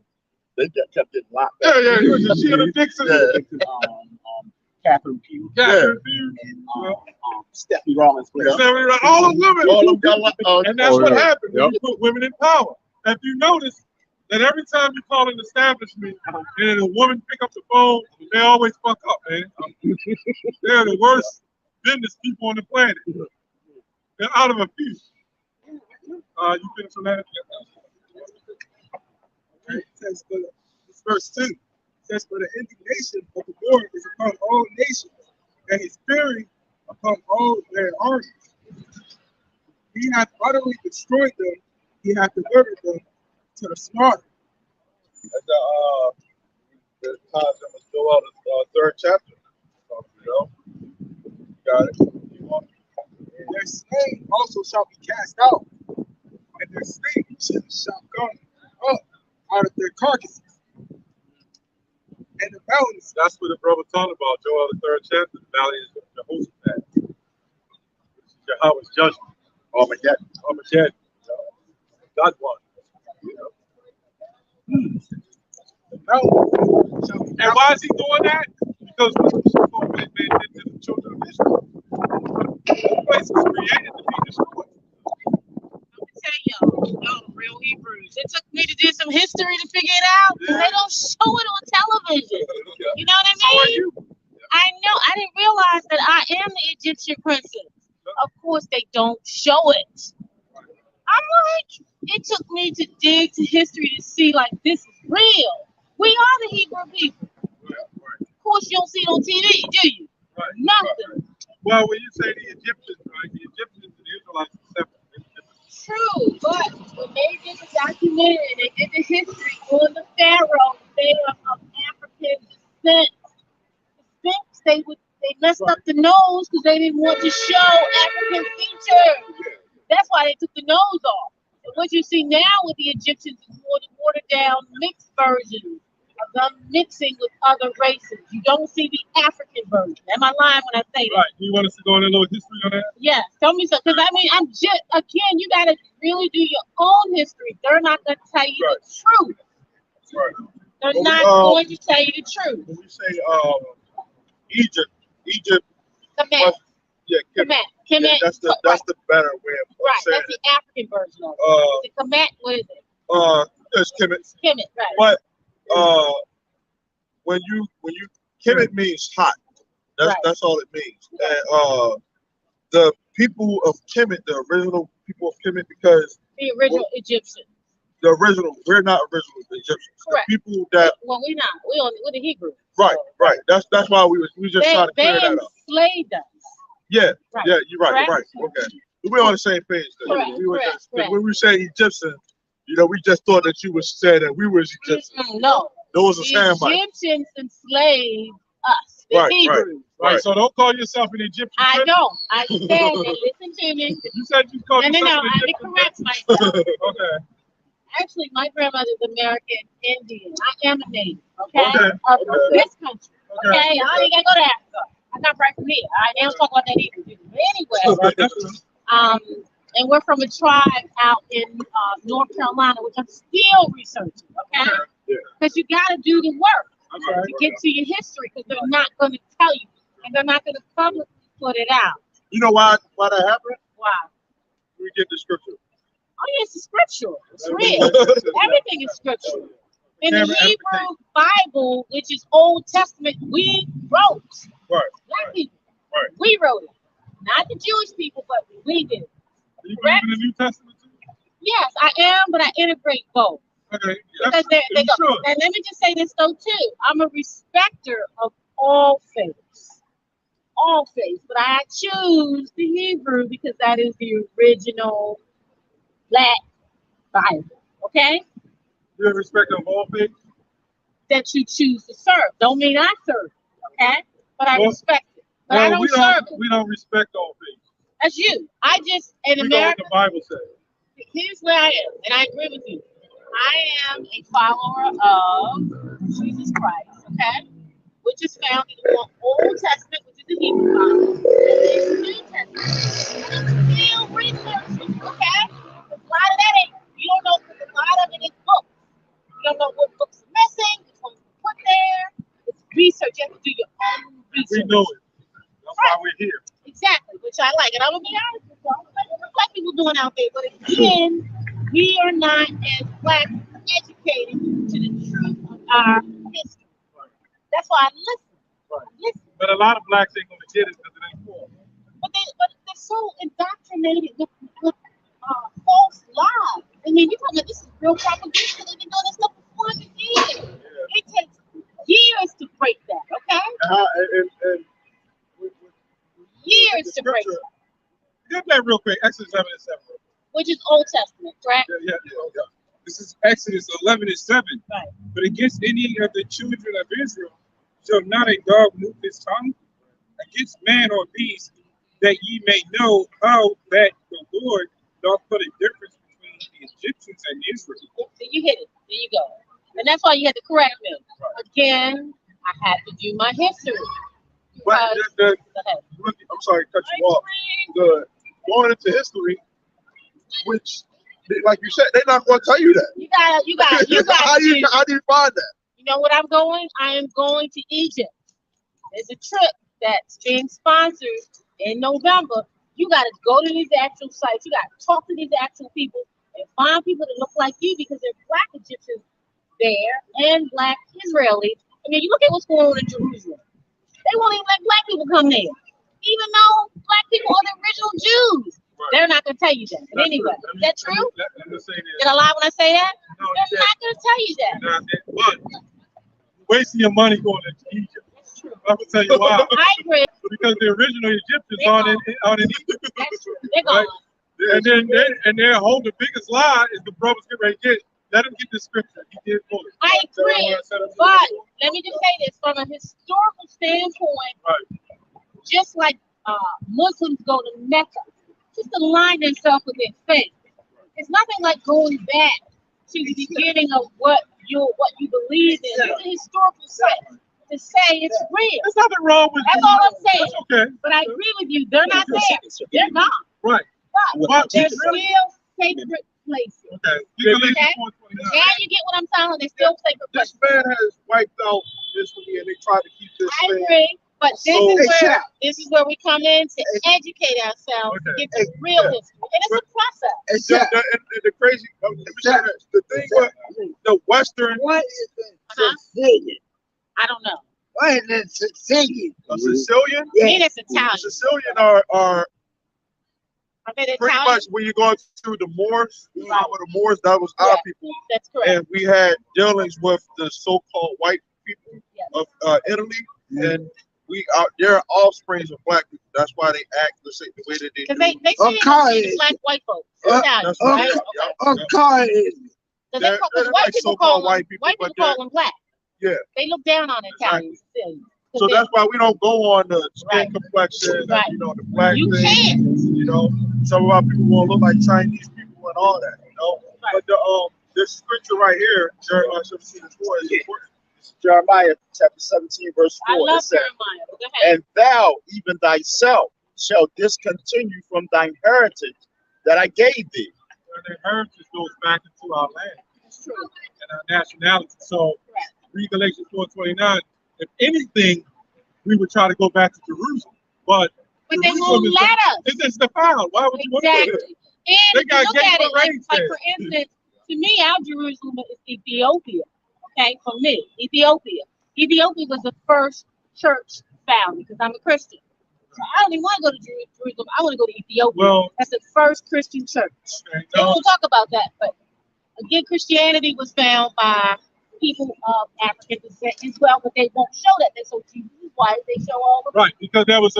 they kept getting locked Yeah, up. yeah. Sheila Dixon. Catherine Pugh. Catherine Pugh. And Stephanie Rollins. All the women. All them got locked up. And that's what happened when you put women in power. If you notice that every time you call an establishment and a woman pick up the phone, they always fuck up, man. They're the worst business people on the planet. They're out of a few. You finish on that? Okay, it says, it's verse 2. It says, for the indignation of the Lord is upon all nations, and his fury upon all their armies. He hath utterly destroyed them, he hath delivered them to the slaughter. That's the concept of Joel, the 3rd chapter. Got it. Their slain also shall be cast out, and their slaves shall come up out of their carcasses. And the mountains. That's what the brother talked about, Joel, the 3rd chapter, the valley of Jehoshaphat. Yahweh's judgment. Armageddon. God won. The mountains shall be And why is he doing that? Because what the man did to the children of Israel. The place was created to be destroyed. Tell y'all real Hebrews. It took me to do some history to figure it out. Yeah. They don't show it on television. You know what I So are mean? you. I know. I didn't realize that I am the Egyptian princess. Of course, they don't show it. I'm like, it took me to dig to history to see, like, this is real. We are the Hebrew people. Of course, you don't see it on TV, do you? Right. Nothing. Well, when you say the Egyptians, right, the Egyptians and the Israelites are separate. True, but when they did the documentary and they did the history on the pharaoh, they are of African descent. The Sphinx, they messed up the nose because they didn't want to show African features. That's why they took the nose off. And what you see now with the Egyptians is more the watered down mixed version of them mixing with other races. You don't see the African version. Am I lying when I say that? Right. You want us to go into a little history on that? Yes, tell me so. Because I mean, I'm just, again, you got to really do your own history. They're not going to tell you the truth. Right. They're Well, not going to tell you the truth. When we say Egypt Kemet. was, Kemet. Kemet. Yeah, that's the better way of right. saying That's the African version of it. Is it Kemet? What is it? It's Kemet. Kemet, right. But when you Kemet means hot. That's all it means. And the people of Kemet, the original people of Kemet, because the original Egyptians. We're not original Egyptians. Correct. The people that we're not. We're the Hebrews. Right. That's why we just trying to clear that up. They enslaved us. Yeah. Right. Yeah, you're right. Correct? Right. Okay. We're on the same page. Correct. When we say Egyptian, we just thought that you would say that we was Egyptian. No. Those are the Semites. Egyptians enslaved us, the Hebrews. Right. So don't call yourself an Egyptian. I don't. I said that. Listen to me. You said you called yourself No. an I Egyptian. didn't correct myself. Okay. Actually, my grandmother's American Indian. I am a native, okay? Okay. Of this country. Okay. Okay? I ain't gotta go to Africa. I come right from here. All right, they don't talk about that either. But anyway, and we're from a tribe out in North Carolina, which I'm still researching, okay? Because you gotta do the work to get to your history, because they're not gonna tell you, and they're not gonna publicly put it out. You know why that happened? Why? We get the scripture. Oh, yeah, it's scriptural. It's real. Everything is scriptural. In the Hebrew Bible, which is Old Testament, we wrote. Right. Black people. Right. We Jewish people, but we do. You Correct? believe in the New Testament too? Yes, I am, but I integrate both. Okay. Because they go. Sure. And let me just say this though too. I'm a respecter of all faiths. All faiths. But I choose the Hebrew because that is the original Black Bible. Okay? You're in respect of all faiths? That you choose to serve. Don't mean I serve it. Okay? But I Well, respect it. But I don't serve it. We don't respect all faiths. That's you. I just in We know what America. the Bible says. Here's where I am, and I agree with you. I am a follower of Jesus Christ, okay? Which is found in the Old Testament, which is the Hebrew Bible, and the New Testament. And I'm still researching, okay? Because a lot of that ain't, you don't know, because a lot of it is books. You don't know what books are missing, which ones to put there. It's research. You have to do your own research. We know it. That's why we're here. Exactly, which I like. And I'm going to be honest with you. I don't like what the black people doing out there. But again, we are not as black educated to the truth of our history. That's why I listen. Listen. But a lot of blacks ain't gonna get it because it ain't for them. But they're so indoctrinated with false lies. I mean, you're talking about this is real propaganda. They've been doing this stuff for 400 years. Yeah. It takes years to break that, okay? And Years to break that. Get that real quick. Exodus 11 and 7. Which is Old Testament, right? Yeah. This is Exodus 11 and 7. Right. But against any of the children of Israel shall not a dog move his tongue against man or beast, that ye may know how that the Lord doth put a difference between the Egyptians and Israel. You hit it. There you go. And that's why you had to correct me. Again, I had to do my history. but Because, I'm sorry to cut you off. Going into history, which, like you said, they're not going to tell you that. you got how do you find that? You know what I'm going? I am going to Egypt. There's a trip that's being sponsored in November. You got to go to these actual sites. You got to talk to these actual people and find people that look like you because there's black Egyptians there and black Israelis. I mean, you look at what's going on in Jerusalem. They won't even let black people come there, even though black people are the original Jews. Right. They're not going to tell you that. But anyway, is that true? Let me say this. Did I lie when I say that? No, they're not going to tell you that. But you're wasting your money going into Egypt. I'm going to tell you why. I agree. Because the original Egyptians aren't in Egypt. That's true. They're gone. Right? And their whole, the biggest lie is the brothers get ready to get. Let him get the scripture. He did fully. I agree. But let me just say this from a historical standpoint, right. Just like Muslims go to Mecca just to align themselves with their faith. It's nothing like going back to the beginning of what you believe in. It's a historical site to say it's real. There's nothing wrong with That's all I'm saying. That's okay. But I agree with you. They're not there. They're gone. Right. But they're still sacred places. Okay. Okay? Now you get what I'm telling. They're still sacred places. This man has wiped out history, and they try to keep this I thing. agree. But this is where we come in to educate ourselves, to get the real history. And it's a process. The crazy, the thing with the Western. What is a Sicilian? I don't know. What is a Sicilian? A Sicilian? I mean, it's Italian. Sicilian are pretty much when you're going through the Moors. You know, the Moors, that was our people. That's correct. And we had dealings with the so-called white people of Italy, and they're offsprings of black people. That's why they act the way that they do. Because they see black white folks. Italians, right? Because white people call them black. Yeah. They look down on Italians. So that's why we don't go on the skin complexion, you know, the black thing. You know, some of our people will look like Chinese people and all that, you know. Right. But this scripture right here, Jeremiah 17:4, is important. It's Jeremiah chapter 17, verse 4. I love says, Jeremiah. Go ahead. And thou, even thyself, shall discontinue from thine heritage that I gave thee. And the heritage goes back into our land. That's true. And our nationality. So read Galatians 4:29. If anything, we would try to go back to Jerusalem. But they won't let us. It's just defiled. Why would you want to do it? And they got look at it, like there. for instance, to me, our Jerusalem is Ethiopia. Okay, for me, Ethiopia. Ethiopia was the first church founded because I'm a Christian. So I don't even want to go to Jerusalem. I want to go to Ethiopia. Well, That's the first Christian church. okay, They no, won't talk about that, but again, Christianity was found by people of African descent as well, but they won't show that. They show Jesus is white. They show all of right, because that was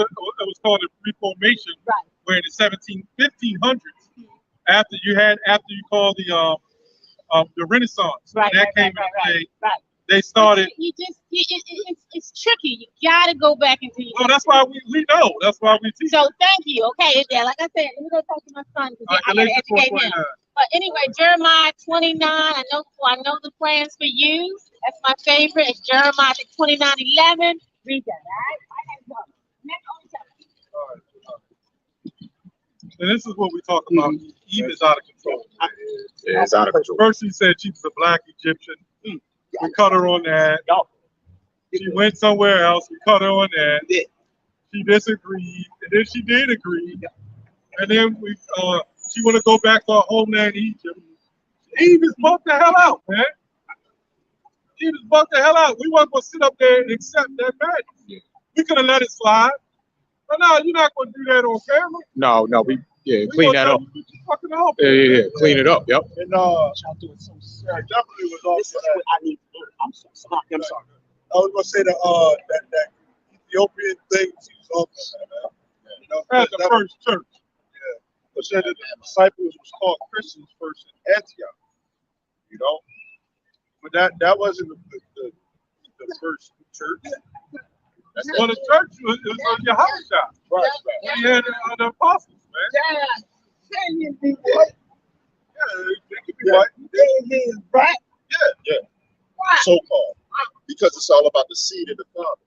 called a Reformation, right. where in the 1500s, after you called the Renaissance, Right, when that right, came right, into play, right. they started. It's tricky. You gotta go back into your. Well, that's why we know. That's why we teach. So thank you. Okay, yeah, like I said, let me go talk to my son because I gotta educate him. But anyway, Jeremiah 29. I know the plans for you. That's my favorite. It's Jeremiah 29:11. Read that. All right. Next And this is what we talk about. Eve is out of control. Yeah, it's out of control. First, he said she was a black Egyptian. We cut her on that. She went somewhere else. We cut her on that. She disagreed, and then she did agree. And then she want to go back to her homeland, Egypt. Eve is bugged the hell out, man. Eve is bugged the hell out. We weren't going to sit up there and accept that madness. We could have let it slide. But no, you're not going to do that on camera. No, clean that up. Yeah, clean it up. Yep. And I definitely was also that. I need to learn. I'm sorry. I was gonna say that Ethiopian thing. She was also that, man. You know, That's the first church. Yeah. But said that the disciples was called Christians first in Antioch. You know, but that wasn't the first church. Well, the church was your house shop. Right. We had the apostles, man. Yeah, they could be white. Yeah. So called. Because it's all about the seed of the father.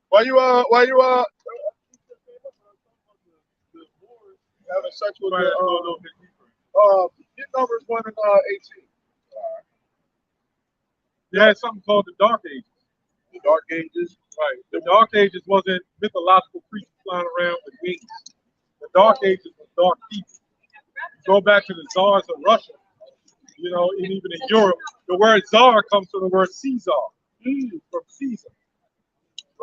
Why you having sex with get numbers 1 and 18. You had something called the Dark Ages. The Dark Ages. Right. The Dark Ages wasn't mythological creatures flying around with wings. The Dark Ages was dark people. Go back to the Tsars of Russia. You know, and even in Europe, the word Tsar comes from the word Caesar, from Caesar.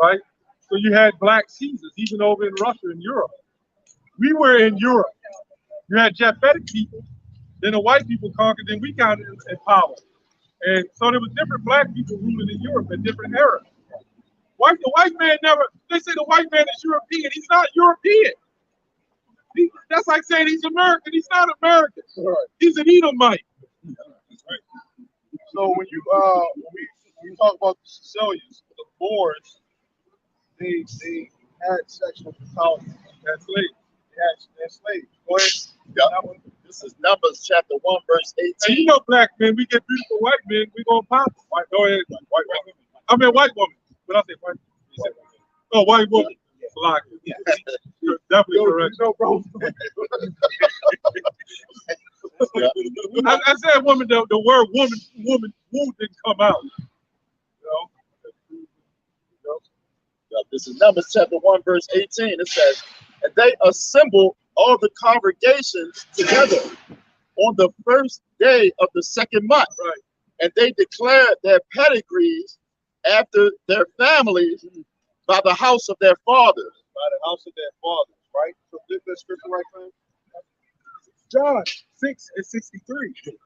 Right? So you had black Caesars, even over in Russia and Europe. We were in Europe. You had Japhetic people, then the white people conquered, then we got in power. And so there was different black people ruling in Europe at different eras. The white man they say the white man is European. He's not European. That's like saying he's American. He's not American. Right. He's an Edomite. So when we talk about the Sicilians, the Moors, they had sexual brutality. They had slaves. They had slaves. Go ahead. Yeah. This is Numbers chapter 1, verse 18. And you know, black men, we get beautiful white men, we gonna pop them. Go ahead. White women. I mean, white woman. But I say white woman. Oh, white woman. Black. You're definitely correct. I said woman. The word woman didn't come out. You know? This is Numbers chapter 1, verse 18. It says, and they assembled all the congregations together on the first day of the second month. Right. And they declared their pedigrees after their families by the house of their fathers. By the house of their fathers, right? So this that scripture right, man? John 6:63.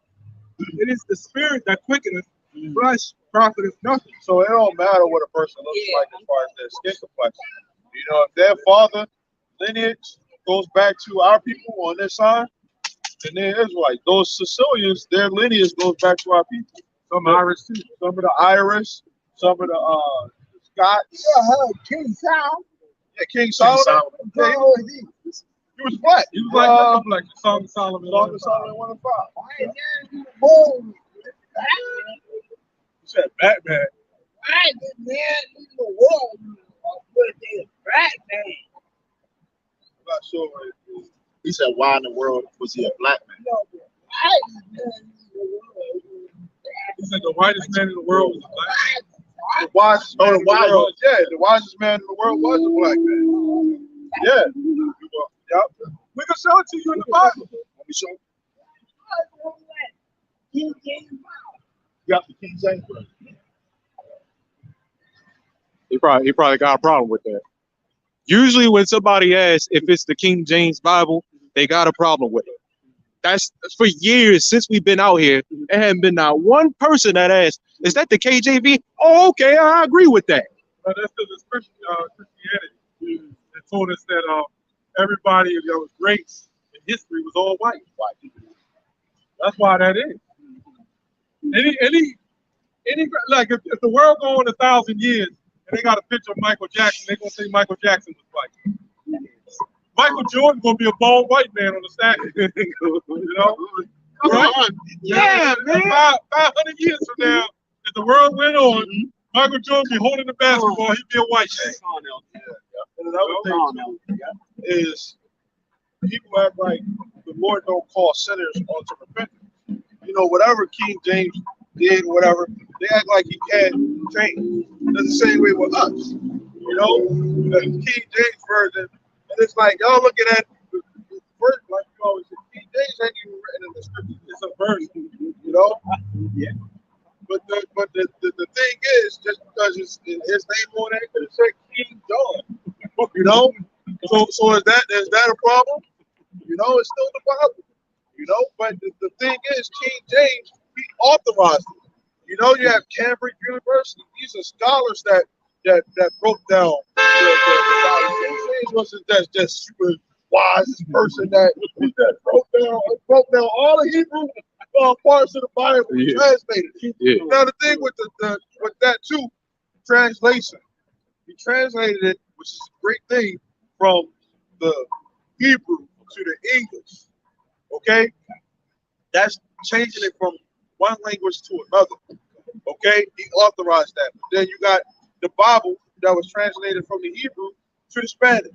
It is the spirit that quickeneth, flesh profiteth nothing. So it don't matter what a person looks like as far as their skin complexion. You know, if their father lineage goes back to our people on this side, then they're Israelite. Those Sicilians, their lineage goes back to our people. Some Irish too. Some of the Irish, some of the Scots. King Solomon. Yeah, King Solomon. How old is he? He was black. He was like that complexion. Song of Solomon. Song of Solomon 1 and 5. Why is that born? You said Batman. Why is this man in the world? What is black man? I'm not sure. He said, why in the world was he a black man? No, why is this man in the world? He said the whitest man in the world was a black. The wisest man in the wise world. Yeah, the wisest man in the world was a black man. Yeah. Yep. We can show it to you in the Bible. Let me show you. King James. Yep, the King James. He probably got a problem with that. Usually when somebody asks if it's the King James Bible, they got a problem with it. That's for years since we've been out here. There hasn't been not one person that asked, is that the KJV? Oh, okay, I agree with that. But that's because it's Christianity that told us that everybody that was great in history was all white. That's why that is. Any like if the world go on 1,000 years and they got a picture of Michael Jackson, they're gonna say Michael Jackson was white. Michael Jordan gonna be a bald white man on the statue. You know? Come on. Yeah, man. 500 years from now, if the world went on, Michael Jordan be holding the basketball, he'd be a white man. And another thing is people act like the Lord don't call sinners onto repentance. You know, whatever King James did, whatever, they act like he can't change. That's the same way with us. You know, the King James version, and it's like y'all looking at the verse like you always say, King James ain't even written in the scripture. It's a version, you know. Yeah. But the thing is, just because it's his name on it, it say King John. You know, so is that a problem? You know, it's still the Bible. You know, but the thing is, King James, he authorized it. You know, you have Cambridge University. These are scholars that broke down the Bible. King James wasn't just super wise person that broke down all the Hebrew parts of the Bible and translated it. Yeah. Now the thing with with that too, translation. He translated it, which is a great thing, from the Hebrew to the English. Okay, that's changing it from one language to another. Okay, he authorized that. But then you got the Bible that was translated from the Hebrew to the Spanish,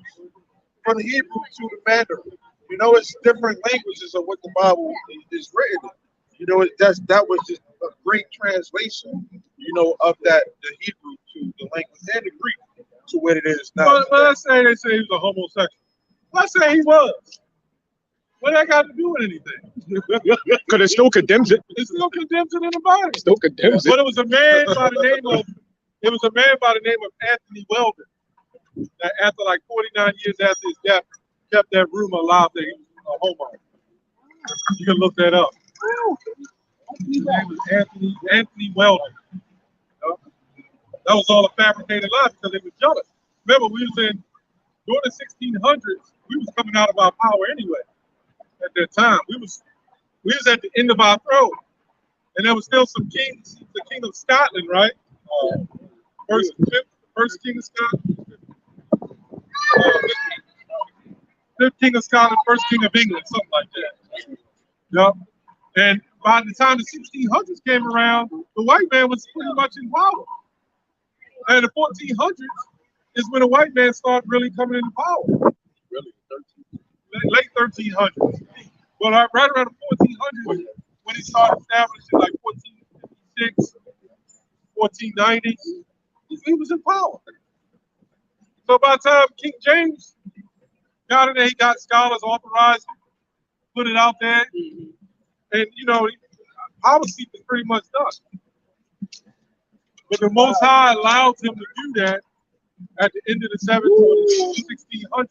from the Hebrew to the Mandarin. You know, it's different languages of what the Bible is written in. You know, that was just a great translation. You know, of the Hebrew to the language and the Greek to what it is now. But let's say they say he was a homosexual. Let's say he was. What that got to do with anything? Because it still condemns it. It still condemns it in the Bible. It still condemns it. But it was a man by the name of Anthony Weldon that after like 49 years after his death kept that rumor alive that he was a homo. You can look that up. His name was Anthony Weldon. That was all a fabricated lie because they were jealous. Remember, we was during the 1600s, we was coming out of our power anyway. At that time, we was at the end of our throne, and there was still some kings. The king of Scotland, right? First king of Scotland, fifth king of Scotland, first king of England, something like that. Yep. And by the time the 1600s came around, the white man was pretty much in power. And the 1400s is when the white man started really coming into power. Really, late 1300s. Well, right around the 1400s, when he started establishing like 1456, 1490, he was in power. So by the time King James got in there, he got scholars authorized, put it out there, and you know, policy was pretty much done. But the Most High allowed him to do that at the end of the 1600s,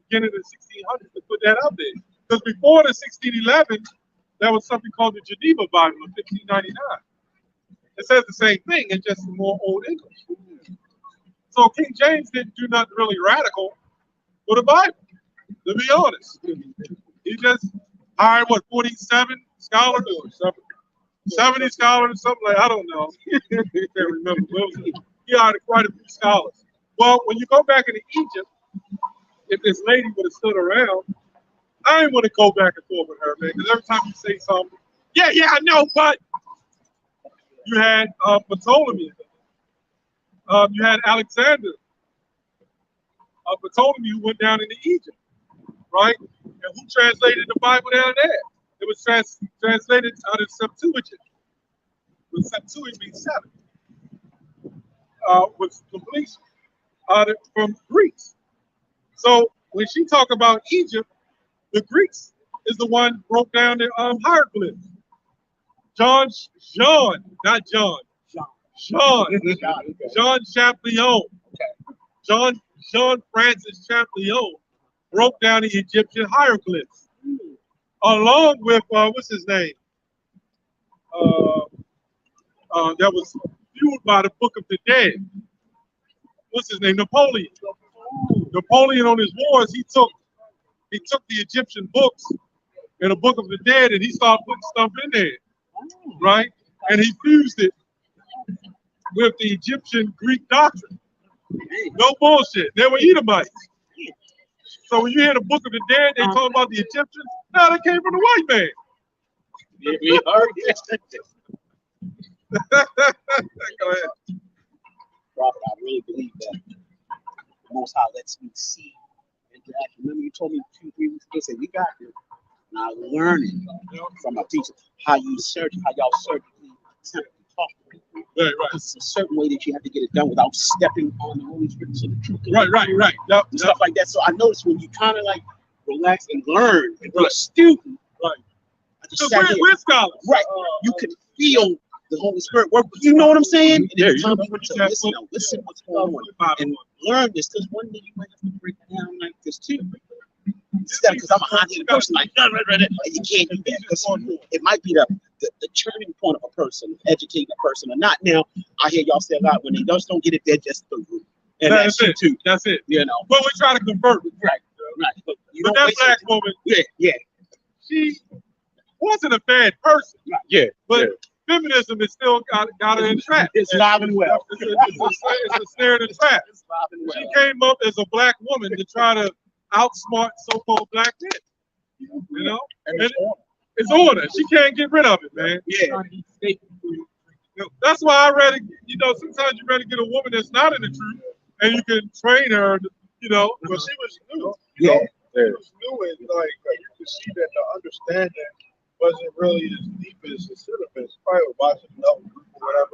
beginning of the 1600s, to put that out there. Because before the 1611, there was something called the Geneva Bible of 1599. It says the same thing, it's just in more Old English. So King James didn't do nothing really radical with the Bible, to be honest. He just hired, 47 scholars? 70 scholars, something like, I don't know. I can't remember. He hired quite a few scholars. Well, when you go back into Egypt, if this lady would have stood around, I didn't want to go back and forth with her, man, because every time you say something, yeah, I know, but you had Ptolemy. You had Alexander. Ptolemy, who went down into Egypt, right? And who translated the Bible down there? It was translated out of Septuagint. The Septuagint means 7. With completion from Greeks. So when she talk about Egypt, the Greeks is the one broke down the hieroglyphs. Jean Champollion. Jean Jean Francis Champollion broke down the Egyptian hieroglyphs, along with what's his name? That was fueled by the Book of the Dead. What's his name? Napoleon. Napoleon on his wars, he took the Egyptian books and the Book of the Dead, and he started putting stuff in there, right? And he fused it with the Egyptian Greek doctrine. No bullshit. They were Edomites. So when you hear the Book of the Dead, they talk about the Egyptians. No, they came from the white man. Yeah, we are. Go ahead. Prophet, I really believe that the Most High lets me see interaction. Remember, you told me 2-3 weeks ago, say we got this. And I learned it from my teacher how y'all surgically attempt to talk to people. Right. It's a certain way that you have to get it done without stepping on the Holy Spirit, so the truth. Right. Yep. And stuff like that. So I noticed when you kind of like relax and learn and be a student. Right. I just sat here. We're scholars. Right. You can feel the Holy Spirit work. You know what I'm saying? And Yeah, it's time you for you to listen what's going on and learn this. Because one day you might have to break it down like this too. Instead, because I'm a hot-headed person, like, and you can't do that. Because it might be the turning point of a person, educating a person or not. Now, I hear y'all say a lot when they just don't get it, they're just through. And that's it too. That's it. You know. But we try to convert. Right. But that black woman, yeah, she wasn't a bad person. Yeah. But feminism is still got her in trap. It's live and well. It's a snare in the trap. She came up as a black woman to try to outsmart so-called black men. You know? And it's order. She can't get rid of it, man. Yeah. That's why I rather, sometimes you rather get a woman that's not in the truth and you can train her, but she was new. She was new, and like you could see that the understanding wasn't really as deep as it should have been. She probably was watching another group or whatever.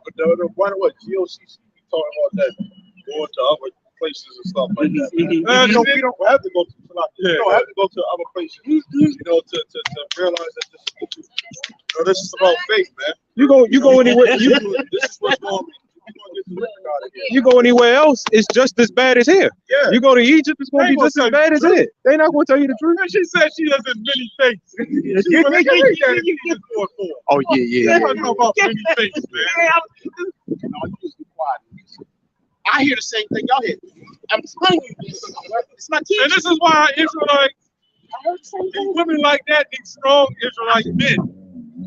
But the one what GOCC we talking about that going to other places and stuff like that. We don't have to go to we don't have to go to other places, to realize that this is about faith, man. You go anywhere. This is what's going on. You go anywhere else, it's just as bad as here. Yeah. You go to Egypt, it's going to be just as bad as here. They're not going to tell you the truth. And she said she has many faiths. Oh yeah. Talking about many faiths, man. I hear the same thing y'all hear. I'm telling you, it's my teacher. And this is why Israelites, women like that need strong Israelite men.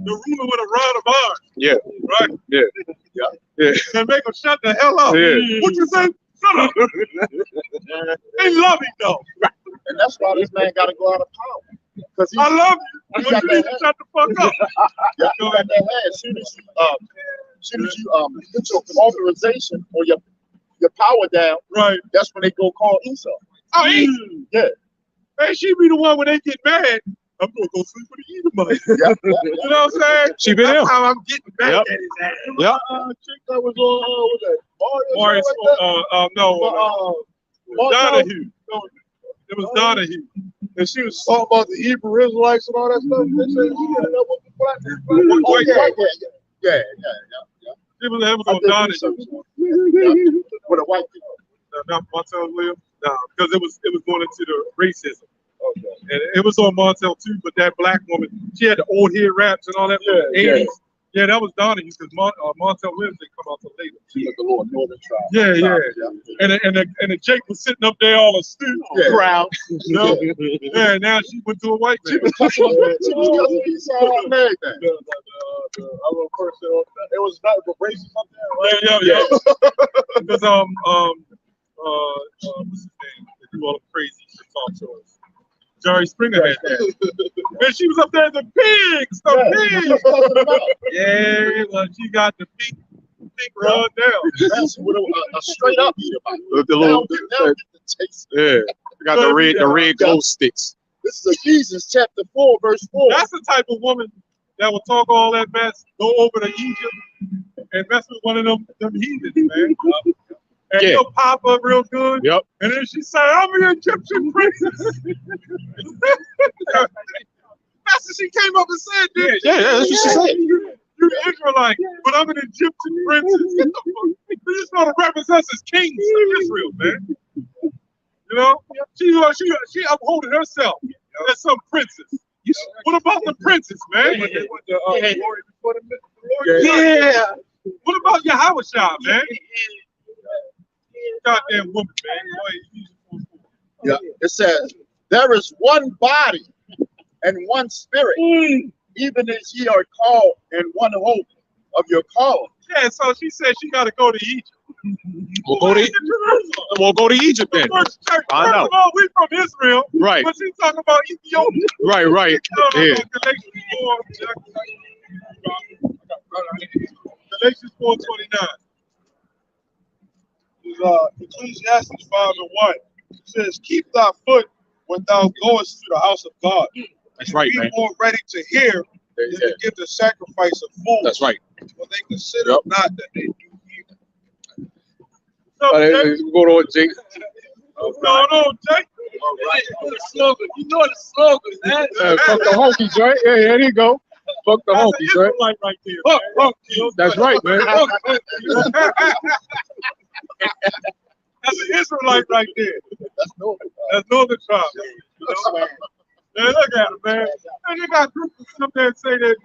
The ruler with a rod of iron. Yeah. Right? Yeah. And make them shut the hell up. Yeah. What you say? Shut up. They love me though. Right. And that's why this man got to go out of power. Because I love you. But you need to shut the fuck up. You got that head. As soon as you get your authorization or your power down, right? That's when they go call Esau. Oh, yeah. Hey, she be the one when they get mad. I'm gonna go sleep with the Edomite. You know what I'm saying? She been That's there. how I'm getting back at his ass. Yep. Chick that was on was that Donahue. It was Donahue. And she was talking about the Hebrew Israelites and all that stuff. They said she ended up with the black. Yeah. It was on Donahue. With a white people. Not Montel Williams. No, because it was going into the racism. Okay. And it was on Montel too, but that black woman, she had the old head wraps and all that from the 80s. Yeah, that was Donahue because Montel Williams didn't come out till later. She was the Lord Northern tribe. Yeah. And the Jake was sitting up there all astute, proud. Yeah, now she went to a white man. She was cussing Esau and everything. The other person, it was not the racist up there, right? Yeah. Because what's his name? They do all the crazy shit talk shows. Jerry Springer had that. And she was up there, the pigs. Yeah, well, she got the pink run down. That's with a straight up Edomite. The little, yeah, got the red glow sticks. This is Ephesians chapter 4, verse 4. That's the type of woman that will talk all that mess, go over to Egypt, and mess with one of them heathens, man. And he'll pop up real good. Yep. And then she say, I'm an Egyptian princess. That's what she came up and said, didn't she? Yeah, that's what she said. You're Israelite, but I'm an Egyptian princess. Get the fuck. This sort of represents as kings of Israel, man. You know, she upholding herself as some princess. What about the princess, man? Yeah. What about Yahushua, man? Goddamn woman, man. Yeah. It says, there is one body and one spirit, even as ye are called in one hope of your calling. Yeah, so she said she got to go to Egypt. We'll go to Egypt then. First I know. of all, we from Israel. Right. But she's talking about Ethiopia. Right. Yeah. Galatians 4:29. Ecclesiastes 5:1. It says, keep thy foot when thou goest to the house of God. That's right, Be man. more ready to hear than to give the sacrifice of fools. That's right. When they consider not that they do evil. Go on, Jake. No, Jake. You know the slogan, man. Fuck the honkies, right? Yeah, there you go. Fuck the honkies, right? Right there. Fuck. That's right, man. That's an Israelite right there. That's Northern tribe. Man, look at it, man. And you got groups up there and say that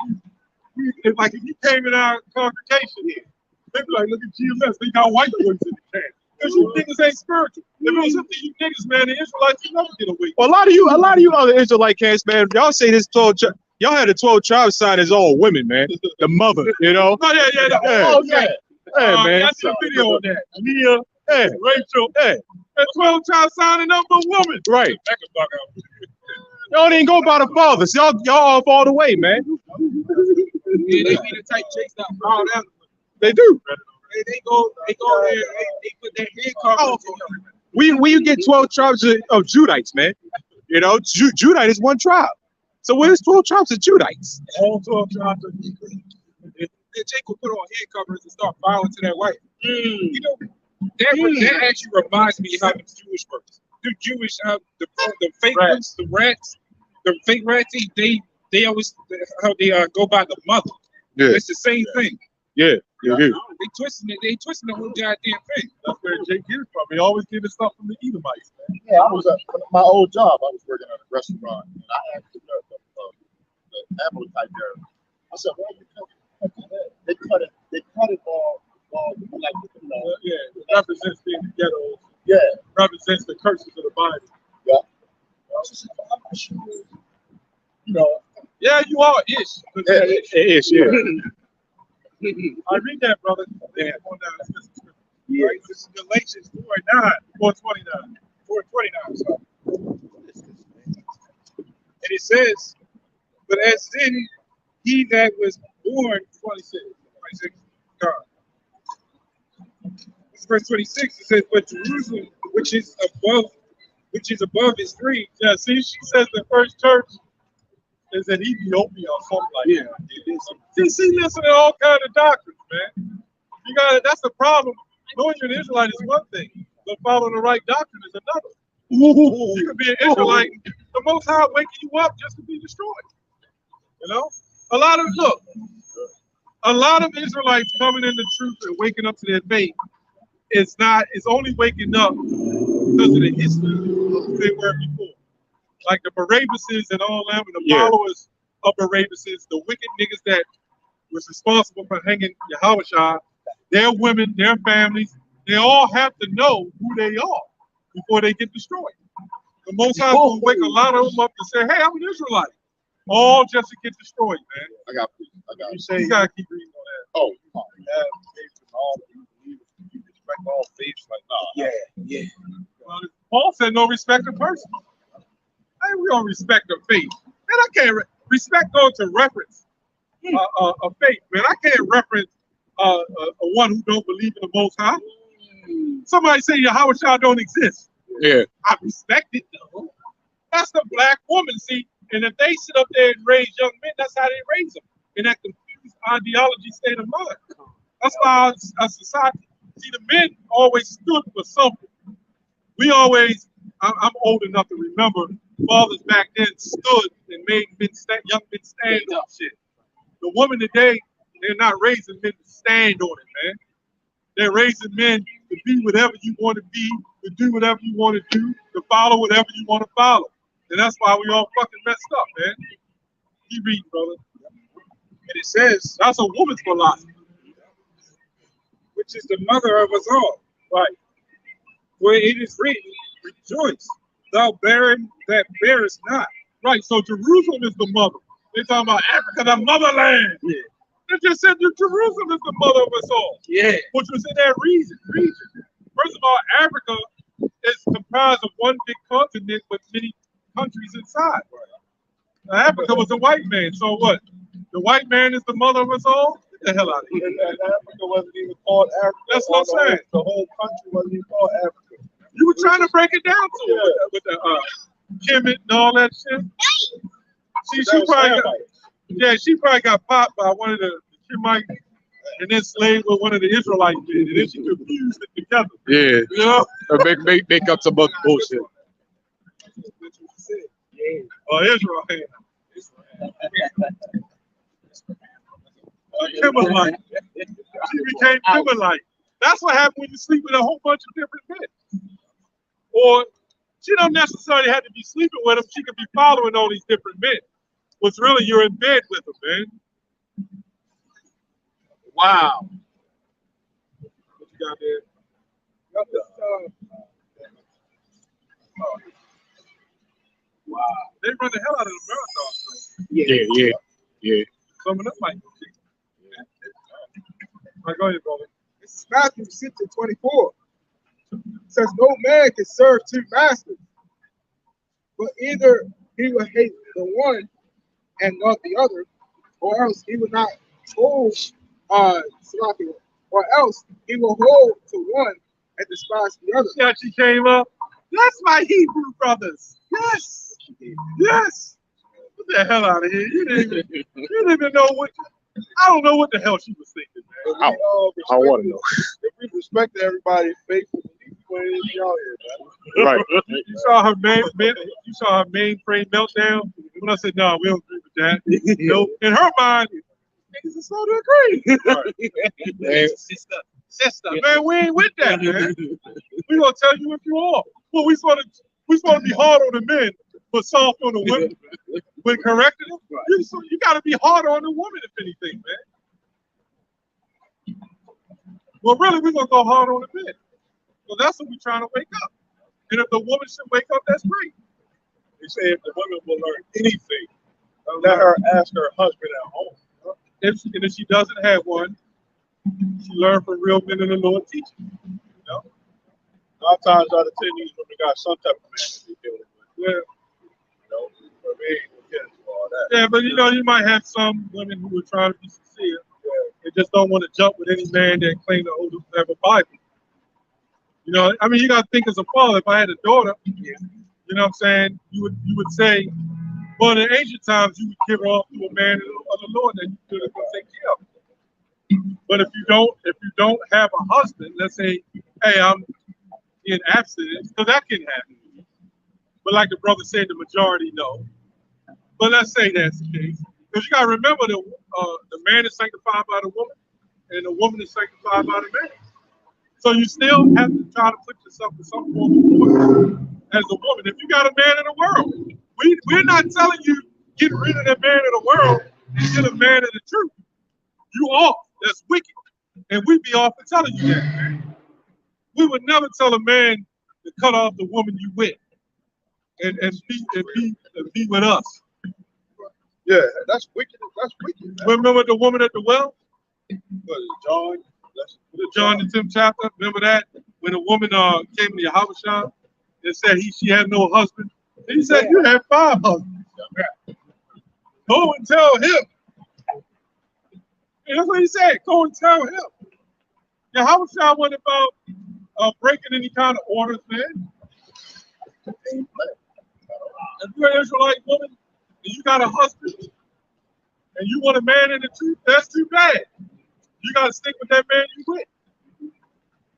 if you came in our congregation here, they be like, look at GMS, they got white boys in the camp. Because you niggas ain't spiritual. If it was up to you niggas, man, the Israelites, you never get away. Well, a lot of you other Israelite camps, man, y'all say this 12 y'all had the 12 tribes sign as all women, man. The mother, you know? Oh, yeah. Oh, yeah. Hey, man. I did a video on that. Leah, Hey, Rachel, hey, and 12 tribes signing up for women. right. Y'all didn't go by the fathers. Y'all off all the way, man. Yeah, they be the type chicks that proud out. They do. They go there, they put their head cover. We get 12 tribes of Judites, man. You know, Judite is one tribe. So where's 12 tribes of Judites? All 12 tribes of Israel. Jake will put on head covers and start bowing to that wife. You know, that actually reminds me how the Jewish works. The Jewish, the fake ones, the rats, the fake rats, they always how they go by the mother. Yeah. It's the same thing. Yeah. They twisting the whole goddamn thing. That's where Jake gets it from. He always get his stuff from the Edomites, man. Yeah, I was at my old job. I was working at a restaurant, and I asked the appetite there. I said, "Why you cut that?" They cut it all like Yeah, it represents being the ghetto. Yeah, Represents the curses of the Bible. yeah. I said, I'm not sure. You know. Yeah, you are ish. Ish, yeah. I read that, brother. Yeah. Right? This is Galatians 4:29. 4:29. So. And it says, but as then he that was born 26, God. Verse 26, it says, but Jerusalem, which is above his three. Yeah, see, she says the first church is in Ethiopia or something like that. See, listen to all kinds of doctrines, man. That's the problem. Knowing you're an Israelite is one thing, but following the right doctrine is another. You could be an Israelite, the Most High waking you up just to be destroyed. You know? A lot of Israelites coming into truth and waking up to their faith is only waking up because of the history of who they were before. Like the Barabbas and all them, and the followers of Barabbas, the wicked niggas that was responsible for hanging Yahushua, their women, their families, they all have to know who they are before they get destroyed. The Most High will wake a lot of them up to say, hey, I'm an Israelite. All just to get destroyed, man. I got you say you gotta keep reading on that. Oh, you have faith in all believers. You respect all faiths, like Yeah. Well, Paul said no respect of person. Hey, we don't respect of faith. Man, I can't respect goes to reference a faith, man. I can't reference a one who don't believe in the Most High. Somebody say Yahushua don't exist. Yeah. I respect it though. That's the black woman, see. And if they sit up there and raise young men, that's how they raise them. In that confused ideology state of mind. That's why our society, see, the men always stood for something. We always, I'm old enough to remember, fathers back then stood and made young men stand on shit. The woman today, they're not raising men to stand on it, man. They're raising men to be whatever you want to be, to do whatever you want to do, to follow whatever you want to follow. And that's why we all fucking messed up, man. Keep reading, brother. And it says, That's a woman's philosophy. which is the mother of us all. Right. Where it is written, rejoice, thou barren that bearest not. Right. So Jerusalem is the mother. They're talking about Africa, the motherland. Yeah. They just said that Jerusalem is the mother of us all. Yeah. Which was in that region. First of all, Africa is comprised of one big continent with many countries inside. Now, Africa was a white man. So what? The white man is the mother of us all? Get the hell out of here. And Africa wasn't even called Africa. That's what I'm saying. The whole country wasn't even called Africa. You were trying to break it down to it with the Kemet and all that shit. She probably got popped by one of the Kemites and then slaved with one of the Israelites, and then she confused it together. Yeah. You know? Make up some other bullshit. Israel. Kemelite. She became Kemelite. That's what happened when you sleep with a whole bunch of different men. Or she don't necessarily have to be sleeping with them. She could be following all these different men. What's really, you're in bed with them, man. Wow. What you got there? Wow. They run the hell out of the marathon. Yeah. Some of them might go kick. All right, go ahead, brother. This is Matthew 6:24. It says, no man can serve two masters, but either he will hate the one and love the other, or else he will not hold, or else he will hold to one and despise the other. Yeah, she came up. That's my Hebrew brothers. Yes. Yes. Get the hell out of here. You didn't even know what. I don't know what the hell she was thinking, man. I want to know. If we respect everybody's faith, what is y'all here, man? Right. You saw her mainframe meltdown. When I said no, we don't agree with that. No, in her mind, niggas are slow to agree. Right. Sister, man, we ain't with that, man. We gonna tell you if you are. Well, we supposed to be hard on the men, but soft on the women. When correcting them, you got to be harder on the woman, if anything, man. Well, really, we're gonna go hard on the men. So that's what we're trying to wake up. And if the woman should wake up, that's great. They say if the woman will learn anything, let her ask her husband at home. If she doesn't have one, she learned from real men in the Lord teaching. You know? 9 times out of 10, these women got some type of man that they dealing with. Yeah. You know, but we ain't gonna get into all that. Yeah, but you might have some women who are trying to be sincere. Yeah. They just don't want to jump with any man that claim to have a Bible. You know, I mean, you got to think as a father. If I had a daughter, you know what I'm saying, you would say, well, in ancient times, you would give her off to a man of the Lord that you could take care of. But if you don't have a husband, let's say, hey, I'm in abstinence, because that can happen. But like the brother said, the majority no. But let's say that's the case, because you got to remember the man is sanctified by the woman, and the woman is sanctified by the man. So you still have to try to put yourself in some form of order as a woman. If you got a man in the world, we're not telling you get rid of the man in the world and get a man in the truth. You off. That's wicked. And we'd be off for telling you that, man. We would never tell a man to cut off the woman you with and be with us. Yeah, that's wicked. That's wicked. Man. Remember the woman at the well? John. John the 10th chapter. Remember that? When a woman came to Yahushua and said she had no husband. And he said, you have 5 husbands. Go and tell him. And that's what he said. Go and tell him. Yahushua wasn't about breaking any kind of orders, man. If you're an Israelite woman and you got a husband and you want a man in the truth, that's too bad. You got to stick with that man you with.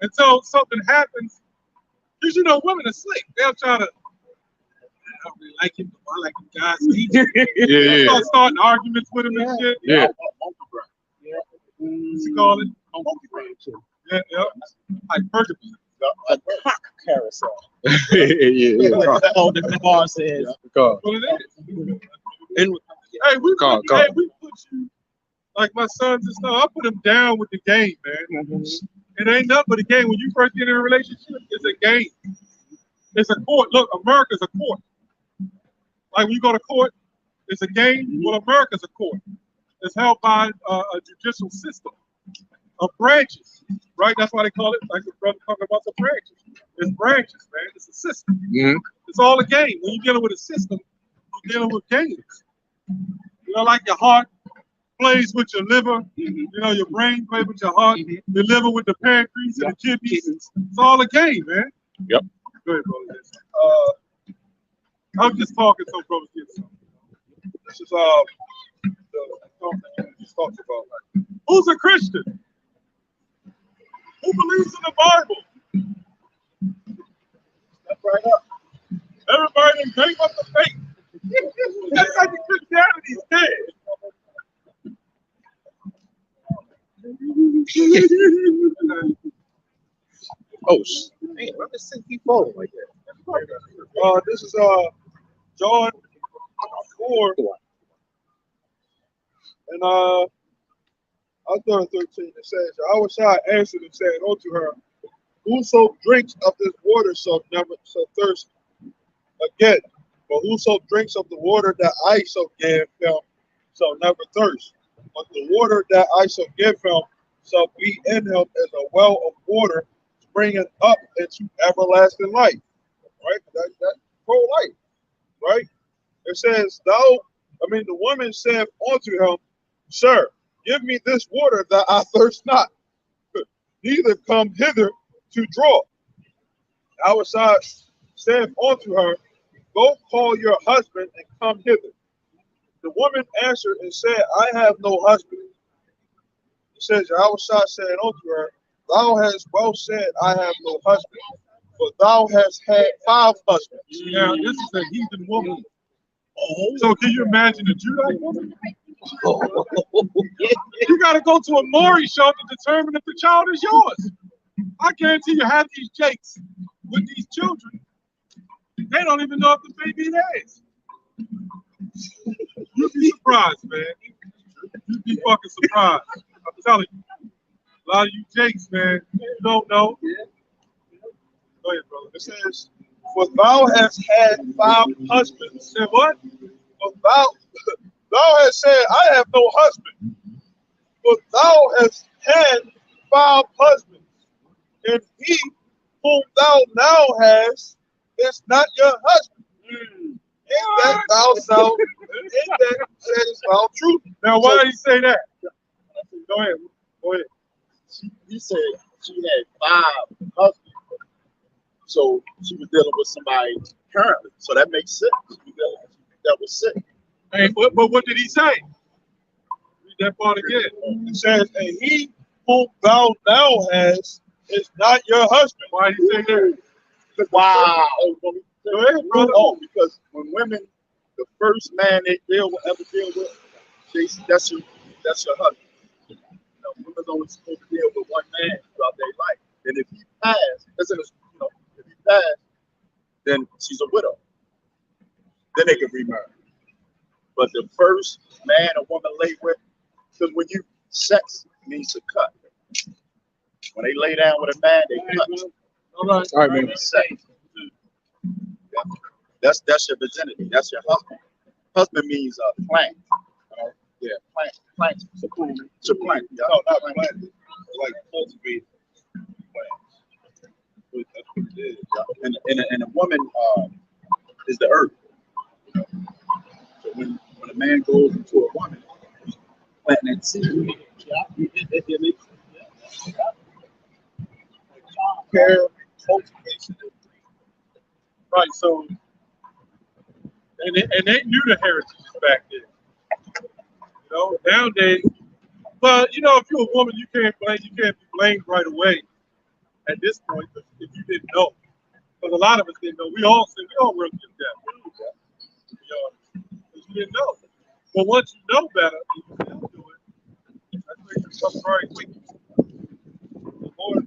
Until something happens, because you know women are slick. They'll try to, I don't really like him, but I like him guys. Yeah. Start starting arguments with him and shit. Yeah. What's he call it? Yeah. Like burgundy. A cock carousel. Yeah. Oh, the bar says. God. Well, it is. And Hey, we God, put, God. hey, we put you like my sons and stuff. I put them down with the game, man. It ain't nothing but a game. When you first get in a relationship, it's a game. It's a court. Look, America's a court. Like when you go to court, it's a game. Well, America's a court. It's held by a judicial system of branches, right? That's why they call it, like the brother talking about the branches. It's branches, man. It's a system. It's all a game. When you're dealing with a system, you're dealing with games. You know, like your heart plays with your liver. You know, your brain plays with your heart. Your liver with the pancreas and the kidneys. It's all a game, man. Yep. Go ahead, brother. I'm just talking so brothers get something. This is the talk that you just talked about. Who's a Christian? Who believes in the Bible? Step right up. Everybody then gave up the faith. That's like Christianity's dead. Oh, man, I'm just saying keep falling like that. This is John 4. And I started 13. It says, Our side answered and said unto her, Whoso drinks of this water shall never thirst again. But whoso drinks of the water that I shall give him shall never thirst. But the water that I shall give him shall be in him as a well of water springing up into everlasting life. Right? That's pro-life. Right? It says, the woman said unto him, Sir, give me this water that I thirst not, neither come hither to draw. Our side said unto her, Go call your husband and come hither. The woman answered and said, I have no husband. It says, our side said unto her, Thou hast well said, I have no husband, for thou hast had 5 husbands. Now, this is a heathen woman. So can you imagine a Judite woman? You got to go to a Maury show to determine if the child is yours. I guarantee you have these jakes with these children. They don't even know if the baby is theirs. You'd be surprised, man. You'd be fucking surprised. I'm telling you. A lot of you jakes, man, you don't know. Go ahead, brother. It says, For thou hast had 5 husbands. Said what? For thou hast said, I have no husband. For thou hast had 5 husbands. And he whom thou now hast is not your husband. In that thou shalt, in that says thou truth. Now, why did he say that? Go ahead. He said she had 5 husbands. So she was dealing with somebody currently. So that makes sense. That was sick. Hey, but what did he say? Read that part again. It says, and he whom thou now hast is not your husband. Why did he say that? Wow. Go ahead, brother. Oh, because when women, the first man they ever deal with, that's your husband. You know, women's only supposed to deal with one man throughout their life. And if he passed, if he passed, then she's a widow. Then they can remarry. But the first man a woman lay with, because when you sex means to cut. When they lay down with a man, they cut. All right, man. That's your virginity. That's your husband. Husband means plant. Yeah, plant. To plant. Yeah. No, not plant. Like cultivate plants. That's what it is. Yeah. And a woman is the earth. You know? So when a man goes into a woman, he's planting that seed. Care, cultivation. Right, so and they knew the heritage back then. You know, nowadays, but you know, if you're a woman, you can't be blamed right away at this point if you didn't know. Because a lot of us didn't know. We all were in that. Because you didn't know. But once you know better, you still do it. That's where you become very quick. The Lord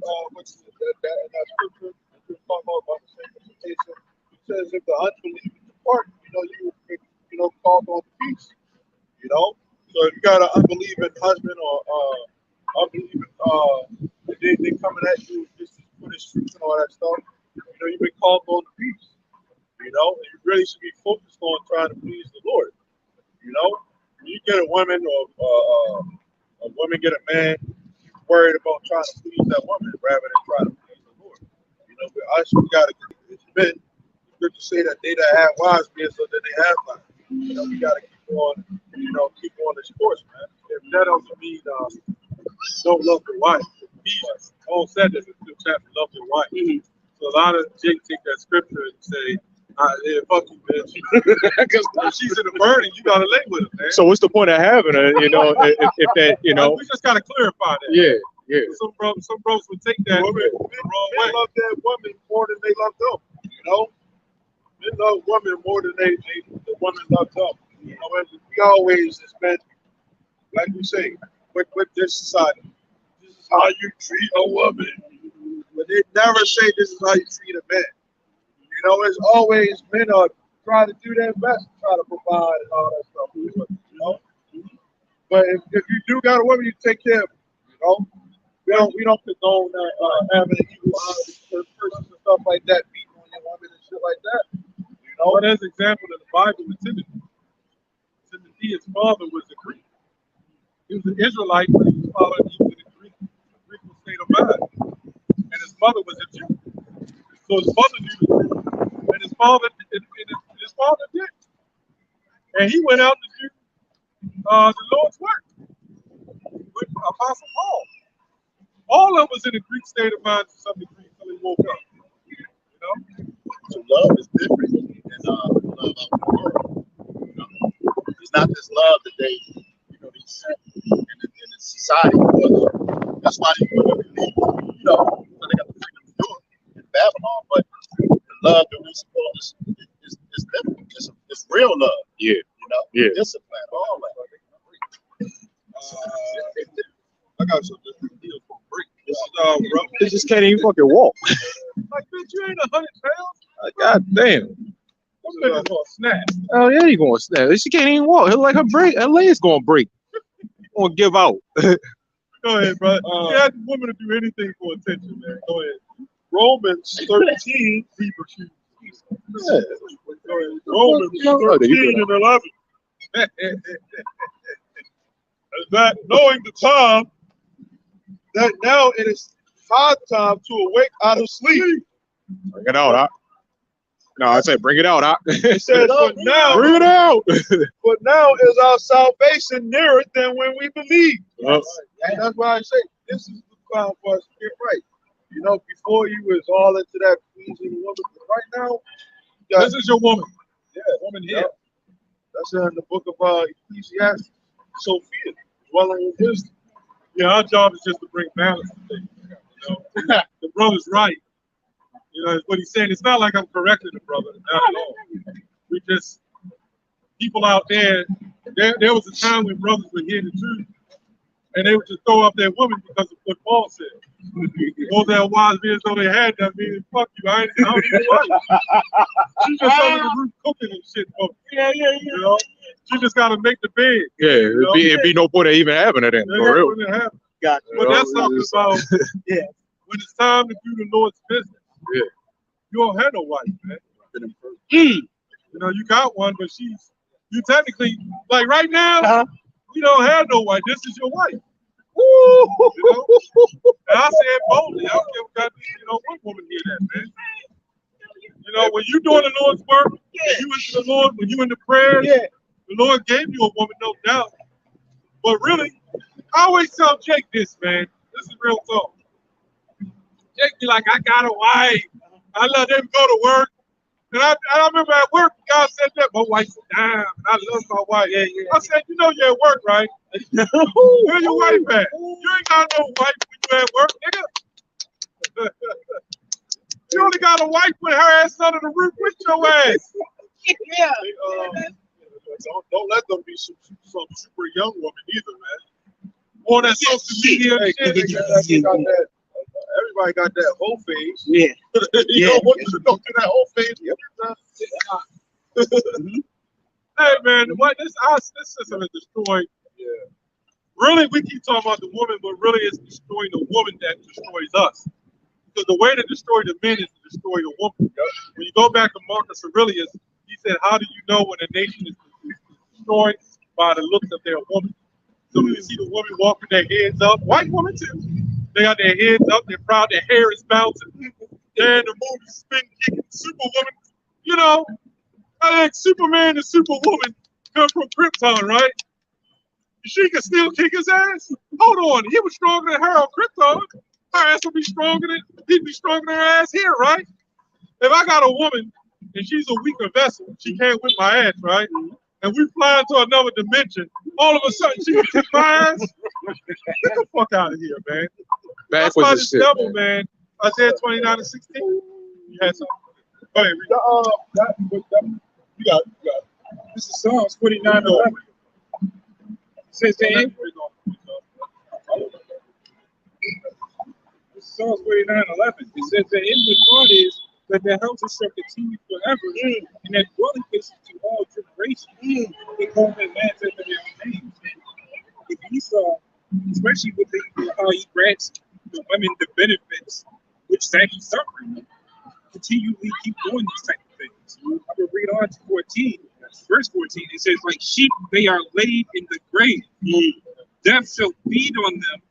says if the unbelief depart, called on peace. So if you got an unbelieving husband or unbelieving, they coming at you just for this truth and all that stuff. You've been called on to peace. And you really should be focused on trying to please the Lord. When you get a woman or a woman get a man, worried about trying to please that woman rather than trying to please the Lord. With us, we got to it's men. It's good to say that they that have wives be so that they have wives. We got to keep on, keep on this course, man. If that doesn't mean don't love your wife. Paul said that in the chapter, love your wife. So a lot of Jake take that scripture and say, yeah, fuck you, bitch. Because if she's in a burden, you gotta lay with her, man. So what's the point of having her? If that, we just gotta clarify that. Yeah. Some bros would take that the wrong way. Men love that woman more than they love them. Men love women more than the woman loves them. We always, as men, like we say, with this society, this is how you treat a woman. But they never say this is how you treat a man. It's always men are trying to do their best to try to provide and all that stuff. But if you do got a woman, you take care of her. We don't condone having an evil persons and stuff like that, beating on your woman and shit like that. But as an example in the Bible with Timothy, his father was a Greek. He was an Israelite, but he was in a Greek state of mind. And his mother was a Jew. So his mother knew the truth. And his father did. And he went out to do the Lord's work with Apostle Paul. All of us in a Greek state of mind to some degree until he woke up. So love is different than love out in the world. It's not this love that they set in the society. That's why they women leave. So they got the freedom to do it in Babylon. But the love that we suppose is different. It's real love. Yeah. Discipline, all that. I got some different deals for break. This is bro. They just can't even fucking walk. Like, bitch, you ain't 100 pounds. God damn. Them niggas gonna snap. Oh yeah, he gonna snap. She can't even walk. Her like her leg's gonna break. Gonna give out. Go ahead, bro. You had the woman to do anything for attention, man. Go ahead. Romans 13. Yeah. Romans 13 and 11. That knowing the time, that now it is high time to awake out of sleep. Bring it out, huh? No, I said bring it out, huh? It says, but now, bring it out. But now is our salvation nearer than when we believed. Yep. And that's why I say this is the time for us to get right. Before you was all into that pleasing woman, but right now, this is your woman. Yeah, woman here. Yep. That's in the book of Ecclesiastes. Sophia, dwelling with wisdom. Yeah, our job is just to bring balance to things. The brother's right. What he's saying. It's not like I'm correcting the brother. Not at all. We just, people out there was a time when brothers were hearing the truth, and they would just throw up their women because of what Paul said. Those that wives be as though they had them, meaning fuck you. I don't even wife. She just under the roof cooking and shit. Yeah. She just gotta make the bed. Yeah, it'd be no point of even having it in. For real. Gotcha. But that's talking about when it's time to do the Lord's business. Yeah. You don't have no wife, man. You got one, but you technically, like right now, you don't have no wife. This is your wife. Woo! And I say it boldly. I don't care what woman hear that, man. When you doing the Lord's work, when you into the Lord, when you in the prayers, the Lord gave you a woman, no doubt. But really, I always tell Jake this, man. This is real talk. Jake be like, I got a wife. I let them go to work. And I remember at work, God said that, my wife's a dime, and I love my wife. I said, you're at work, right? Where your wife at? You ain't got no wife when you at work, nigga. You only got a wife with her ass under the roof with your ass. Yeah. Don't let them be some super young woman either, man. Or that social media shit. Everybody got that whole phase. Yeah. Once you go through that whole phase, Hey man, what this system is destroyed. Yeah. Really, we keep talking about the woman, but really it's destroying the woman that destroys us. Because the way to destroy the men is to destroy the woman. When you go back to Marcus Aurelius, he said, how do you know when a nation is destroyed? By the looks of their woman. So when you see the woman walking their heads up, white woman too, they got their heads up, they're proud, their hair is bouncing, and the movie spin kicking Superwoman. You know, I think Superman and Superwoman come from Krypton, right? She can still kick his ass. Hold on, he was stronger than her on Krypton. Her ass would be stronger than he'd be stronger than her ass here, right? If I got a woman and she's a weaker vessel, she can't whip my ass, right? And we fly into another dimension, all of a sudden she can kick my ass. Get the fuck out of here, man. That's why this devil, man. Isaiah 29:16. You had something? Go ahead, you got it. This is Psalms 49:11. Says the end. Psalms 49:11. It says the inward thought is that their houses shall continue forever, and their dwelling places to all generations. They call their lands after their own names. And if you saw, especially with how he grants the women the benefits which that he's suffering, continually keep doing these type of things. I will read on to 14, verse 14. It says, like sheep, they are laid in the grave. Death shall feed on them,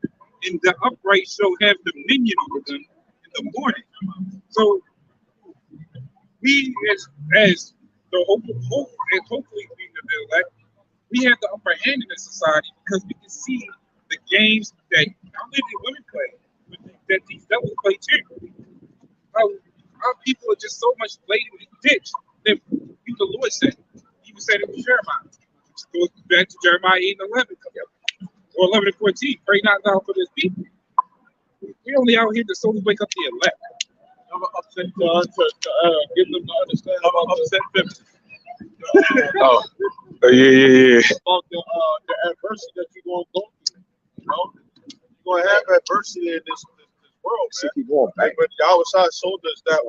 and the upright shall have dominion over them in the morning. So we, as the hopefully being the elect, we have the upper hand in this society because we can see the games that not only the women play, but that these devils play too. Our people are just so much laid in the ditch that the Lord said. He even said it with Jeremiah. Which goes back to Jeremiah 8:11 or 11:14. Pray not thou for this people. We only out here to solely wake up the elect. I'm upset God to give them to understand about upset feminists. Yeah. About the adversity that you're going to go through. You know, you're going to have adversity in this world, man. But Yahweh showed us that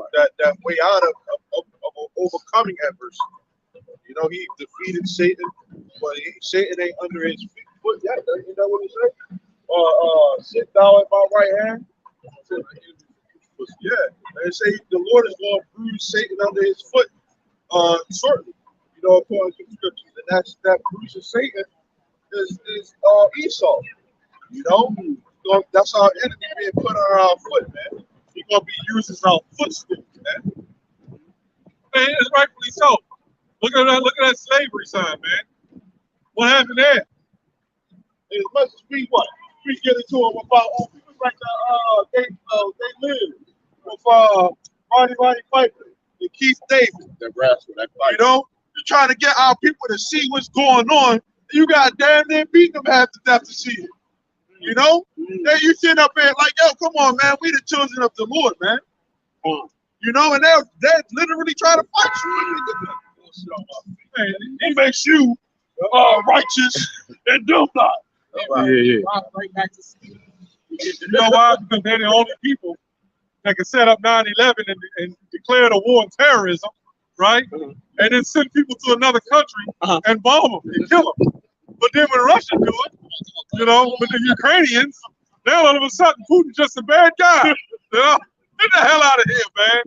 way out of overcoming adversity. You know, he defeated Satan, but Satan ain't under his foot yet. Isn't that what he said? Sit thou at my right hand. Yeah, they say the Lord is going to bruise Satan under his foot shortly. You know, according to the scriptures, and that bruising Satan is Esau. You know, so that's our enemy being put on our foot, man. He's gonna be used as our footstool, man. Man, it's rightfully so. Look at that slavery sign, man. What happened there? As much as we get into it with our own people, like they live with Roddy Piper and Keith David. You know, you're trying to get our people to see what's going on. You got damn near beating them half to death to see it. You know, then you sit up there like, yo, come on, man, we the children of the Lord, man. You know, and they're literally trying to fight you. Man, he makes you righteous and do not. Yeah. Right back to sleep. You know why? Because they're the only people that can set up 9/11 and declare the war on terrorism, right? And then send people to another country and bomb them and kill them. But then when Russia do it, you know, with the Ukrainians, now all of a sudden Putin's just a bad guy. You know? Get the hell out of here, man.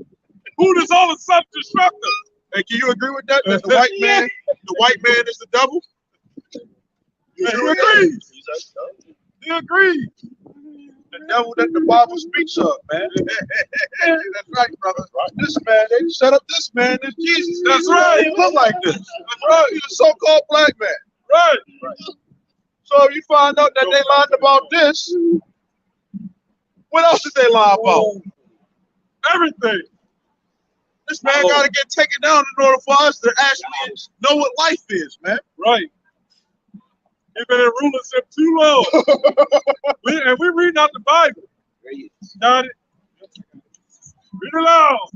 Putin's all of a sudden destructive. Hey, can you agree with that? That the white man is the devil? He agrees. He agrees. The devil that the Bible speaks of, man. That's right, brother. This man, they set up this man as Jesus. That's right. He look like this. That's right. He's a so-called black man. Right. So you find out that they lied about this. What else did they lie about? Everything. This man got to get taken down in order for us to actually know what life is, man. Right. He's been in rulership too long. And we read out the Bible. Got it? Read it aloud.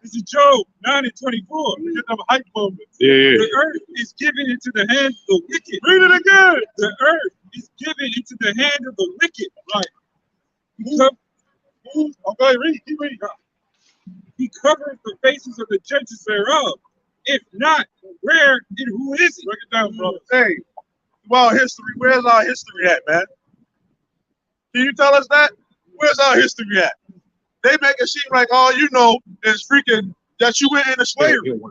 This is Job 9:24. Get them hype moments. Yeah. The earth is given into the hands of the wicked. Read it again. The earth is given into the hand of the wicked. Right. Okay, read. Keep reading. He covers the faces of the judges thereof. If not, where and who is he? Break it down, brother. Hey, well, history. Where's our history at, man? Can you tell us that? Where's our history at? They make it seem like all you know is freaking that you went into slavery.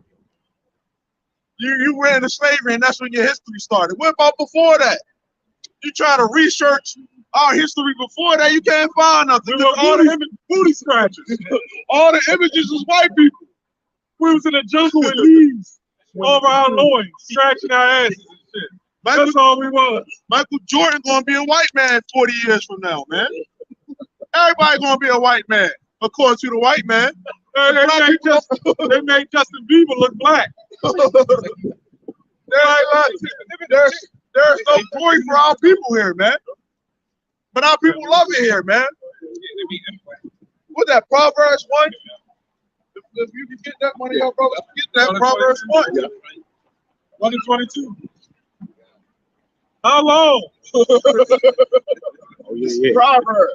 You went into slavery, and that's when your history started. What about before that? You try to research our history before that, you can't find nothing. All the booty scratches. All the images is white people. We was in the jungle with leaves over our loins, scratching our asses and shit. That's all we was. Michael Jordan gonna be a white man 40 years from now, man. Everybody gonna be a white man, according to the white man. They made Justin Bieber look black. There's no glory for our people here, man. But our people love it here, man. What's that, Proverbs 1? If you can get that money, y'all brothers, get that Proverbs 1. 1 and 22. How long? Proverbs.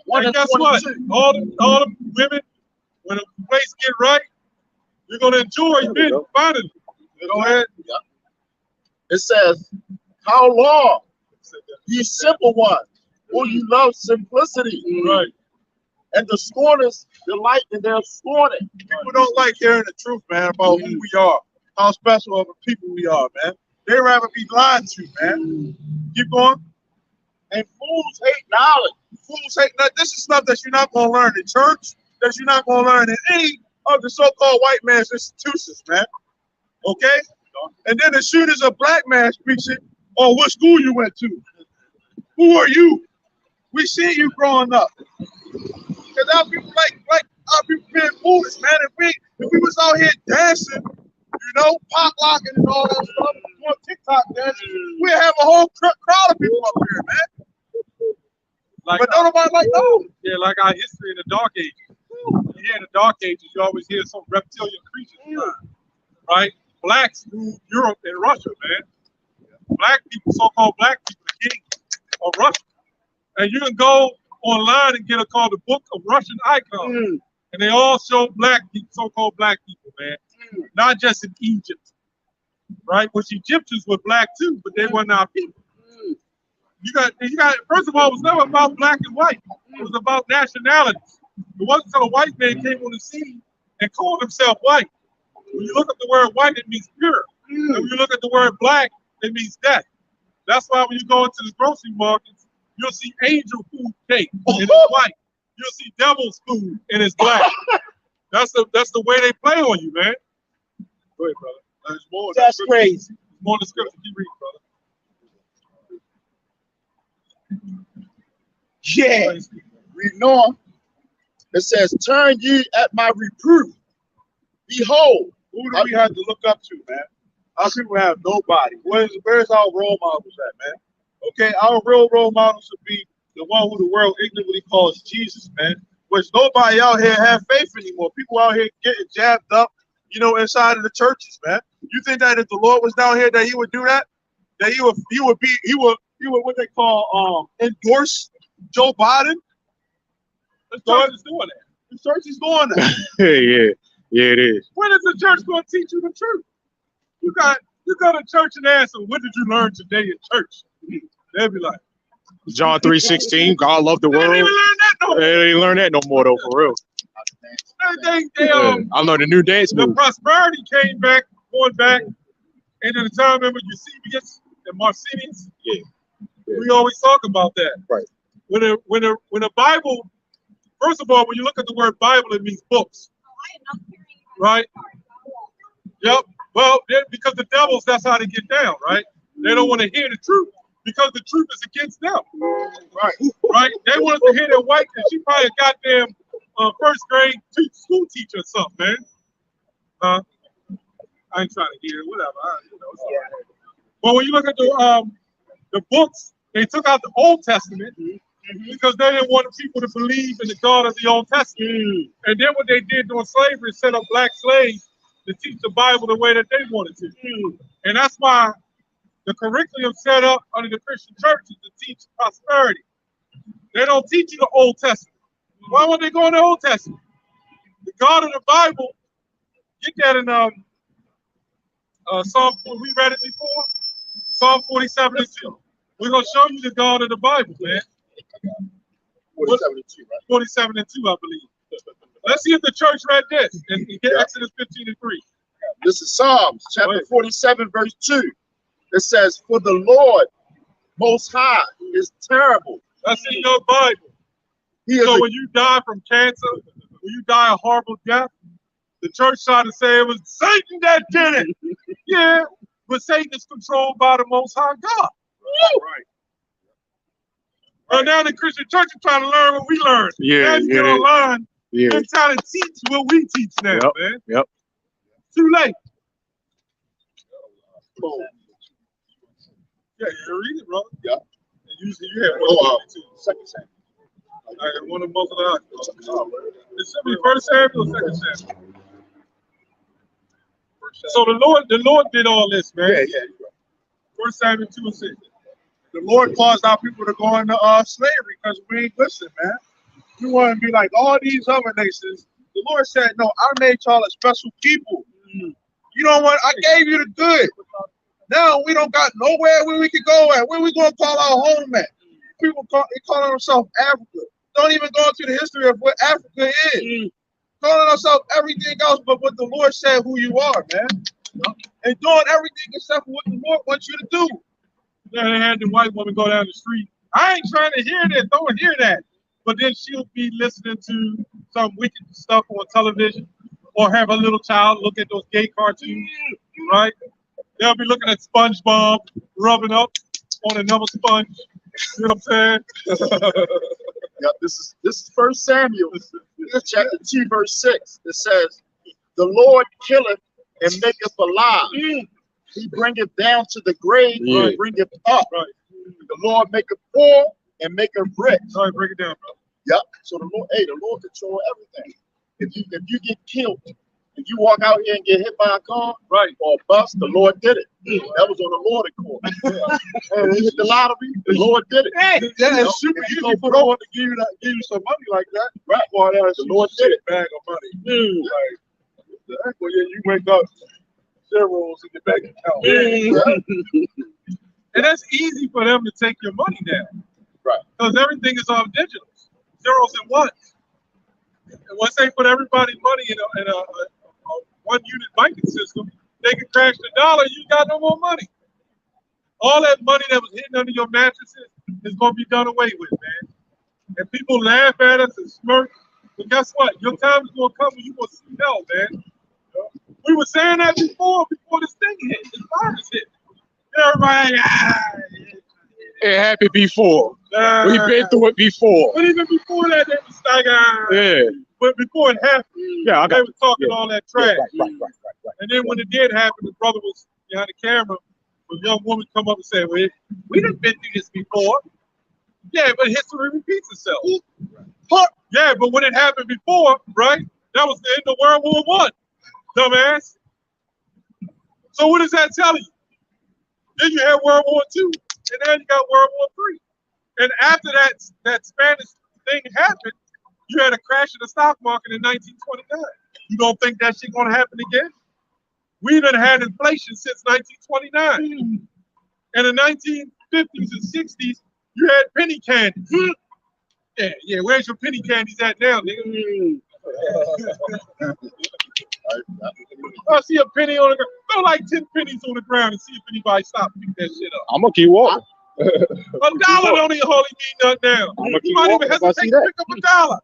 And guess what? All the women, when a place get right, you're gonna enjoy men finally. Go ahead. It says, how long, ye simple ones, will you love simplicity? Right. And the scorners delight in their scorning. People don't like hearing the truth, man, about who we are, how special of a people we are, man. They rather be lied to, man. Keep going. And fools hate knowledge. Fools hate that. This is stuff that you're not going to learn in church, that you're not going to learn in any of the so-called white man's institutions, man. Okay? And then as soon as a black man speaks it, oh, what school you went to? Who are you? We see you growing up. Because our people like our people being foolish, man. If we was out here dancing, you know, pop locking and all that stuff, doing TikTok dancing, we'd have a whole crowd of people up here, man. Like but don't nobody like those. Yeah, like our history in the Dark Ages. You hear in the Dark Ages, you always hear some reptilian creatures, right? Blacks ruled Europe and Russia, man. Black people, so-called black people, the king of Russia. And you can go online and get called the Book of Russian Icons. And they all show black people, so-called black people, man. Not just in Egypt, right? Which Egyptians were black too, but they weren't our people. You got. First of all, it was never about black and white. It was about nationalities. It wasn't until a white man came on the scene and called himself white. When you look at the word white, it means pure. And when you look at the word black, it means death. That's why when you go into the grocery markets, you'll see angel food cake and it's white. You'll see devil's food and it's black. That's the way they play on you, man. Go ahead, brother. There's more. That's crazy. More in the scripture. Keep reading, brother. Yeah. Reading on. It says, turn ye at my reproof. Behold. Who do we have to look up to, man? Our people have nobody. Where's our role models at, man? Okay, our real role models would be the one who the world ignorantly calls Jesus, man. Which nobody out here have faith anymore. People out here getting jabbed up, you know, inside of the churches, man. You think that if the Lord was down here, that He would do that? That He would what they call endorse Joe Biden? The church is doing that. The church is doing that. Yeah, it is. When is the church going to teach you the truth? You go to church and ask them, what did you learn today in church? They'll be like, John 3:16, God loved the world. They didn't learn that no more. They didn't learn that no more, though, for real. I learned a new dance the move. prosperity came back, going back, and then the time, remember Eusebius and Marcinius? Yeah. We always talk about that. Right. When a Bible, first of all, when you look at the word Bible, it means books. Right? Yep. Well, because the devils, that's how they get down, right? They don't want to hear the truth because the truth is against them. Right. Right? They want to hear their wife, and she probably a goddamn first grade school teacher or something, man. I ain't trying to hear it, whatever. But when you look at the books, they took out the Old Testament because they didn't want people to believe in the God of the Old Testament. And then what they did during slavery is set up black slaves to teach the Bible the way that they wanted to. And that's why the curriculum set up under the Christian church is to teach prosperity. They don't teach you the Old Testament. Why would they go in the Old Testament? The God of the Bible, get that in Psalm, we read it before. Psalm 47 and 2. We're gonna show you the God of the Bible, man. 47 and 2, right? 47 and 2, I believe. Let's see if the church read this in Exodus 15 and 3. This is Psalms chapter 47, verse 2. It says, "For the Lord Most High is terrible." That's in your Bible. So when you die from cancer, when you die a horrible death, the church tried to say it was Satan that did it. Yeah, but Satan is controlled by the Most High God. Right. Well, now the Christian church is trying to learn what we learned. Yeah, Get online yeah. and trying to teach what we teach now, man. Yep. Too late. Yeah, you read it, bro. Yeah. And usually you have Second Samuel. I got one of most of the. It should be First Samuel or Second Samuel. So the Lord did all this, man. Yeah. First Samuel 2 and 6. The Lord caused our people to go into slavery because we ain't listen, man. We want to be like all these other nations. The Lord said, no, I made y'all a special people. You know what? I gave you the good. Now we don't got nowhere where we can go at. Where we going to call our home at? People they calling themselves Africa. Don't even go into the history of what Africa is. Calling themselves everything else but what the Lord said who you are, man. And doing everything except for what the Lord wants you to do. Then they had the white woman go down the street. I ain't trying to hear this. Don't hear that. But then she'll be listening to some wicked stuff on television, or have a little child look at those gay cartoons, right? They'll be looking at SpongeBob rubbing up on another sponge. You know what I'm saying? Yeah, this is First Samuel, chapter 2, verse 6. It says, "The Lord killeth and maketh alive. He bringeth down to the grave and bringeth up. Right. The Lord maketh poor and maketh rich." Sorry, break it down, bro. Yep. So the Lord control everything. If you get killed, if you walk out here and get hit by a car, right, or a bus, the Lord did it. That was on the Lord accord. And you hit the lottery, the Lord did it. It's super easy for the Lord to give you some money like that. Right. Well, that's the Lord did it. Bag of money. Like, well, yeah, you wake up zeros in your bank account. And that's easy for them to take your money down. Right. Because everything is all digital. Zeros and ones. And once they put everybody's money in a one unit banking system, they can crash the dollar, you got no more money. All that money that was hidden under your mattresses is going to be done away with, man. And people laugh at us and smirk. But guess what? Your time is going to come when you will see hell, man. We were saying that before this thing hit, this virus hit. Everybody, it happened before. We've been through it before. But even before that, they was like, yeah. But before it happened, they were talking all that trash. Right. And then when it did happen, the brother was behind the camera. A young woman come up and say, "Well, we done been through this before." Yeah, but history repeats itself. Yeah, but when it happened before, right? That was the end of World War I, dumbass. So what does that tell you? Then you had World War II, and then you got World War III. And after that Spanish thing happened, you had a crash in the stock market in 1929. You don't think that shit gonna happen again? We done had inflation since 1929. In the 1950s and 60s, you had penny candies. Yeah, where's your penny candies at now, nigga? I see a penny on the ground. Throw like 10 pennies on the ground and see if anybody stops picking that shit up. I'm gonna keep walking. $1 don't even hardly mean nothing now. You might even hesitate to pick up $1.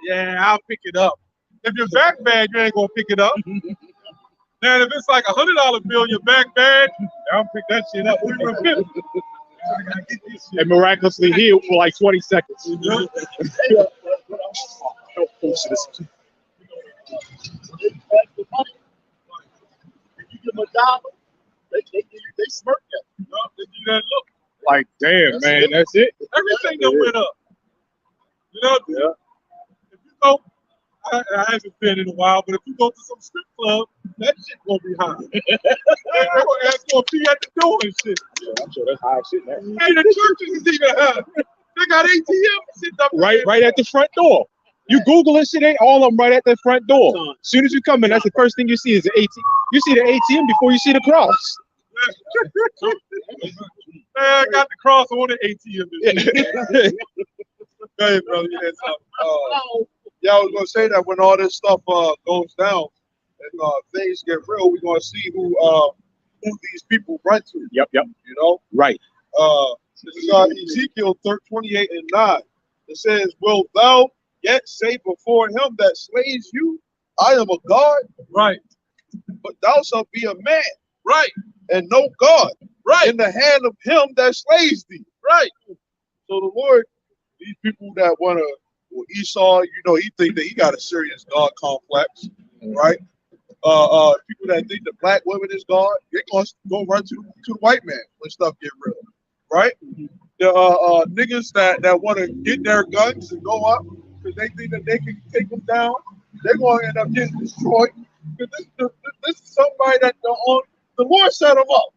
Yeah, I'll pick it up. If you're back bad, you ain't gonna pick it up. Now, if it's like $100 bill, your back bad, I'll pick that shit up. And miraculously healed for like 20 seconds. If you give them $1, they smirk at you. They do that look. Like, damn, man, that's it. Everything that went up. You know, if you go, I haven't been in a while, but if you go to some strip club, that shit gonna be high. That's gonna be at the door and shit. Yeah, I'm sure that's high shit now. Hey, the churches is even high. They got ATM shit up right at the front door. You Google it, shit ain't all of them right at the front door. As soon as you come in, that's the first thing you see is the ATM. You see the ATM before you see the cross. I got the cross on the ATM. Go ahead, brother. You had something. Yeah, I was gonna say that when all this stuff goes down and things get real, we're gonna see who these people run to. Yep. You know? Right. This is Ezekiel 28 and 9. It says, "Will thou yet say before him that slays you, I am a God? Right. But thou shalt be a man, Right. and no God, Right. in the hand of him that slays thee." Right. So the Lord, these people that want to, well, Esau, you know, he think that he got a serious God complex, right? People that think the black woman is God, they're gonna go run to the white man when stuff get real, right? The niggas that want to get their guns and go up because they think that they can take them down, they're gonna end up getting destroyed. Because this is somebody that the Lord set him up.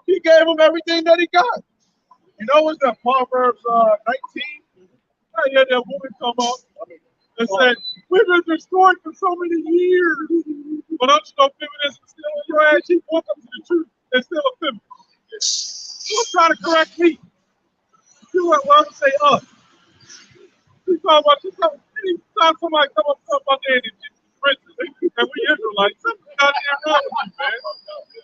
He gave him everything that he got. You know what's that Proverbs 19? I had that woman come up and said, "We've been destroyed for so many years, but I'm still feminist and still in your ass. She woke up to the truth and still a feminist. Don't try to correct me. You want to say us. Anytime somebody come up talk about the Egyptian princes and we Israelites, something's not there wrong with you,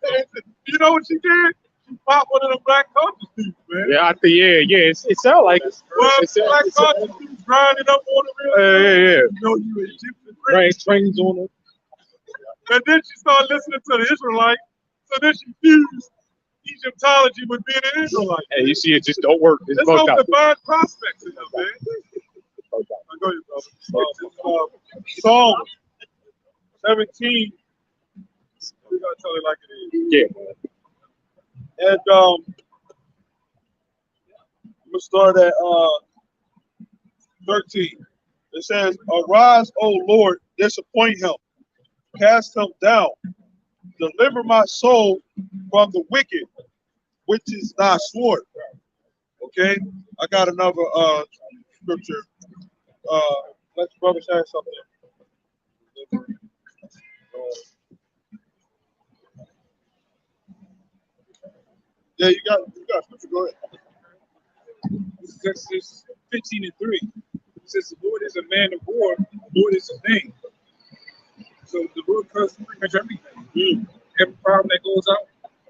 man. You know what she did? She popped one of them black conscious dudes, man. Yeah, I think it sounds like it. Well, black conscious dudes grinding up on the real. Yeah. You know you Egyptian Right, trains on her. And then she started listening to the Israelites, so then she fused Egyptology with being an Israelite. Hey, you see, it just don't work. It's There's both no out. divine prospects in them, man. Go ahead, brother. Psalm 17. We're gonna tell it like it is. Yeah. And I'm gonna start at 13. It says, "Arise, O Lord, disappoint him, cast him down, deliver my soul from the wicked, which is thy sword." Okay, I got another scripture. Let's brother say something. Yeah, you got scripture. Go ahead. This is Exodus 15 and 3. It says, "The Lord is a man of war, the Lord is his name." So the Lord covers pretty much everything. Every problem that goes out,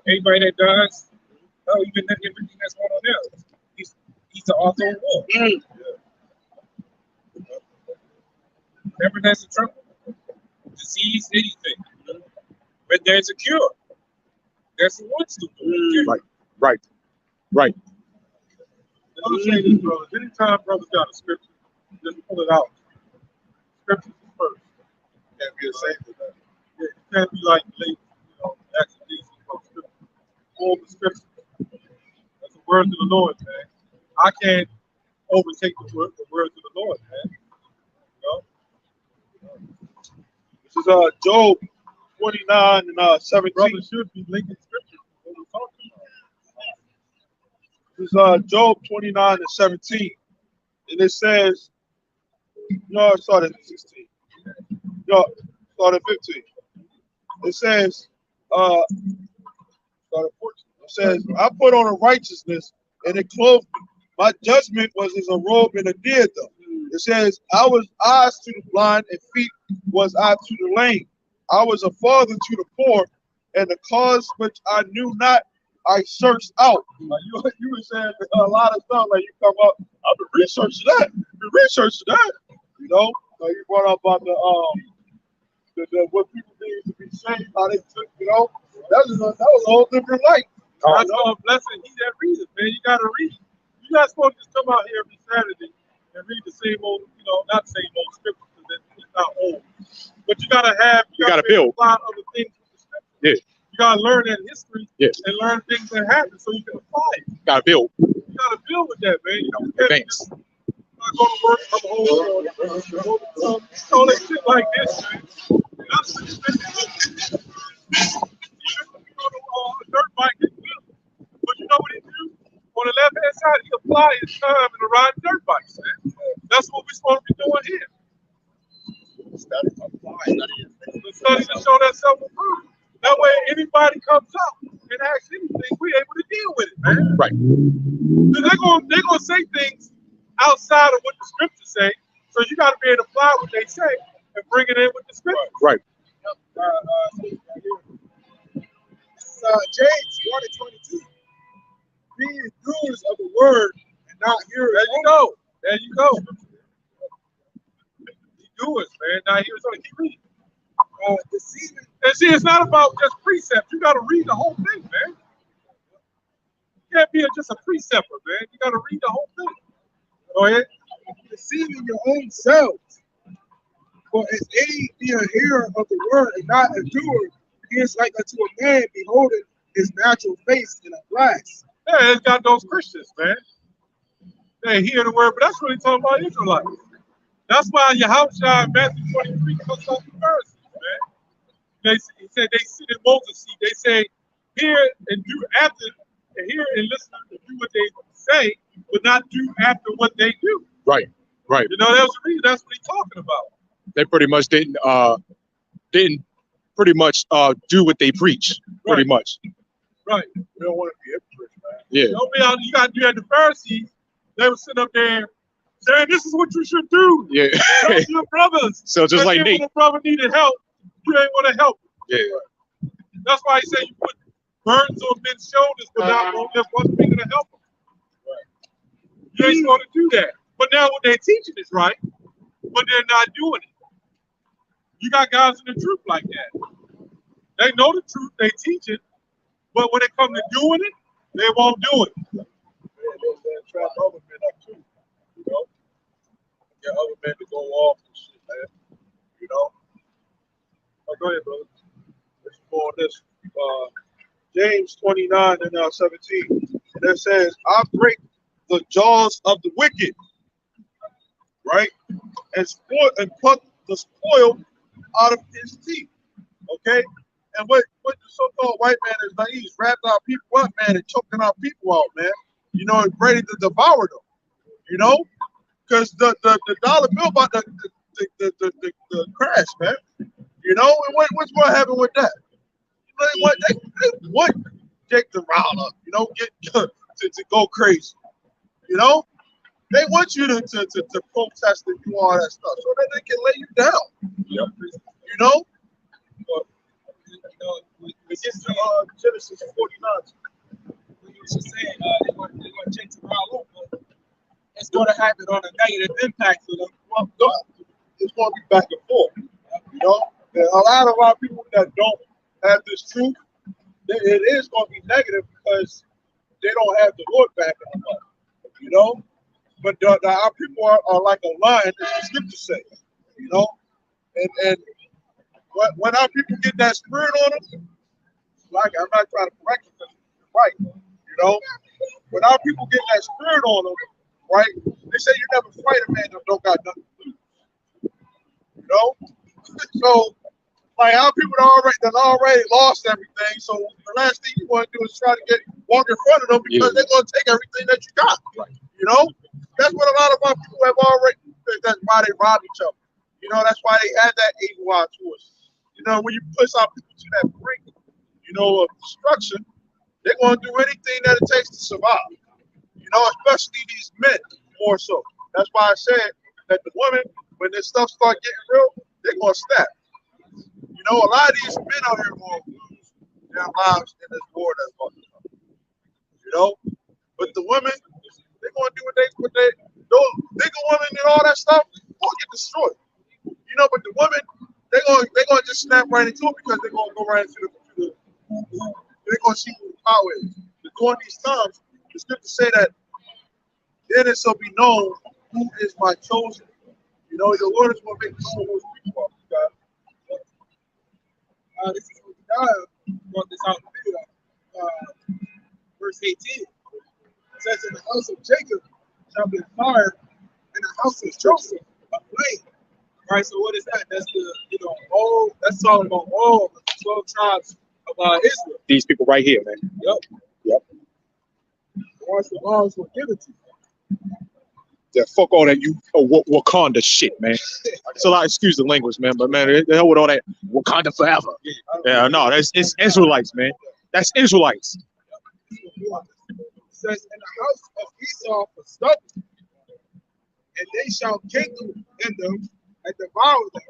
anybody that dies, even everything that's going on there. He's the author of war. Whenever there's a trouble, disease, anything, but there's a cure. That's the one to Right. Let me say this, brothers. Anytime brothers got a scripture, just pull it out. Scripture is first. Can't be ashamed of that. Yeah, you can't be like late, exegesis from scripture. All the scripture. That's the words of the Lord, man. I can't overtake the words of the Lord, man. You know? This is Job 29 and 17. Brothers should be linking scripture. What we're talking about. This is Job 29 and 17. And it says, no, it started at 16. No, it started at 15. It says, started at 14. It says, "I put on a righteousness and it clothed me. My judgment was as a robe and a diadem." It says, "I was eyes to the blind and feet was I to the lame. I was a father to the poor, and the cause which I knew not, I searched out." Like you were saying a lot of stuff, like you come up, I've been researching that. You know, like you brought up about the what people need to be saved, how they took, you know, that was a whole different light. That's all blessing. He that readeth, man. You gotta read. You're not supposed to just come out here every Saturday and read the same old, not same old scripture because it's not old. But you gotta build a lot of other things with the scripture. Yeah. You gotta learn that history Yes. and learn things that happen so you can apply it. Gotta build. You gotta build with that, man. You can't just go to work, come home, all that shit like this, man. That's what you think. You go to a dirt bike and build. But you know what he do? On the left hand side, he apply his time in the riding dirt bikes. supposed to be doing here. Study, apply, The study to show that self-approved. That way, anybody comes up and asks anything, we're able to deal with it, man. Right. Because they're gonna say things outside of what the scriptures say. So you got to be able to apply what they say and bring it in with the scriptures. Right. James 1:22. Be doers of the word and not hearers. There you go. There you go. Be doers, man. Not hearers only. Keep reading. Deceiving. And see, it's not about just precepts. You got to read the whole thing, man. You can't be just a preceptor, man. You got to read the whole thing. Go ahead. Deceiving your own selves. For if any be a hearer of the word and not a doer, he is like unto a man beholding his natural face in a glass. Yeah, it's got those Christians, man. They hear the word, but that's really talking about Israelites. That's why Yahushua in Matthew 23 comes off the Pharisees, man. He said they sit in Moses' seat. They say, hear and do after, and hear and listen to do what they say, but not do after what they do. Right. Right. You know, that's what he's talking about. They pretty much didn't pretty much do what they preach. Pretty much. Right. We don't want to be hypocrites, man. Yeah. You got to do that. The Pharisees, they were sitting up there saying, this is what you should do. Yeah. Help your brothers. So just like Nate. When a brother needed help, you ain't want to help him. Yeah. That's why he said you put burdens on men's shoulders, but not on just one finger to help them. Right. You ain't going to do that. But now what they're teaching is right, but they're not doing it. You got guys in the truth like that. They know the truth, they teach it, but when it comes to doing it, they won't do it. They're trying other men up too, you know? Get other men to go off and shit, man. You know? Oh, go ahead, brother. Let's go on this. James 29 and 17. And it says, I break the jaws of the wicked, right? And pluck the spoil out of his teeth. Okay? And what the so-called white man is done, he's wrapped our people up, man, and choking our people out, man. You know, and ready to devour them. You know? Because the dollar bill about the crash, man. You know, and what's going to happen with that? They want Jake to rile up, you know, get to go crazy. You know? They want you to protest and do all that stuff so that they can lay you down. Yep. You know? It's Genesis 49. We were just saying they want Jake to rile up, but it's going to happen on a negative impact for them. Well, it's going to be back and forth. You know? And a lot of our people that don't have this truth, it is going to be negative because they don't have the Lord backing them up. You know? But our people are like a lion, as the scripture says, you know? And when our people get that spirit on them, like I'm not trying to correct it because it's right, you know? When our people get that spirit on them, right? They say you never fight a man that don't got nothing to lose. You know? So, like our people that already lost everything. So the last thing you want to do is try to walk in front of them because they're going to take everything that you got. Right. You know? That's what a lot of our people have already. That's why they rob each other. You know, that's why they had that evil eye to us. You know, when you push our people to that brink, you know, of destruction, they're going to do anything that it takes to survive. You know, especially these men more so. That's why I said that the women, when this stuff start getting real, they're going to snap. You know, a lot of these men out here going to lose their lives in this war that's going to come. You know, but the women, they're going to do what they those nigga women and all that stuff going to get destroyed. You know, but the women, they're going to just snap right into it because they're going to go right into the they're going to see who the power is. But during these times, it's good to say that then it shall be known who is my chosen. You know, your Lord is going to make known who his people are. This is what God brought this out in the video. Verse 18. It says, in the house of Jacob shall be fire, and the house of Joseph a flame. Right, so what is that? That's that's talking about all the 12 tribes of Israel. These people right here, man. Yep. Once the laws were given to you. Yeah, fuck all that Wakanda shit, man. So I excuse the language, man, but man, the hell with all that Wakanda forever. Yeah, no, it's Israelites, man. That's Israelites. It says, in the house of Esau for stubble, and they shall kindle in them and devour them.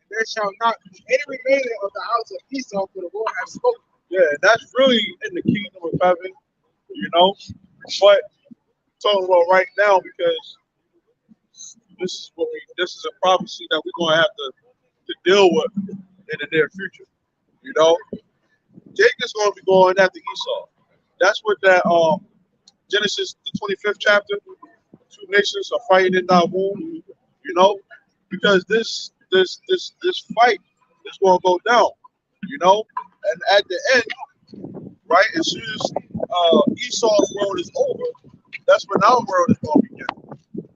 And there shall not be any remainder of the house of Esau, for the Lord has spoken. Yeah, that's really in the kingdom of heaven, you know. But talking about right now, because this is a prophecy that we're gonna have to deal with in the near future. You know, Jacob's gonna be going after Esau. That's what that Genesis the 25th chapter, two nations are fighting in that womb. You know, because this fight is gonna go down. You know, and at the end, right, as soon as Esau's world is over, that's when our world is going to begin.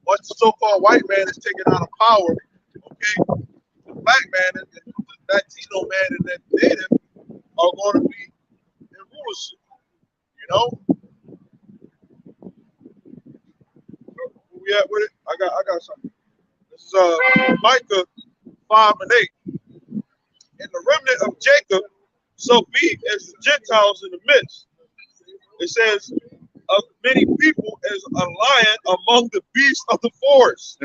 Once the so-called white man is taken out of power, okay, the black man and the Latino man and that native are going to be in rulership. You know, where we at with it? I got something. This is Micah 5:8. And the remnant of Jacob, so be as the Gentiles in the midst. It says, of many people as a lion among the beasts of the forest,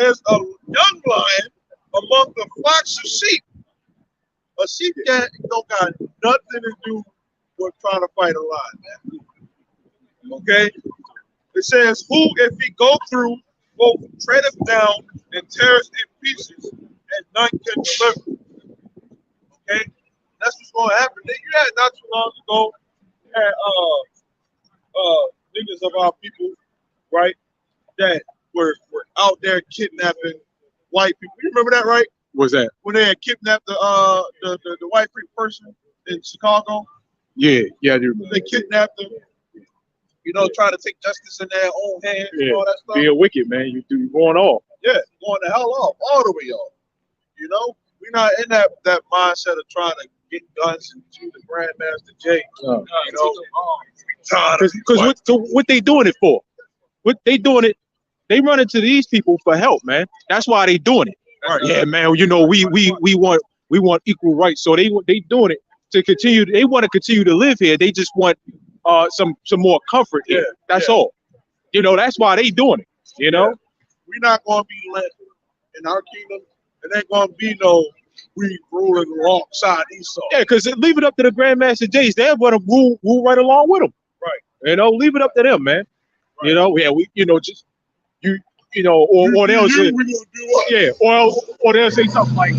as a young lion among the flocks of sheep. A sheep don't got nothing to do with trying to fight a lion, man. Okay? It says, who if he go through, both treadeth down and teareth in pieces, and none can deliver. Okay? That's what's going to happen. You had not too long ago, you had niggas of our people, right, that were out there kidnapping white people. You remember that, right? What's that? When they had kidnapped the white person in Chicago. Yeah, I do remember. They kidnapped them, you know, trying to take justice in their own hands and all that stuff. Being wicked, man. You going off. Yeah, going the hell off, all the way off. You know, we're not in that mindset of trying to get guns and shoot the Grandmaster J. You know, because what they doing it for? What they doing it? They running to these people for help, man. That's why they doing it. Right. Yeah, man. You know, we want equal rights, so they doing it to continue. They want to continue to live here. They just want some more comfort here. That's all. You know, that's why they doing it. You know, we're not going to be let in our kingdom. It ain't going to be no we ruling alongside Esau. Yeah, because leave it up to the Grandmaster J's. They're going to rule right along with them. Right. You know, leave it up to them, man. Right. You know, yeah, just you know, or they'll say, or they'll say something like,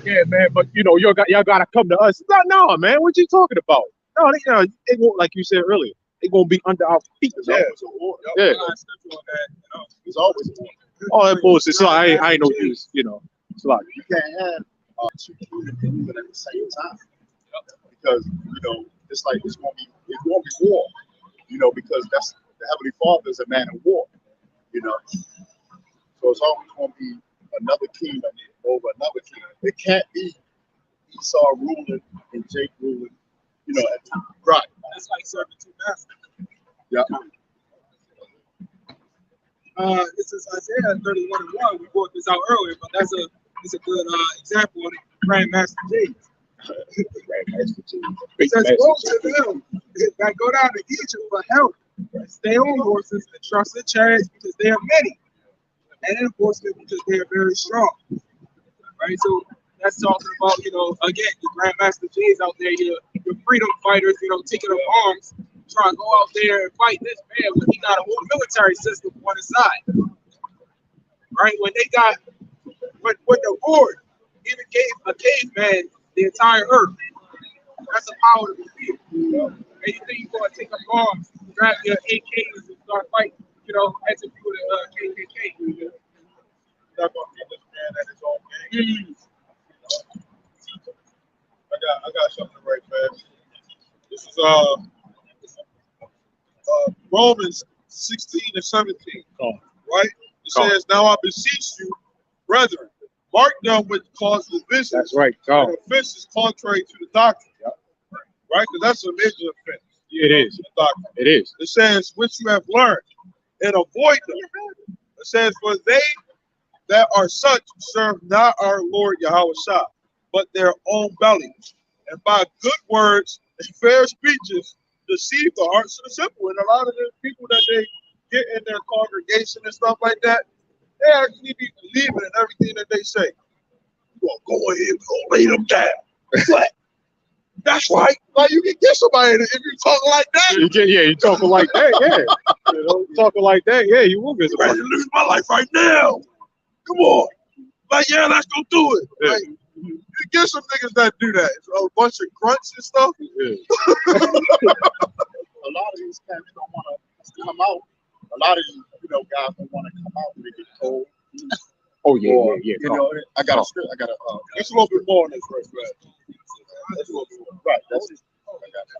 yeah, man, but you know, y'all gotta come to us. No, man, what you talking about? No, they won't, like you said earlier, they gonna be under our feet. Yeah. It's always all that bullshit. So I ain't no use, you know. It's like you can't have two kingdoms at the same time, because you know it's like it's gonna be war, you know, because that's the Heavenly Father is a man of war, you know. So it's always going to be another kingdom over another kingdom. It can't be Esau ruling and Jake ruling, you know, at time. Right. That's like serving two masters. Yeah. This is Isaiah 31:1. We brought this out earlier, but it's a good example of the Grandmaster James. It says, go to them that go down to Egypt for help. Stay on horses and trust in chariots because they are many, and in horsemen because they are very strong. Right? So that's talking about, you know, again, the Grandmaster J's out there, your freedom fighters, you know, taking up arms, trying to go out there and fight this man when he got a whole military system on his side. Right? When the Lord even gave a caveman the entire earth. That's a power to be feared. You know? And you think you're going to take up arms, grab your AKs and start fighting, you know, execute a KKK. You're not going to beat this man at his own game. I got something right fast. This is Romans 16:17. Right? It says, now I beseech you, brethren, mark them which cause division. That's right. And offenses contrary to the doctrine. Right? Because that's a major offense. It is. The doctrine. It is. It says, which you have learned, and avoid them. It says, for they that are such serve not our Lord Yahweh Shah, but their own bellies, and by good words and fair speeches deceive the hearts of the simple. And a lot of the people that they get in their congregation and stuff like that, they actually be believing in everything that they say. Well, go ahead, go lay them down. What? That's right. Like you can get somebody if you talk like that. You talking like that, yeah. You know, talking like that, yeah, you will get I'm ready to lose my life right now. Come on. Like, yeah, let's go do it. Yeah. Like, you get some niggas that do that. It's a bunch of grunts and stuff. Yeah. A lot of these cats don't want to come out. A lot of these, guys don't want to come out when they get told. Oh yeah, Or, yeah. I got a. It's a little bit more on this first, right? Right.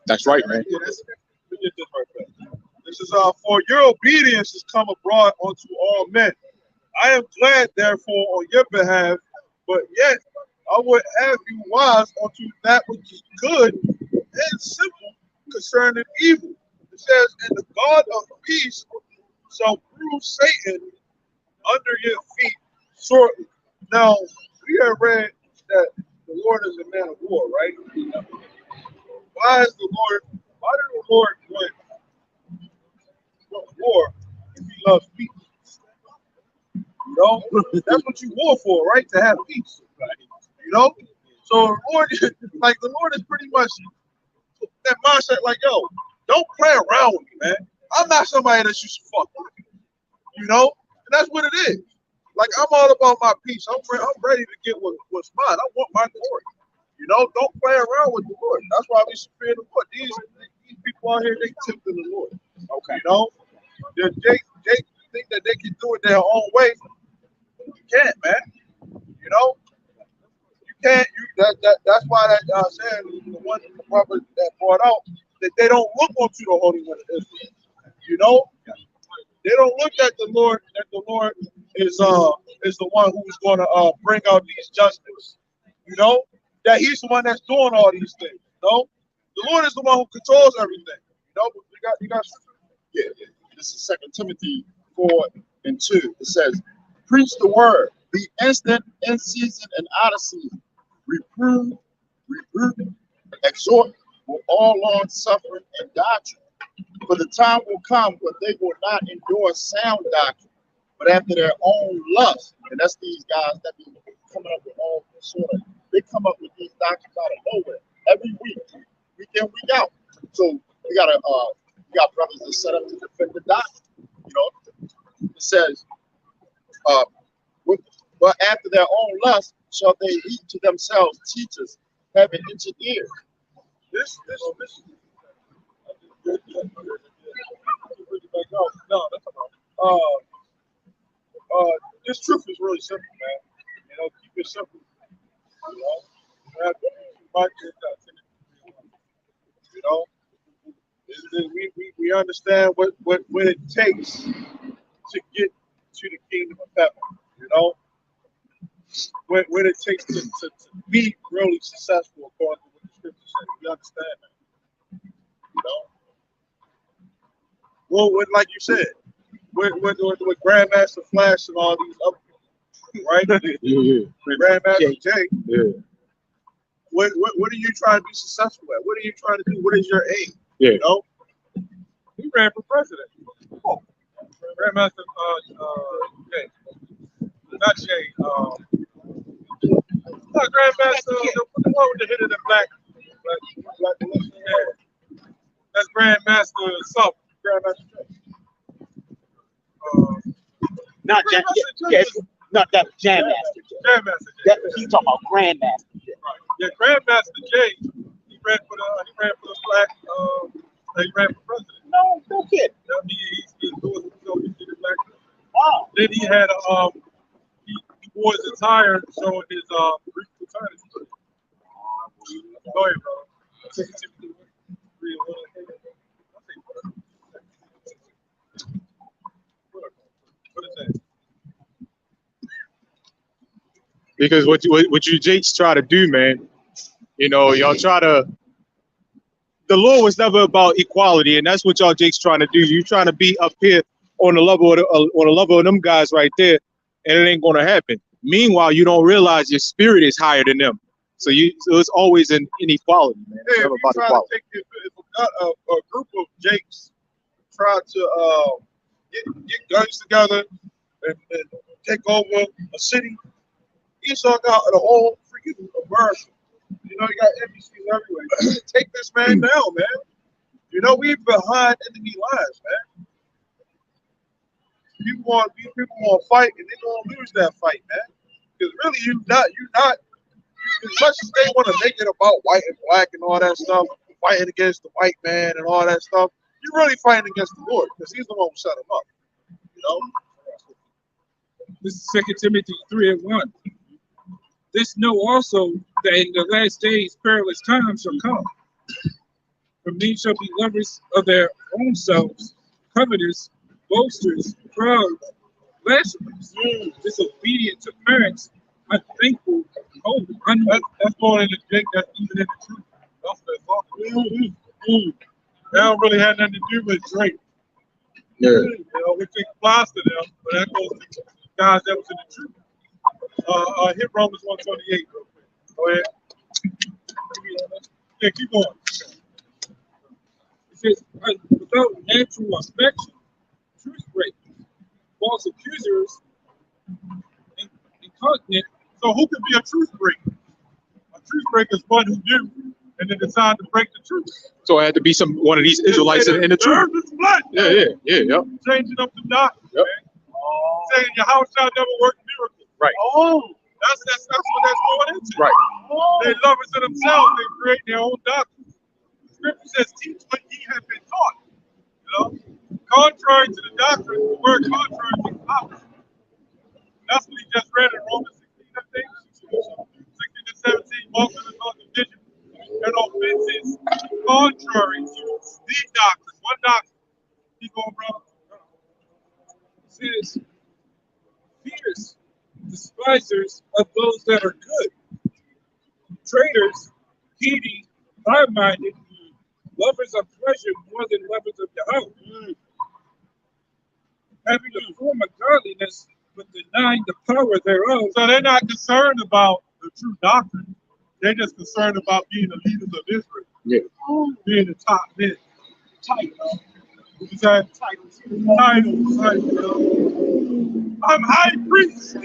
That's right, man. Yeah, this is for your obedience has come abroad unto all men. I am glad, therefore, on your behalf, but yet I would have you wise unto that which is good and simple concerning evil. It says, and the God of peace shall bruise Satan under your feet shortly. Now, we have read that the Lord is a man of war, right? Why did the Lord want war if he loves peace? That's what you war for, right? To have peace. So the Lord is pretty much that mindset, like, yo, don't play around with me, man. I'm not somebody that you should fuck with. And that's what it is. Like, I'm all about my peace. I'm ready to get what's mine. I want my glory. Don't play around with the Lord. That's why we should fear the Lord. These people out here, they tempting the Lord. Okay. They think that they can do it their own way. You can't, man. You can't. That's why that saying, the one the brother that brought out, that they don't look onto the Holy One of Israel. They don't look at the Lord. That the Lord is the one who's going to bring out these judgments. That He's the one that's doing all these things. The Lord is the one who controls everything. But you got. Yeah. This is 2 Timothy 4:2. It says, "Preach the word. Be instant in season and out of season. Reprove, rebuke, exhort with all long suffering and doctrine. For the time will come when they will not endure sound doctrine, but after their own lust." And that's these guys that be coming up with all sort of. They come up with these doctrines out of nowhere every week in, week out. So we got brothers that set up to defend the doctrine. It says, but after their own lust shall they eat to themselves teachers having itching ears. This truth is really simple, man. Keep it simple. We understand what it takes to get to the kingdom of heaven. What it takes to be really successful according to what the scriptures say. We understand that. Well, like you said, with Grandmaster Flash and all these other people, right? Grandmaster Jay. Yeah. What are you trying to be successful at? What are you trying to do? What is your aim? Yeah. He ran for president. Oh. Grandmaster Jay. Not Jay. Not Grandmaster, the one with the hit of the black. Yeah. That's Grandmaster something. Grandmaster Jay. Not that. Yes, not that Jam Master. Grandmaster Jay. He's talking about Grandmaster. Right. Yeah, Grandmaster Jay. He ran for the black. He ran for president. No kid. He endorsed the black. Wow. Then he had he wore his attire showing his Greek fraternity. Go ahead, bro. What is that? Because what you Jakes try to do, man, y'all try to. The law was never about equality, and that's what y'all Jakes trying to do. You trying to be up here on the level of them guys right there, and it ain't gonna happen. Meanwhile, you don't realize your spirit is higher than them. So it's always an inequality, man. It's Hey, if never you about try to equality. take a group of Jakes try to get guns together and take over a city, Esau got the whole freaking America. You know, you got NBCs everywhere. Take this man down, man. You know, we behind enemy lines, man. People want to fight, and they're gonna lose that fight, man. Because really, you not. As much as they want to make it about white and black and all that stuff, fighting against the white man and all that stuff, you're really fighting against the Lord because He's the one who set him up. You know. This is 2 Timothy 3:1. This know also that in the last days perilous times shall come. For men shall be lovers of their own selves, covetous, boasters, proud, blasphemers, disobedient to parents, unthankful, holy, That's going in the Jake. That's even in the truth. That's the That don't really have nothing to do with Drake. Yeah. You know, we think applies to them, but that goes to guys that was in the truth. Hit Romans 128 real quick. Go ahead. Yeah, keep going. It says, without natural affection, truth breakers, false accusers, incontinent. So who could be a truth breaker? A truth breaker is one who do and then decide to break the truth. So it had to be one of these Israelites in the truth. Yeah. Changing up the doctrine, Yep. man. Saying your house shall never work miracles. Right. Oh, that's what that's going into. Right. They lovers of themselves. They create their own doctrine. The scripture says, "Teach what ye have been taught." You know, contrary to the doctrine, the word contrary means opposite. That's what he just read in Romans 16, I think. 16 to 17, walking in the division and offenses contrary to the doctrine. One doctrine. Keep going, brother. It says, fierce, despisers of those that are good, traitors, heedy, high-minded, lovers of pleasure more than lovers of Yahweh, having a form of godliness, but denying the power thereof. So they're not concerned about the true doctrine. They're just concerned about being the leaders of Israel. Yeah. Being the top men. Title. Is that titles? I'm high priest. I'm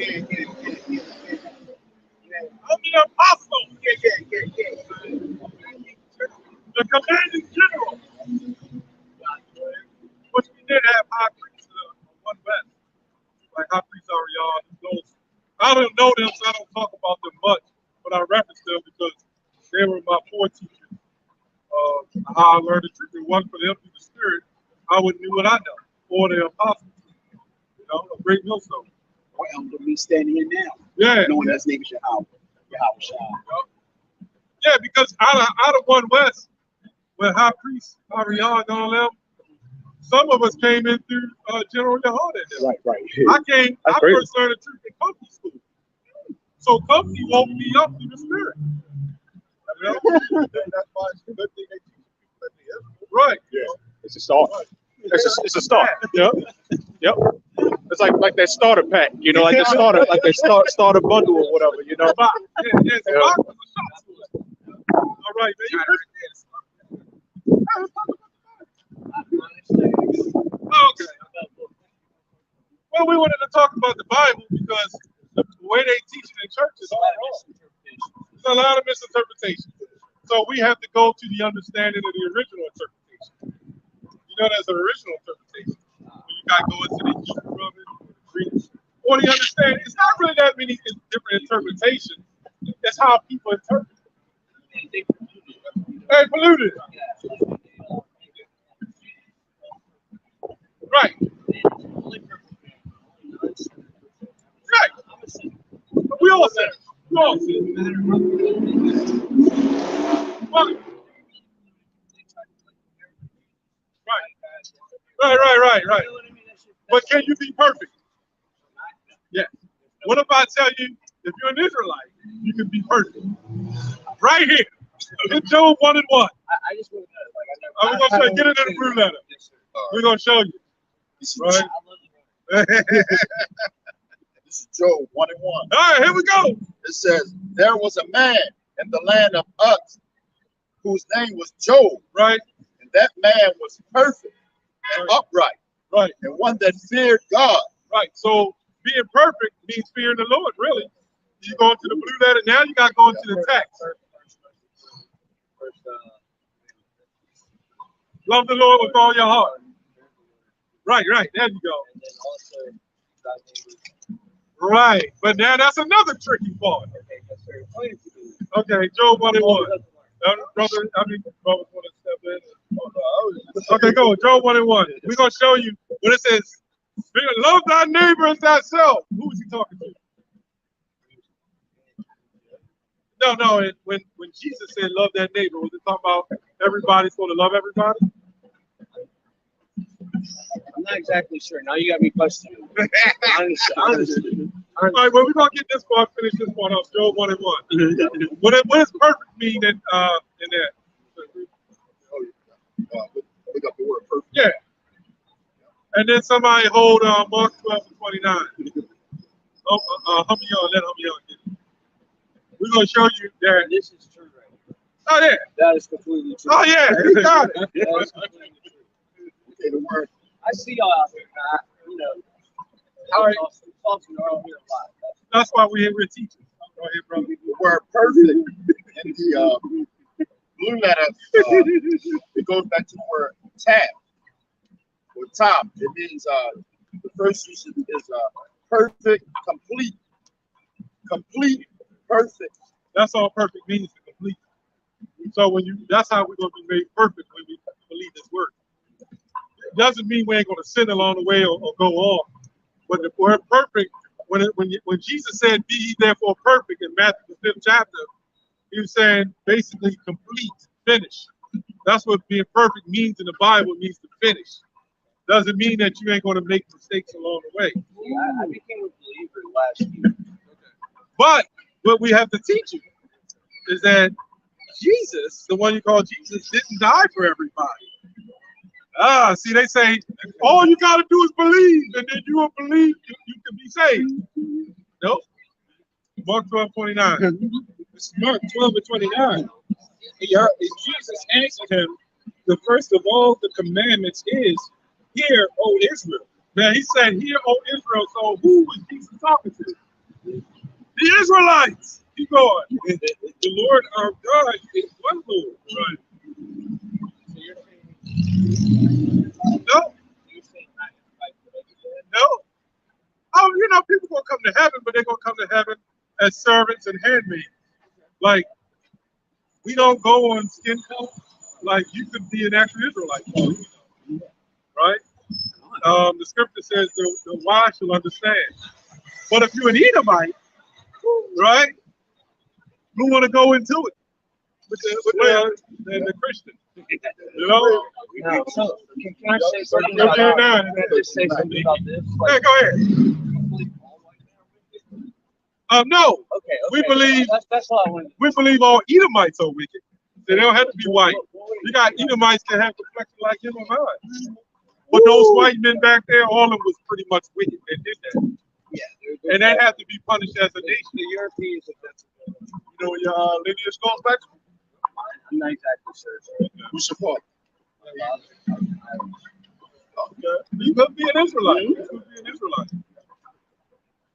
the apostle. The commanding general. Which we did have high priests one West. Like high priest Ariana. I don't know them, so I don't talk about them much. But I reference them because they were my four teachers. How I learned the truth. If it wasn't for them through the Spirit, I wouldn't know what I know. Or the apostles. You know, a great millstone. Or elder me standing here now. Yeah. Knowing his name is Yahweh. Yeah, because out of one West, with high priest Ariana and all them, some of us came in through General Yehoiada. Right. I first learned the truth in Comfy school. So Comfy woke me up through the Spirit. You know? That's why it's a good thing they teach people that they have. Right. Yeah. It's a start. It's a start. Yep. It's like that starter pack, you know, like the starter bundle or whatever, you know. Yeah. All right, man. Okay. Well, we wanted to talk about the Bible because the way they teach it in church is all wrong. There's a lot of misinterpretation. So we have to go to the understanding of the original interpretation. You know, there's an original interpretation. You got to go into the Hebrew of it, the Greek, or the understanding. It's not really that many different interpretations. It's how people interpret it. They polluted it. Right. We all said it. Right. But can you be perfect? Yeah. What if I tell you, if you're an Israelite, you can be perfect? Right here. In Job 1:1. I just want to know, I'm going to show you. Get it in the blue letter. We're going to show you. Right? This is Job 1:1. All right, here we go. It says, there was a man in the land of Uz whose name was Job. Right. And that man was perfect and upright. Right. And one that feared God. Right. So being perfect means fearing the Lord, really. You go into the blue letter, now you got to go into the text. Love the Lord with all your heart. Right, there you go. Right, but now that's another tricky part. Okay, Job 1:1. Brother want to step in. Okay, go. Job 1:1. We're gonna show you when it says, "Love thy neighbor as thyself." Who is he talking to? No. When Jesus said, "Love that neighbor," was it talking about everybody's supposed to love everybody? I'm not exactly sure. Now you got me questioning. Honestly. All right, well, we're going to get this part, finish this one up. Job 1:1. What does perfect mean in that? Look up the word perfect. Yeah. And then somebody hold Mark 12:29. Let y'all get it. We're going to show you that. This is true, right? Oh, yeah. That is completely true. Oh, yeah. You got it. That is completely true. Okay, the word. I see y'all out there, All right. Talking around here a lot. That's why we're teaching. Go ahead, brother. The word perfect in the blue letter, it goes back to the word tab or top. It means the first usage is perfect, complete, perfect. That's all perfect means, to complete. So that's how we're going to be made perfect when we believe this word. It doesn't mean we ain't going to sin along the way or go off. But the word perfect, when Jesus said, "Be ye therefore perfect" in Matthew the 5th chapter, he was saying basically complete, finish. That's what being perfect means in the Bible. It means to finish. Doesn't mean that you ain't going to make mistakes along the way. I became a believer last year. But what we have to teach you is that Jesus, the one you call Jesus, didn't die for everybody. See, they say, all you got to do is believe, and then you will believe you can be saved. Nope. Mark 12:29. It's Mark 12:29. Jesus answered him, "The first of all the commandments is, hear, O Israel." Now, he said, "Hear, O Israel." So who was Jesus talking to? The Israelites. Keep going. The Lord our God is one Lord. Right. No. No. Oh, people gonna come to heaven, but they're gonna come to heaven as servants and handmaids. Like, we don't go on skin color. Like, you could be an actual Israelite, right? The scripture says the wise shall understand. But if you're an Edomite, right, you want to go into it with the Christian. You know? Now, so, can I say something Yeah, about this? Yeah, go ahead. No. Okay. We believe that's all I wanted. We believe all Edomites are wicked. They don't have to be white. You got Edomites that have complexion like him or mine. But those white men back there, all of them was pretty much wicked. They did that. Yeah. And they have to be punished as a nation. The Europeans, You know where your lineage goes back to? I'm not exactly sure. Who's your father? Okay. You could be an Israelite. You could be an Israelite.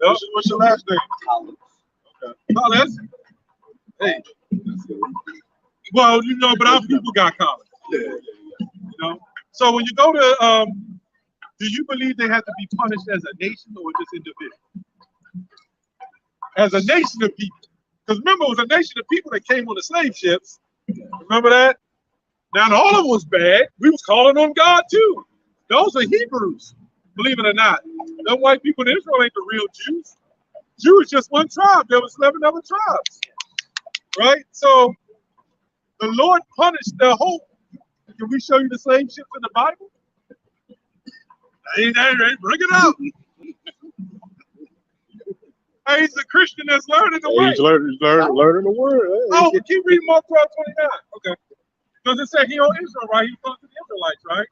What's your last name? Collins. Okay. Collins? Hey. Well, but our people got college. Yeah. So when you go to, do you believe they have to be punished as a nation or just individual? As a nation of people. Because remember, it was a nation of people that came on the slave ships. Remember that? Now, all of them was bad. We was calling on God too. Those are Hebrews, believe it or not. Them white people in Israel ain't the real Jews. Jews just one tribe. There was 11 other tribes. Right? So the Lord punished the whole. Can we show you the slave ships in the Bible? Hey, bring it out. Hey, he's a Christian that's learning the way. He's learning the word. Oh, keep reading Mark 12:29. Okay. Because it said he on Israel, right? He's talking to the Israelites, right?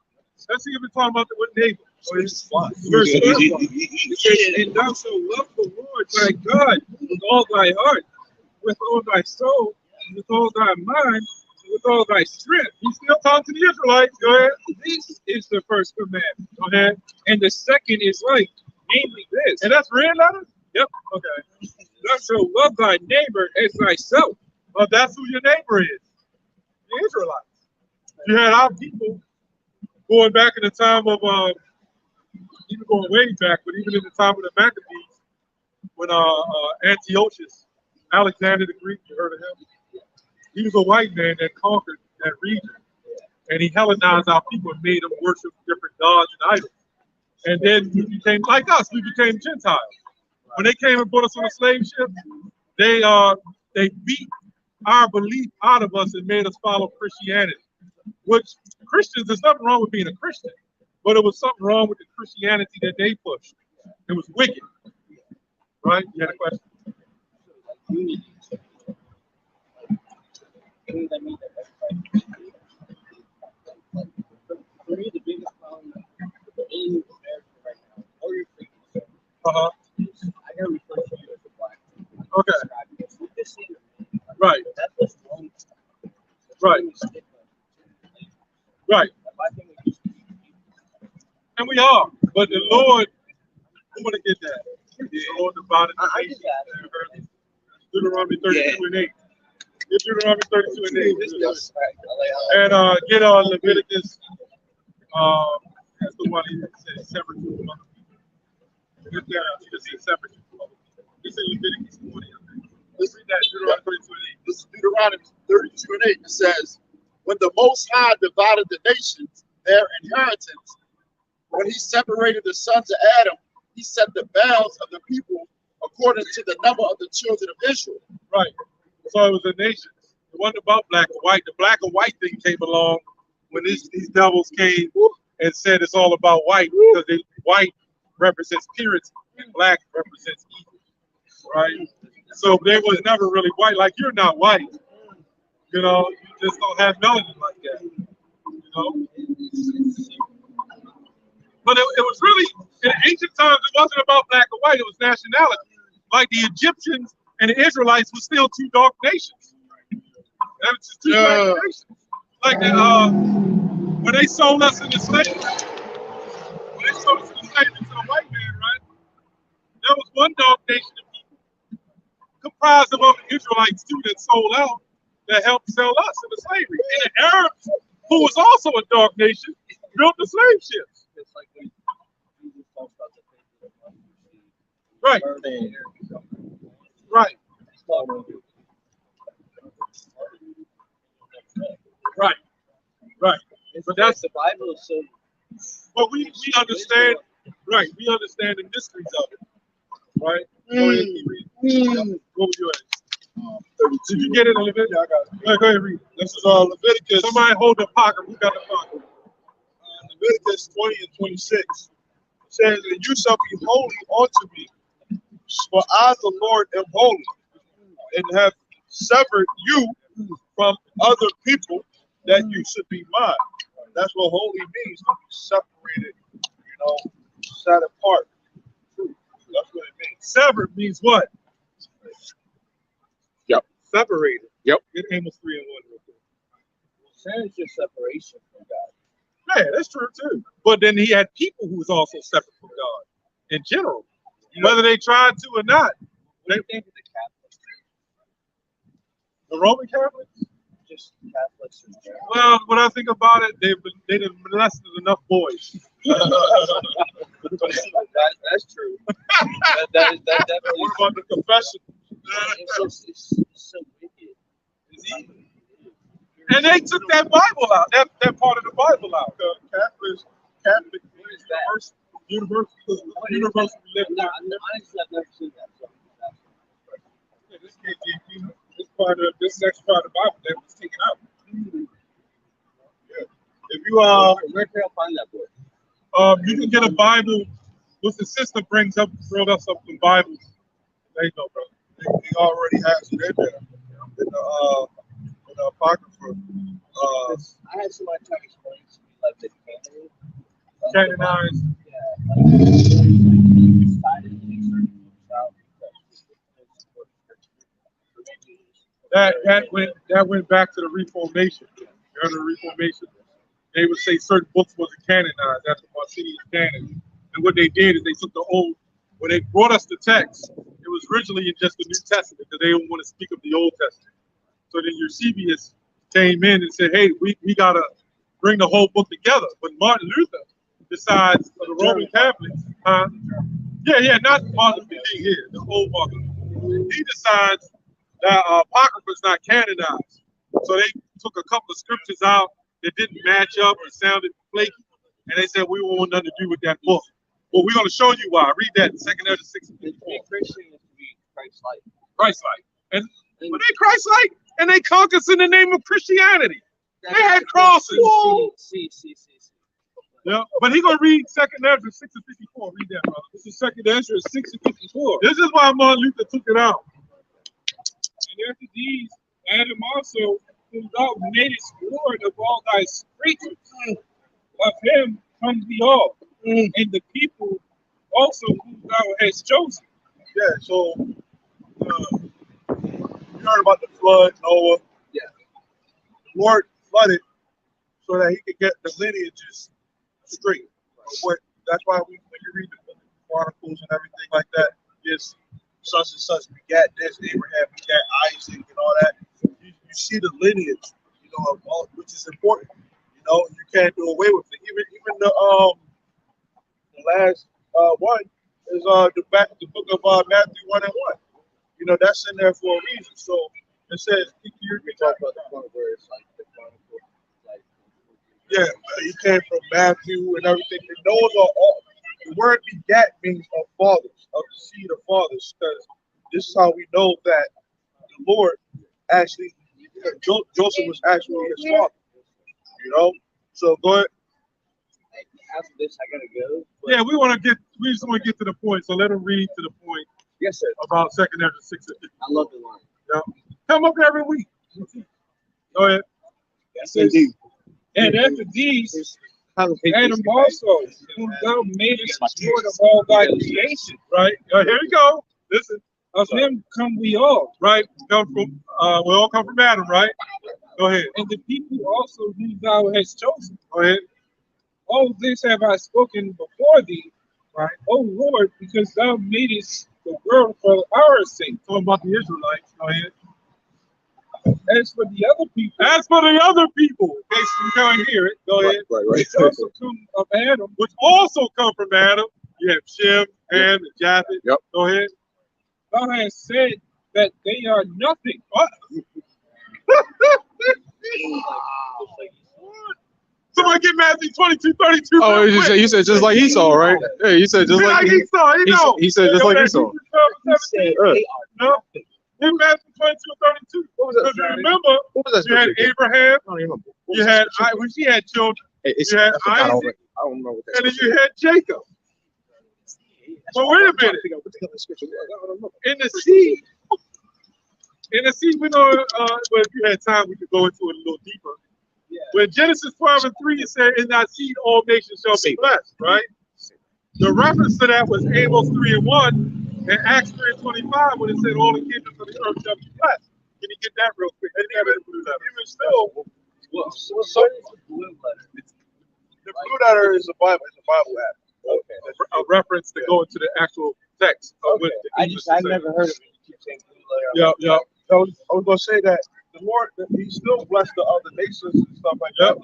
Let's see if we're talking about with neighbor. Verse 12. It says, and thou shalt love the Lord thy God with all thy heart, with all thy soul, with all thy mind, with all thy strength. He's still talking to the Israelites. Go ahead. This is the first commandment. Go ahead. And the second is like, namely this. And that's red letters? Yep. Okay. Thou shalt love thy neighbor as thyself. Well, that's who your neighbor is. The Israelites. You had our people going back in the time of, even going way back, but even in the time of the Maccabees, when Antiochus, Alexander the Greek, you heard of him? He was a white man that conquered that region. And he Hellenized our people and made them worship different gods and idols. And then we became, like us, we became Gentiles. When they came and put us on a slave ship, they beat our belief out of us and made us follow Christianity. Which Christians, there's nothing wrong with being a Christian, but it was something wrong with the Christianity that they pushed. It was wicked. Right? You had a question? For me, the biggest problem in America right now, or your freedom, Uh-huh. I gotta refer to you as a black. Okay. Right. That's what's wrong. Right. Right. And we are. But the Lord, I'm going to get that. The Lord divided the nation. Deuteronomy 32 and 8. Get Deuteronomy 32 and 8. And get Leviticus. That's the one he said separate from other people. Get that. He just said separate from other people. He said Leviticus 20. Let's read that. Deuteronomy 32 and 8. This is Deuteronomy 32 and 8. It says, when the Most High divided the nations, their inheritance, when he separated the sons of Adam, he set the bounds of the people according to the number of the children of Israel. Right. So it was the nations. It wasn't about black and white. The black and white thing came along when these devils came and said it's all about white, because white represents purity and black represents evil. Right? So they was never really white. Like, you're not white. You know, you just don't have melanin like that. You know? But it was really, in ancient times, it wasn't about black and white. It was nationality. Like the Egyptians and the Israelites were still two dark nations. That was just two dark nations. Like when they sold us into slavery, to the white man, right? There was one dark nation of people comprised of other Israelites too that sold out, that helped sell us into slavery. And the Arabs, who was also a dark nation, built the slave ships. Right. Right. Right. Right. But that's the Bible is so. But we understand. Right. We understand the mysteries of it. Right. What was yours? 32. Did you get it in Leviticus? Yeah, I got it. Go ahead, read. This is Leviticus. Somebody hold the pocket. Who got the pocket? Leviticus 20 and 26 says that you shall be holy unto me, for I, the Lord, am holy, and have severed you from other people, that you should be mine. That's what holy means, to be separated, set apart. That's what it means. Severed means what? Yep. Separated. Yep. Get Amos 3 and 1 real quick. Sin is just separation from God. Yeah, that's true too. But then he had people who was also separate from God in general, whether they tried to or not. What do you think of the Catholics? The Roman Catholics? Just Catholics in general. Well, when I think about it, they didn't molested enough boys. That's true. That definitely. What about the confession? It's so wicked. And they took that Bible out, that part of the Bible out. Catholic University we live in. Honestly, I've never seen that. So. Yeah, this KJV, this next part of the Bible that was taken out. Yeah. If you where can I find that book? You can get a Bible. What's the sister brought us up some Bibles. There you go, bro. he already has it in there in the apocrypha. I had somebody try to explain to me like the canon. Canonized. Yeah, That went back to the Reformation. During the Reformation, they would say certain books wasn't canonized after Marcinius canon. And what they did is they took the old, when they brought us the text, it was originally in just the New Testament because they don't want to speak of the Old Testament. So then Eusebius came in and said, hey, we got to bring the whole book together. But Martin Luther decides, for the Roman Catholics, not Martin Luther King here, the old Martin Luther. He decides that Apocrypha is not canonized. So they took a couple of scriptures out that didn't match up or sounded flaky. And they said, we don't want nothing to do with that book. Well, we're going to show you why. Read that, 2 Ezra 6:54. Christians be Christ-like. Christ-like. And were they Christ-like? And they conquered us in the name of Christianity. They had crosses. See. Yeah, but he's going to read 2 Ezra 6:54. Read that, brother. This is 2 Ezra 6:54. This is why Martin Luther took it out. And after these, Adam also, whom thou madest Lord of all thy creatures, of him come we all, and the people also whom thou hast chosen. Yeah, so you heard about the flood, Noah. Yeah. The Lord flooded so that he could get the lineages straight. That's why when you read the Chronicles and everything like that, it's such and such begat this, Abraham begat Isaac and all that. You see the lineage, of all, which is important. You can't do away with it. Even the last one is the book of Matthew 1 and 1. That's in there for a reason. So it says, you talk about the point where it's like the Chronicle, yeah, he came from Matthew and everything. And those are all. The word begat means of fathers, of the seed of fathers, because this is how we know that the Lord actually, Joseph was actually his father. So go ahead. After this, I gotta go. Yeah, we just want to get to the point. So let him read to the point. Yes, sir. About 2 Ezra 6:54. I love the line. Yeah. Come up every week. Go ahead. Yes, indeed. And after these, Adam also, whom thou madest Lord of all thy creation. Right. Here we go. Listen. Of him come we all. Right. We all come from Adam, right? Go ahead. And the people also whom thou hast chosen. Go ahead. All this have I spoken before thee, right? O Lord, because thou madest the world for our sake. Talking about the Israelites. Go ahead. As for the other people, in case you can't hear it, go ahead. Right. Which also come of Adam, which also come from Adam. You have Shem, Ham, and Japheth. Yep. Go ahead. Thou hast said that they are nothing. What? Somebody get Matthew 22:32. Oh, you said just like Esau, right? Yeah, you said just like Esau. He said just like Esau. In Matthew 22:32. Because you remember, you had Abraham, you had she had children, you had Isaac, and then you had Jacob. But wait a minute. In the seed, we know, if you had time, we could go into it a little deeper. Yeah. When Genesis 12:3, it said, in thy seed all nations shall be blessed, right? The reference to that was Amos 3:1 and Acts 3:25 when it said all the kingdoms of the earth shall be blessed. Can you get that real quick? And even still, the blue letter is a Bible app. Okay. A reference to go into the actual text. I never heard of it. You keep saying blue letter. Yeah. I was going to say that the Lord, he still blessed the other nations and stuff like that.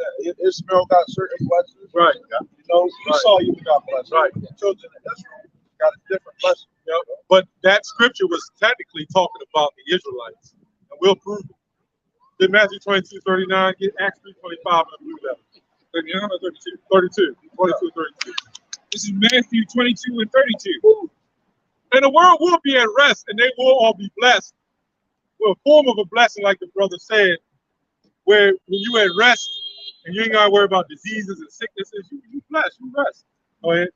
Ishmael got certain blessings. Right. Esau even got blessed. Right. The children of Israel got a different blessing. But that scripture was technically talking about the Israelites. And we'll prove it. Did Matthew 22:39 get Acts 3:25 in the blue letter? 39 or 32? 32. 22:32. This is Matthew 22:32. And the world will be at rest, and they will all be blessed. Well, a form of a blessing, like the brother said, where when you at rest and you ain't got to worry about diseases and sicknesses, you bless, you rest. Go ahead.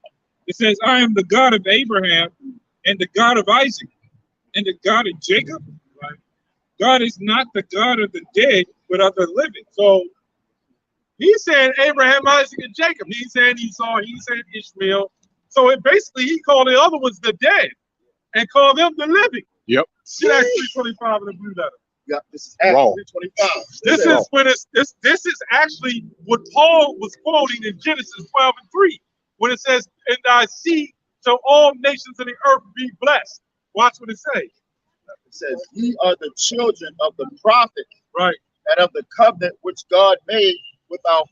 It says, I am the God of Abraham and the God of Isaac and the God of Jacob. Right? God is not the God of the dead, but of the living. So he's saying Abraham, Isaac, and Jacob. He's saying Esau. He's saying Ishmael. So it basically he called the other ones the dead and called them the living. Yep. See that 325 in the blue letter. Yep, this is Acts Wrong. 3:25. This is when this is actually what Paul was quoting in Genesis 12:3, when it says, "In thy seed shall all nations of the earth be blessed." Watch what it says. It says, "Ye are the children of the prophet, Right. and of the covenant which God made with our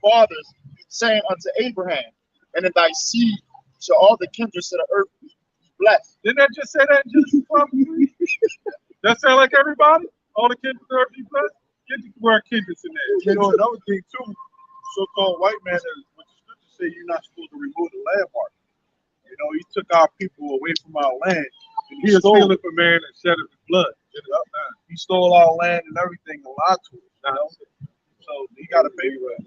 fathers, saying unto Abraham, and in thy seed shall all the kindreds of the earth be blessed." Didn't that just say that in Genesis 12:3? That sound like everybody? All the kindreds of the earth be blessed? Get the word kindreds in there. You know, another thing too, so-called white man, what the scriptures say, you're not supposed to remove the landmark. You know, he took our people away from our land. And He is stealing for man and shed of his blood. He stole our land and everything and lied to us. You know? So he got to pay for it.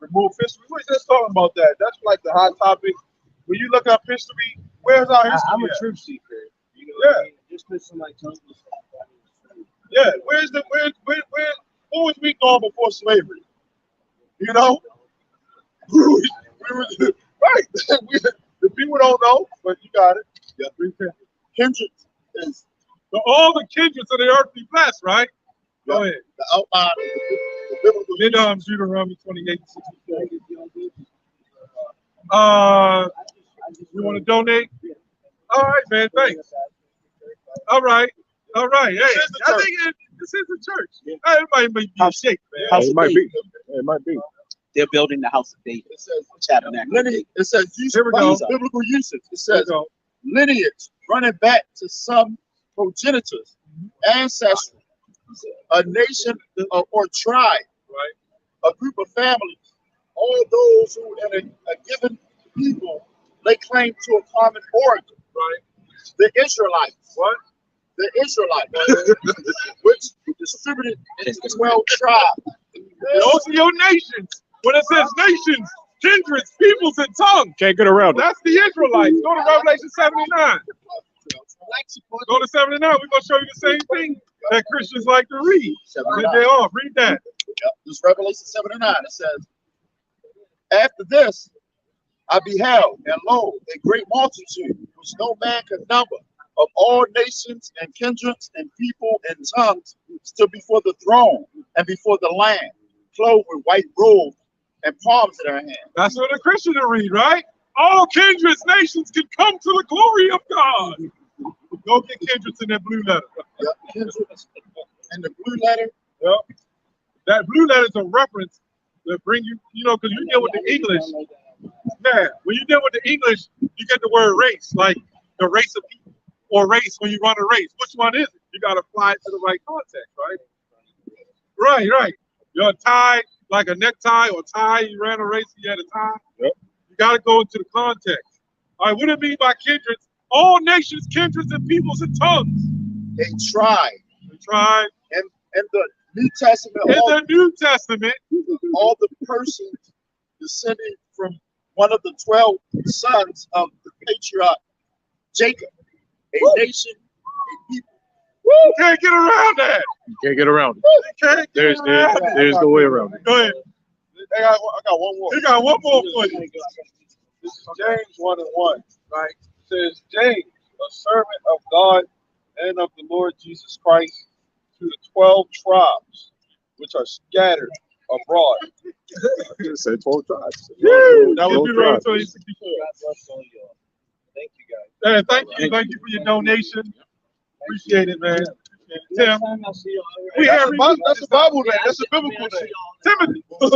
Remove history. We were just talking about that. That's like the hot topic. When you look up history, where's our history? I'm a at? truth seeker. You know, Yeah. what I mean? Just because somebody tells me something. Yeah, where what was we going before slavery? You know? Right. The people don't know, but you got it. Yeah, 310. Kindreds is So all the kindreds of the earth be blessed, right? Go ahead. the outline of the biblical Then Deuteronomy 28:64. You want to donate? All right, man. Thanks. All right. All right. Hey, I think this is a church. Everybody may be in shape, man. House It of might David. be. It might be. They're building the house of David. It says Tabernacle. lineage. It says Here we go. biblical usage. It There you says go. lineage running back to some progenitors, ancestry, a nation or tribe, Right. a group of families, all those who in a given people lay claim to a common origin. Right. The Israelites. What? The Israelites, which were distributed into 12 tribes. Those are your nations. When it says nations, kindreds, peoples, and tongues, Can't get around it. that's the Israelites. Go to Revelation 79. Go to 79. We're going to show you the same thing that Christians like to read. Read they are. Read that. This Revelation 7:9. It says, "After this, I beheld, and lo, a great multitude, which no man could number, of all nations and kindreds and people and tongues, stood before the throne and before the Lamb, clothed with white robes and palms in their hands." That's what a Christian will read, right? All kindreds, nations can come to the glory of God. Go get kindreds in that blue letter. Yep, kindreds. And the blue letter, Yep. That blue letter is a reference that bring you, because you deal with the English. Yeah, when you deal with the English, you get the word race, like the race of people, or race when you run a race. Which one is it? You got to apply it to the right context, right? Right. Your tie, like a necktie or tie, you ran a race, you had a tie. Yep. You got to go into the context. All right, what do it mean by kindreds? All nations, kindreds, and peoples and tongues. a tribe. The tribe. And the New Testament, In the New Testament, all the persons descending from one of the 12 sons of the patriarch Jacob, a nation, a people. you can't get around that. You can't get around it. You can't get There's around that. no way around it. Go ahead. I got one more. You got one more for you. This is James 1:1, right? It says, James, a servant of God and of the Lord Jesus Christ, to the 12 tribes which are scattered abroad. It said 12 tribes. That was 12 Deuteronomy tribes. 2064. Thank you, guys. Thank you for your donation. Appreciate it, man. Tim, we That's have a Bible name. That's a biblical name. Timothy. You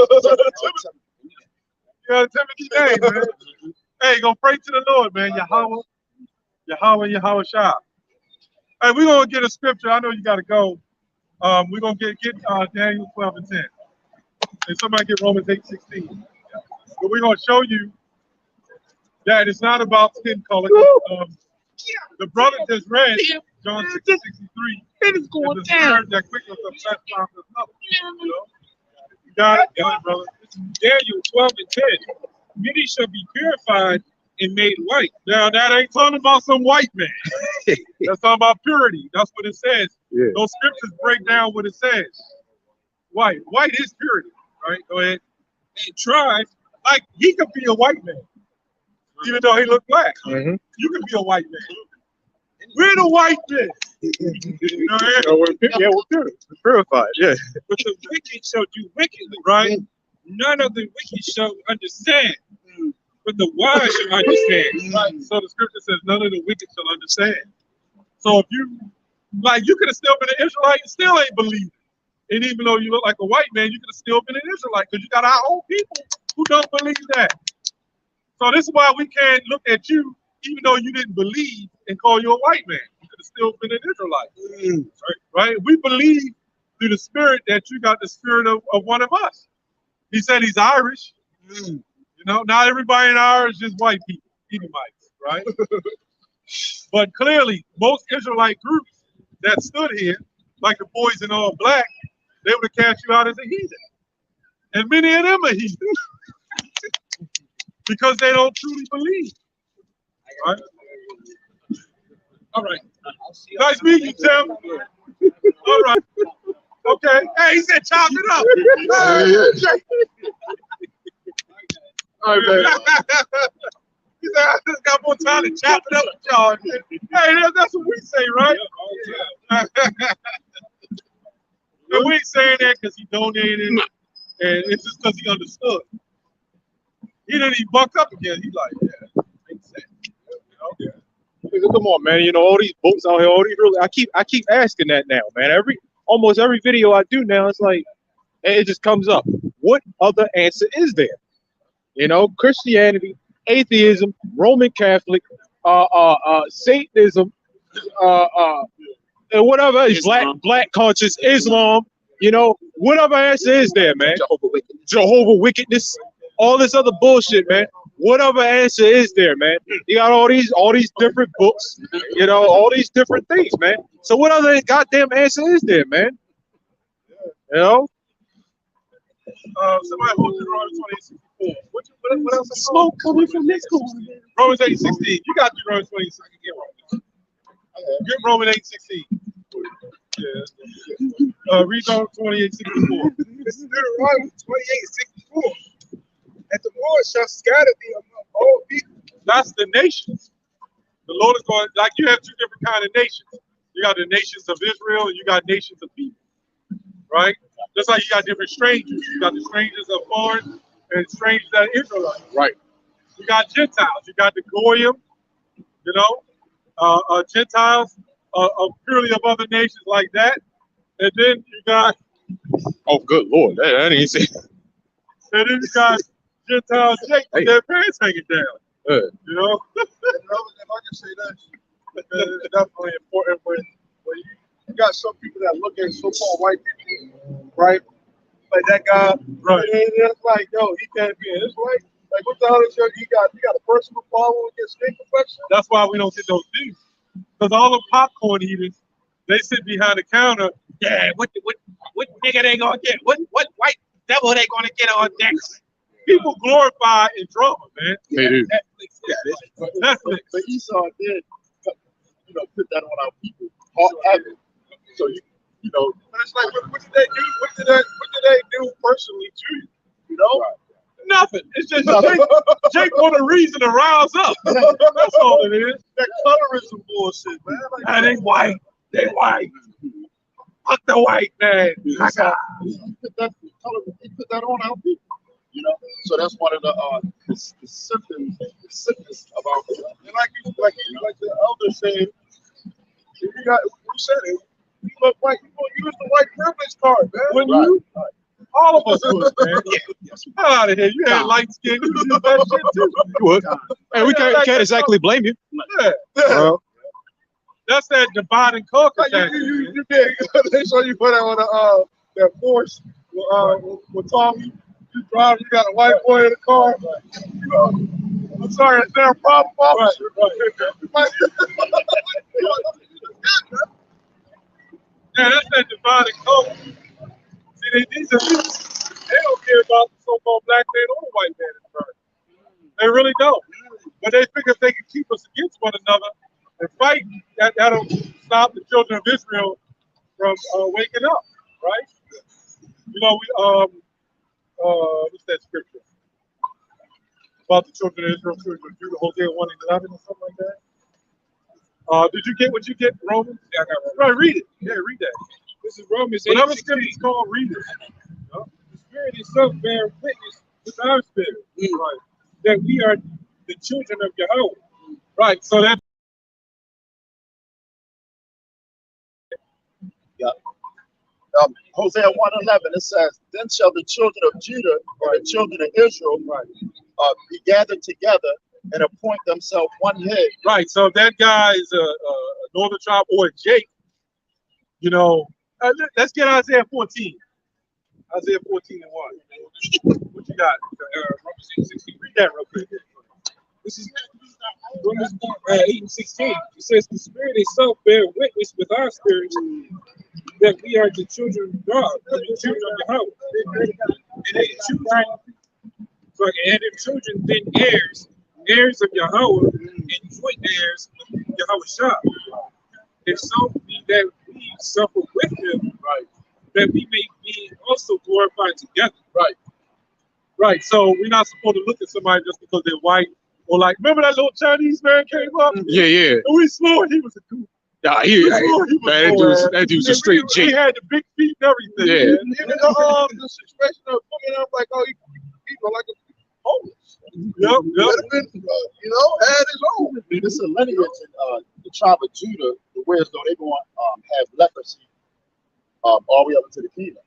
got a Timothy name, man. Hey, go pray to the Lord, man. Yahweh Shah. Hey, we're gonna get a scripture. I know you gotta go. We're gonna get Daniel 12:10. And somebody get Romans 8:16. But we're gonna show you that it's not about skin color. The brother just read John 6:63. It is going The down. spirit that quickens the flesh profits nothing. You got it, brother. Daniel 12:10. Many shall be purified and made white. Now that ain't talking about some white man. That's talking about purity. That's what it says. Yeah. Those scriptures break down what it says. White is purity, right? Go ahead. And tribe Like he could be a white man, even though he looked black. Mm-hmm. You could be a white man. We're the white men. You know what I mean? Yeah, we're purified. Yeah. But the wicked shall do wickedly, right? None of the wicked shall understand, but the wise shall understand. Right. So the scripture says, none of the wicked shall understand. So if you, like, you could have still been an Israelite and still ain't believed it. And even though you look like a white man, you could have still been an Israelite because you got our own people who don't believe that. So this is why we can't look at you, even though you didn't believe, and call you a white man. You could have still been an Israelite. Right? We believe through the spirit that you got the spirit of one of us. He said he's Irish. You know, not everybody in Irish is white people, Edomites, right? But clearly, most Israelite groups that stood here, like the boys in all black, they would have cast you out as a heathen. And many of them are heathens. Because they don't truly believe. Right? All right. Nice meeting you, Tim. All right. Okay. Hey, he said chop it up. All right, man. He said, I just got more time to chop it up with y'all. Hey, that's what we say, right? And we ain't saying that because he donated, and it's just because he understood. He didn't even buck up again. He's like, yeah, makes sense. You know? Come on, man. You know, all these books out here, all these really, I keep asking that now, man. Almost every video I do now, it's like, it just comes up. What other answer is there? You know, Christianity, atheism, Roman Catholic, Satanism, and whatever is black conscious, Islam, you know, whatever answer is there, man. Jehovah wickedness, all this other bullshit, man. Whatever answer is there, man. You got all these different books, you know, all these different things, man. So what other goddamn answer is there, man? You know? Somebody hold Deuteronomy 28:64. What else is smoke coming from this corner? Romans 8:16. You got Deuteronomy 26. I can get Romans. Get Romans 8:16. Yeah. Read Deuteronomy 28:64. This is Deuteronomy 28:64. And the Lord shall scatter thee among all people. That's the nations. The Lord is going, like you have two different kind of nations. You got the nations of Israel and you got nations of people. Right? Just like you got different strangers. You got the strangers of foreign and strangers that are Israelites. Right. You got Gentiles. You got the Goyim, you know, Gentiles purely of other nations like that. And then you got, Oh, good Lord. I didn't say. and then you got Gentiles with their pants hanging down. You know? If I can say that, it's definitely important when you got some people that look at so-called white people, right? Like that guy, Right. And it's like, yo, he can't be an Israelite. Like, what the hell is your? You got a personal problem with your skin complexion? That's why we don't get those views. Because all the popcorn eaters, they sit behind the counter. Yeah, what nigga they gonna get? What white devil they gonna get on next? People glorify in drama, man. They do. Netflix. But Esau did, you know, put that on our people. All heaven. So you know, And it's like, what did they do? What did they do personally to you? You know? Nothing. It's just Jake want a reason to rouse up. That's all it is. That colorism bullshit, man. Like, And they white. They white. Fuck the white man. he put that on our people. You know, so that's one of the symptoms, the sickness about it. And like the elder said, if you said it, you look white, you gonna use the white privilege card, man. Wouldn't you? All of us would, man. Get out of here. You had light skin. You did that shit too. You would. And we can't exactly blame you. Yeah. That's that divide and conquer Like tactic. you did. They show you put that on that force with Tommy. You drive, you got a white boy in the car. I'm sorry, is there a problem, officer? Right. Yeah, that's that divide and conquer. See, these are people, they don't care about the so-called black man or the white man in the burden. They really don't. But they figure if they can keep us against one another and fight, that'll stop the children of Israel from waking up, right? You know, what's that scripture? about the children of Israel, children of Judah, Hosea 1 and 11 or something like that. Did you get what you get, Romans? Yeah, I got Romans. Right, read it. Yeah, read that. This is Romans 8. Whatever scripture's called, read it. The Spirit itself bear witness with our spirit, right, that we are the children of Yahweh. Right, so that Hosea 1:11, it says, then shall the children of Judah and the children of Israel be gathered together and appoint themselves one head. right. So if that guy is a northern tribe or a Jake, you know, let's get Isaiah 14. Isaiah 14 and 1. What you got? Romans 8:16. Read that real quick. This is Romans 8 and 16. It says, the Spirit itself bear witness with our spirits that we are the children of God, the children of Yahweh. And if children, then heirs of Yahweh, and joint heirs with Yahweh. If so be that we suffer with him, right, that we may be also glorified together. Right. Right. So we're not supposed to look at somebody just because they're white. Or like, remember that little Chinese man came up? Yeah, yeah. And we swore he was a dude. Nah, that dude's a straight He Jake. had the big feet and everything. Yeah. Man. Even the situation of looking at him like, oh, he was like a homeless. Yep. You know, had his own. This is a lineage in the tribe of Judah, whereas though they're going to have leprosy all the way up into the kingdom,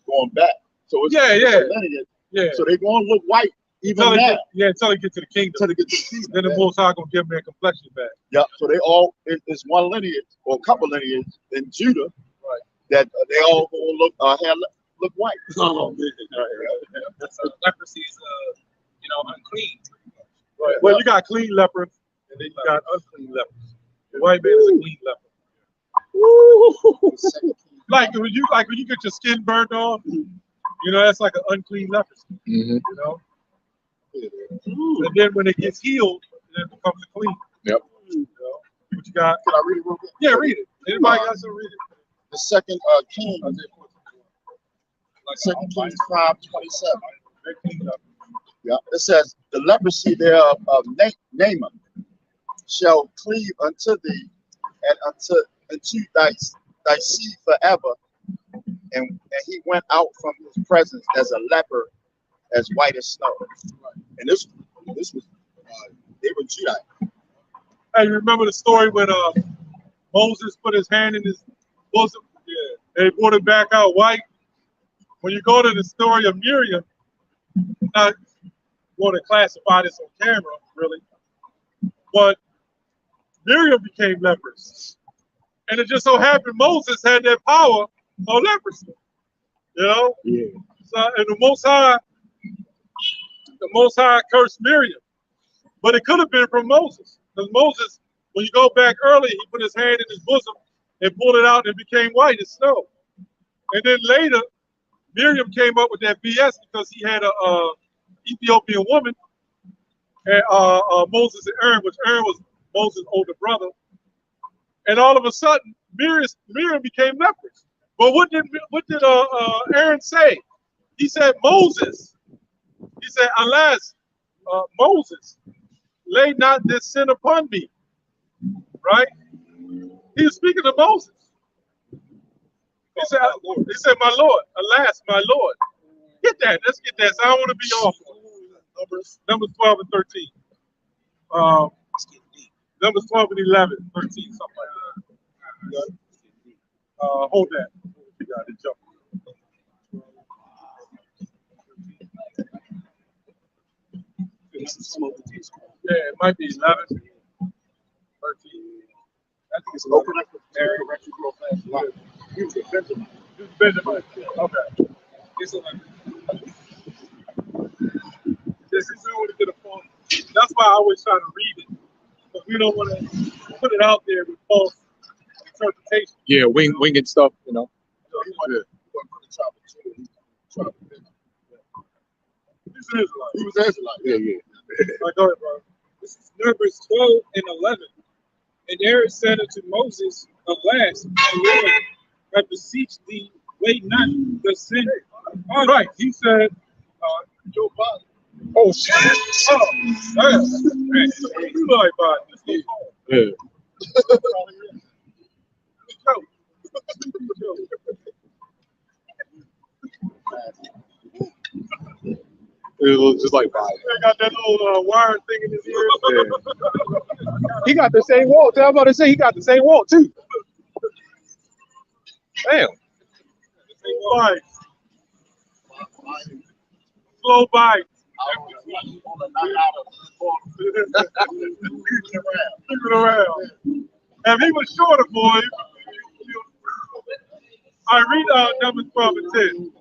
going back. So it's, Yeah. a lineage. Yeah. So they're going to look white even Until now. until they get to the kingdom. Until they get to the kingdom. Then the Most High gonna give them their complexion back. Yep. So they all, it's one lineage or a couple lineages in Judah, Right. that they all gonna look white. So leprosy is, unclean. Right. Well, you got clean lepers, and then you got unclean lepers. The white man is a clean leper. Like when you get your skin burned off, you know, that's like an unclean leprosy. Mm-hmm. You know. And then when it gets healed, then it becomes a clean. Yep. You know, what you got? Can I read it real quick? Yeah, read it. Anybody got to read it? The second King, Second Kings 5:27. Yeah, it says, the leprosy thereof of Naaman shall cleave unto thee and unto thy seed forever. And he went out from his presence as a leper, as white as snow. And this was they were Judite. Hey, you remember the story when Moses put his hand in his bosom? Yeah. And he brought it back out white. When you go to the story of Miriam, I'm not going to classify this on camera, really, but Miriam became leprous. And it just so happened Moses had that power of leprosy. You know? Yeah. So, and the Most High cursed Miriam. But it could have been from Moses. Because Moses, when you go back early, he put his hand in his bosom and pulled it out and it became white as snow. And then later, Miriam came up with that BS because he had a Ethiopian woman, and Moses and Aaron, which Aaron was Moses' older brother. And all of a sudden, Miriam became leprous. But what did Aaron say? He said, Moses. He said, unless Moses, lay not this sin upon me. Right? He was speaking to Moses. He said, my Lord, alas, my Lord. Get that. Let's get that. So I don't want to be off. Numbers 12 and 13. Numbers 12 and 11, 13, something like that. Hold that. You got it, jump. Yeah, it might be 11, 13. I think it's 11. He was a Benjamin. He was Benjamin. Okay. It's 11. This is only to the phone. That's why I always try to read it. Because we don't want to put it out there with false interpretation. Yeah, winging stuff, you know. He's an Israelite. He was Israelite. Yeah. Right, go ahead, bro. This is Numbers 12 and 11. And Aaron said unto Moses, alas, my Lord, I beseech thee, lay not the sin. All right. He said, Oh shit! Oh, man. You like that? Yeah. It looks just like Bob. He got that little wire thing in his ear. Yeah. He got the same walk. I'm about to say he got the same walk too. Damn. Bike. Slow bike. Keep it around. If he was shorter, boy. I read Numbers 12 and 10.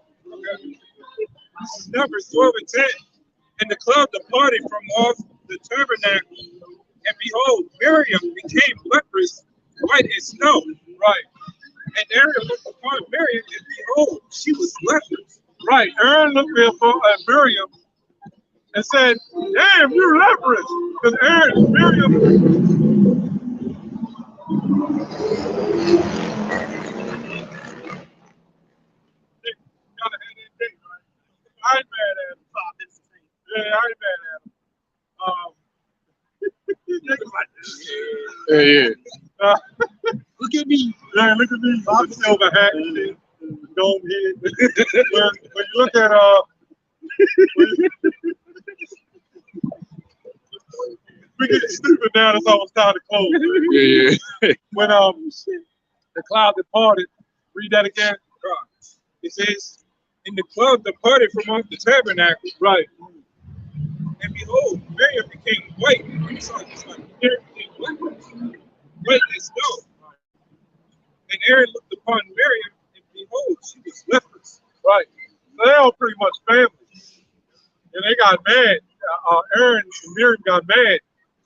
This is Numbers 12 and 10. And the cloud departed from off the tabernacle, and behold, Miriam became leprous, white as snow. Right. And Aaron looked upon Miriam, and behold, she was leprous. Right. Aaron looked at Miriam and said, "Damn, you're leprous." Because Miriam. I ain't mad at him. Yeah, I ain't mad at him. Yeah. Look at me. Yeah, look at me. The silver hat and shit. Dome head. When you look at we get stupid now. That's almost time to close. Yeah. When the cloud departed. Read that again. It says, and the cloud departed from off the tabernacle. Right. And behold, Miriam became white. I'm sorry, Miriam became leprous, white as snow. And Aaron looked upon Miriam, and behold, she was leprous. Right. So they're all pretty much family. And they got mad. Aaron and Miriam got mad.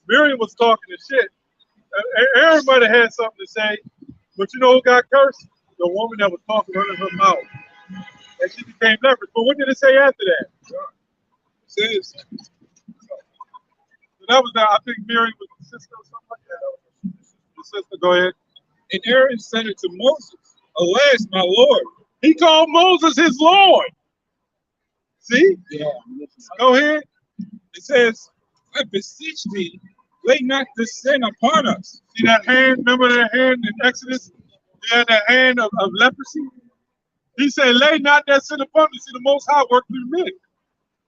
Miriam was talking to shit. Aaron might have had something to say, but you know who got cursed? The woman that was talking out of her mouth. And she became leprous. But what did it say after that? It says, so that was I think Miriam was the sister or something like that. The sister, go ahead. and Aaron said it to Moses, alas, my Lord. He called Moses his Lord. See? Yeah. Go ahead. It says, I beseech thee, lay not this sin upon us. See that hand? Remember that hand in Exodus? He had that hand of leprosy. He said, lay not that sin upon me. See, the Most High worked through men.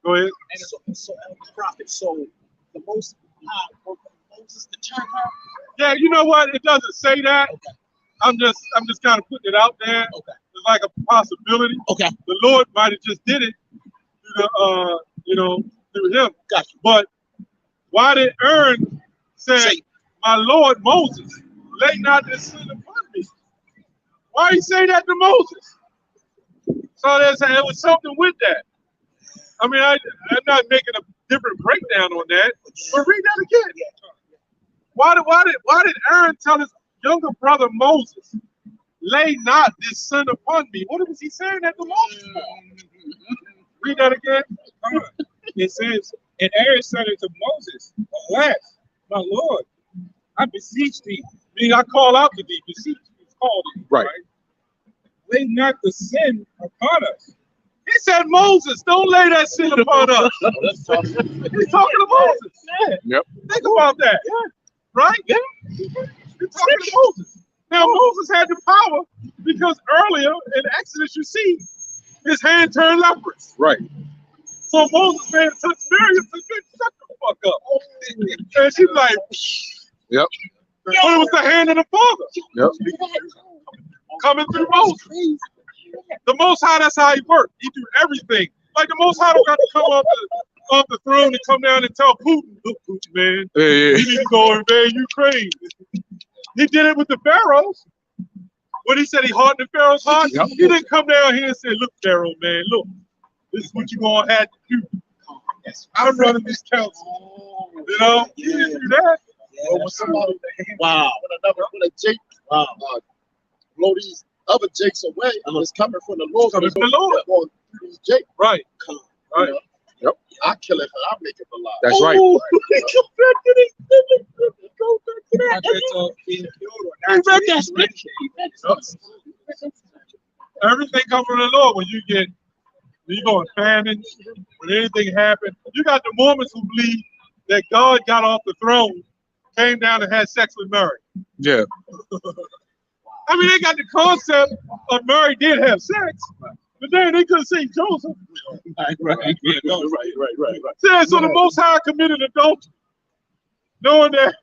Go ahead. And so prophet, so the Most High worked with Moses to turn her. Yeah, you know what? It doesn't say that. Okay. I'm just kind of putting it out there. Okay. It's like a possibility. Okay. The Lord might have just did it through the through him. Gotcha. But why did Aaron say, my Lord Moses, lay not this sin upon me? Why he say that to Moses? So there was something with that. I mean, I'm not making a different breakdown on that, but read that again. Why did Aaron tell his younger brother Moses, lay not this sin upon me? What was he saying that to Moses for? Read that again. It says, and Aaron said it to Moses, alas, my Lord, I beseech thee. Meaning I call out to thee, beseech. It's called it, Right. Lay not the sin upon us. He said, Moses, don't lay that sin upon us. He's talking to Moses. Yeah. Yep. Think about that. Yeah. Right? Yeah. He's talking to Moses. Now, Moses had the power because earlier in Exodus, you see, his hand turned leprous. Right. So Moses man touched Miriam and said, shut the fuck up. And she's like, Yep. but it was the hand of the Father. Yep. Coming through Moses. The Most High, that's how he worked. He do everything. Like the Most High don't got to come off the throne and come down and tell Putin, look, Putin, man, Yeah. you need to go invade Ukraine. He did it with the pharaohs. When he said he hardened the Pharaoh's heart, Yep. he didn't come down here and say, look, Pharaoh, man, look, this is what you're going to have to do. I'm running this council. You know? He didn't do that. Or when somebody, Wow. when a Jake blow these other Jakes away, it's coming from the Lord. Coming from the Lord. Going through these Jake. Right. Right. You know? Yep. I kill it, and I make it alive. That's right. Go back to that. Everything comes from the Lord when you go in famine, when anything happened. You got the Mormons who believe that God got off the throne, came down and had sex with Mary. Yeah. I mean, they got the concept of Mary did have sex, but then they couldn't say Joseph. Right. So the Most High committed adultery, knowing that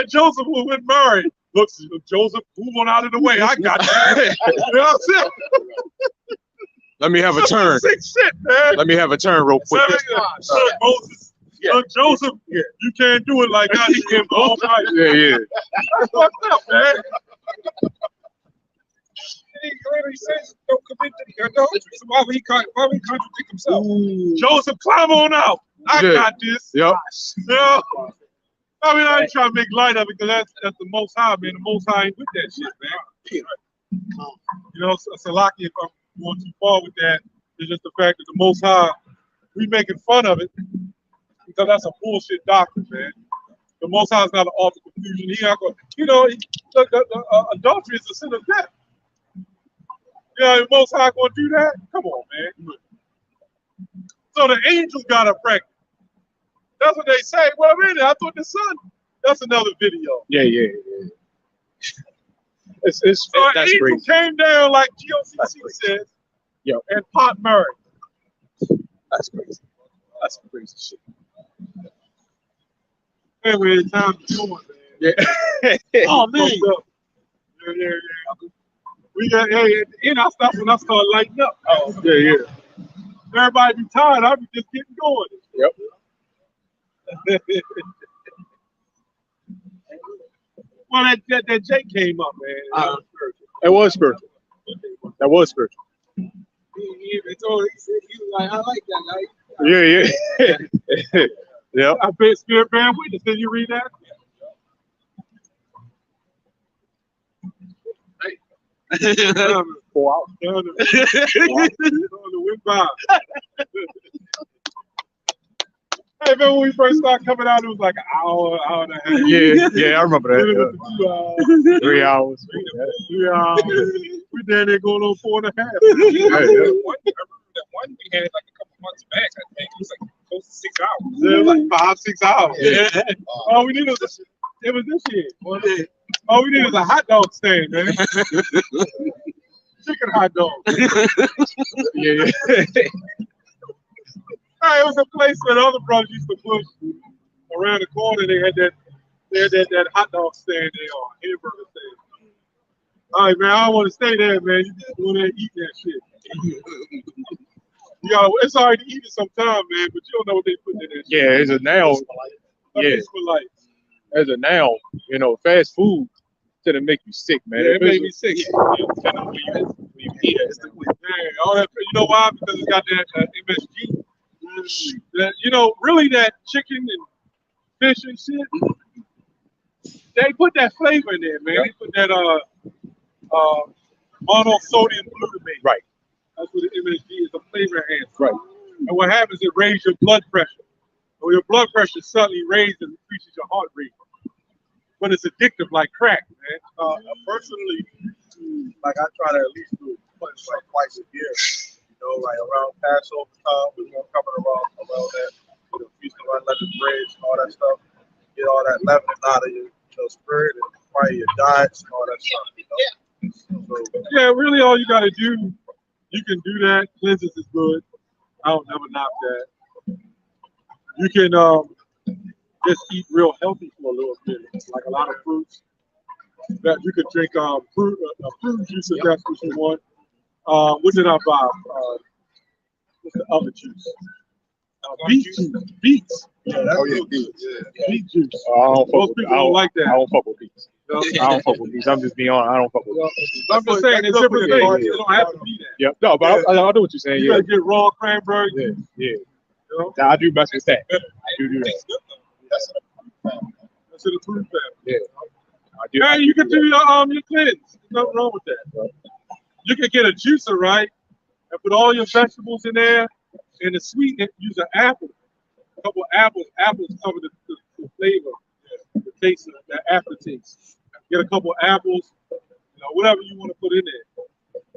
Joseph was with Mary. Look, Joseph, move on out of the way. I got you. You know what I'm saying? Let me have a turn. Sick shit, man. Let me have a turn real quick. Moses, Joseph, you can't do it like that. He can't go right. Yeah. That's fucked up, man. He clearly says don't commit the adultery. So why would he contradict himself? Joseph, climb on out. I got this. Yep. Yeah. I mean, I ain't trying to make light of it because that's the Most High, man. The Most High ain't with that shit, man. You know, Salaki, if I'm going too far with that, it's just the fact that the Most High, we making fun of it because that's a bullshit doctrine, man. The Most High is not an author of confusion. He not going, you know, the adultery is a sin of death. You know, the Most High going to do that? Come on, man. So the angels got her pregnant. That's what they say. Well, really, I thought the son. That's another video. Yeah. It's So an that's angel crazy. came down like GOCC says, and pot Mary. That's crazy. That's crazy shit. Anyway, time to do it, man. Yeah. Oh man. Yeah. We got at the end. I stopped when I started lighting up. Oh, yeah. Everybody be tired. I be just getting going. Yep. Well, that Jake came up, man. It was spiritual. That was spiritual. He was like, I like that guy. Yeah. Yeah. I bet Spirit Bear Witness. Did you read that? Hey. 4 hours. Went by. Hey, remember when we first started coming out, it was like an hour and a half. Yeah, I remember Then it that. was 2 hours. 3 hours. 3 hours. We down there going on 4.5. I remember that one we had like a couple months back, I think. It was like close to 6 hours. Yeah, it was like 5-6 hours. Yeah. All we needed was it was this year. All we needed was a hot dog stand, man. Chicken hot dog. Yeah. It was a place where the other brothers used to push around the corner. They had that hot dog stand there or hamburger stand. All right, man, I don't want to stay there, man. You just go there and eat that shit. It's all right to eat it sometime, man, but you don't know what they put in there. Yeah, it's a now. Yeah. For life. As a now, fast food to make you sick, man. Yeah, it made me sick. All that, you know why? Because it's got that MSG. That, really that chicken and fish and shit, they put that flavor in there, man. They put that monosodium glutamate. Right. That's what the MSG is, a flavor enhancer. Right. And what happens, it raises your blood pressure. So your blood pressure suddenly raises and increases your heart rate. But it's addictive like crack, man. Personally, like I try to at least do it like twice a year. Like around Passover time, we're gonna come around that, feast of unleavened breads and all that stuff. Get all that leavening out of your spirit and probably your diets and all that stuff. So, yeah, really, all you gotta do, you can do that. Cleanses is good. I don't never knock that. You can just eat real healthy for a little bit, like a lot of fruits. That you could drink fruit juice if that's what you want. What did I buy? What's the other juice? Beet juice. Beets. yeah, that's good. Beet juice. Most people don't like that. I don't fuck with beets. I don't fuck with beets. I'm just being honest. I don't fuck with beets. I'm just saying, it's different things. It don't have to be that. Yep. No, but I know what you're saying. You gotta get raw cranberry. Yeah. I do mess with that. I do that. That's in the fruit family. Yeah. Yeah, you can do your cleanse. There's nothing wrong with that. You can get a juicer, right? And put all your vegetables in there and the sweeten, use an apple. A couple of apples. Apples cover the flavor, the taste, the aftertaste. Get a couple of apples, whatever you want to put in there.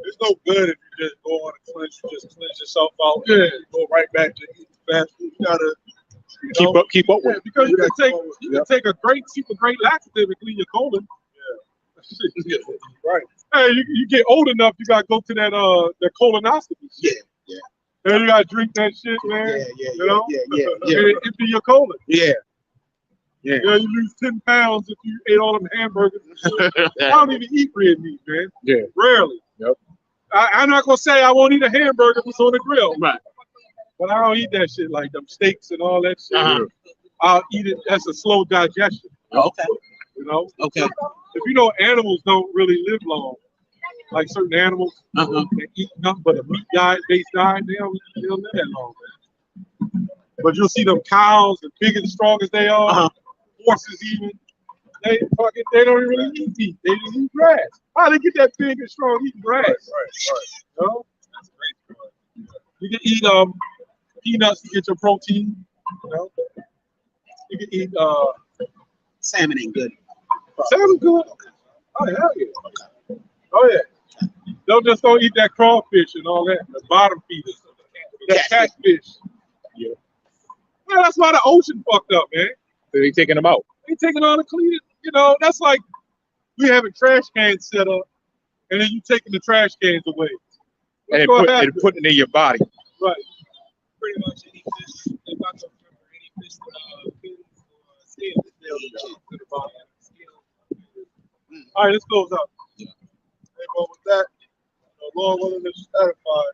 It's no good if you just go on a cleanse, you just cleanse yourself out. Yeah. Go right back to eating fast food. You gotta Keep up with it. because you can take a super great laxative and clean your colon. Yeah. Right. Hey, you get old enough, you gotta go to that colonoscopy. Yeah. And you gotta drink that shit, man. Yeah. And it empty your colon. Yeah. You lose 10 pounds if you ate all them hamburgers. I don't even eat red meat, man. Yeah. Rarely. Yep. I'm not gonna say I won't eat a hamburger if it's on the grill. Right. But I don't eat that shit like them steaks and all that shit. Uh-huh. I'll eat it as a slow digestion. Okay. You know? Okay. If you know animals don't really live long, like certain animals, they eat nothing but a meat based diet, they don't live that long, man. But you'll see them cows, as big and strong as they are, horses even, they don't really eat meat. They just eat grass. How they get that big and strong eating grass? Right. You know? That's great. You can eat peanuts to get your protein. You know? You can eat Salmon ain't good. salmon good. Oh hell yeah. Oh yeah. Don't eat that crawfish and all that. The bottom feeders. That catfish. Yeah. Well, that's why the ocean fucked up, man. They taking them out. They taking all the clean. You know, that's like we having trash cans set up, and then you taking the trash cans away. And putting it in your body. Right. Pretty much any fish. If I don't remember any fish with fins or scales. All right, let's close up. Hey, well, with that, Lord willing is edified.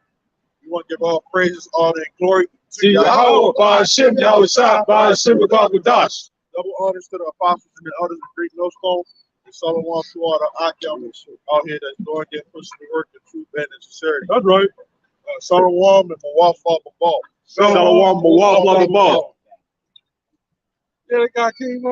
We want to give all praises, honor, and glory to Yahweh, by Hashem, Yahushua, by Hashem, B'Kadash. double honors to the apostles and the others of Greek Nostone, and Solomon to all the Akim out here that's doing their pushing the work in truth and in sincerity. That's right. Solomon and Mawaf Ball. Shalom, Mawaf, Ball. Yeah, that guy came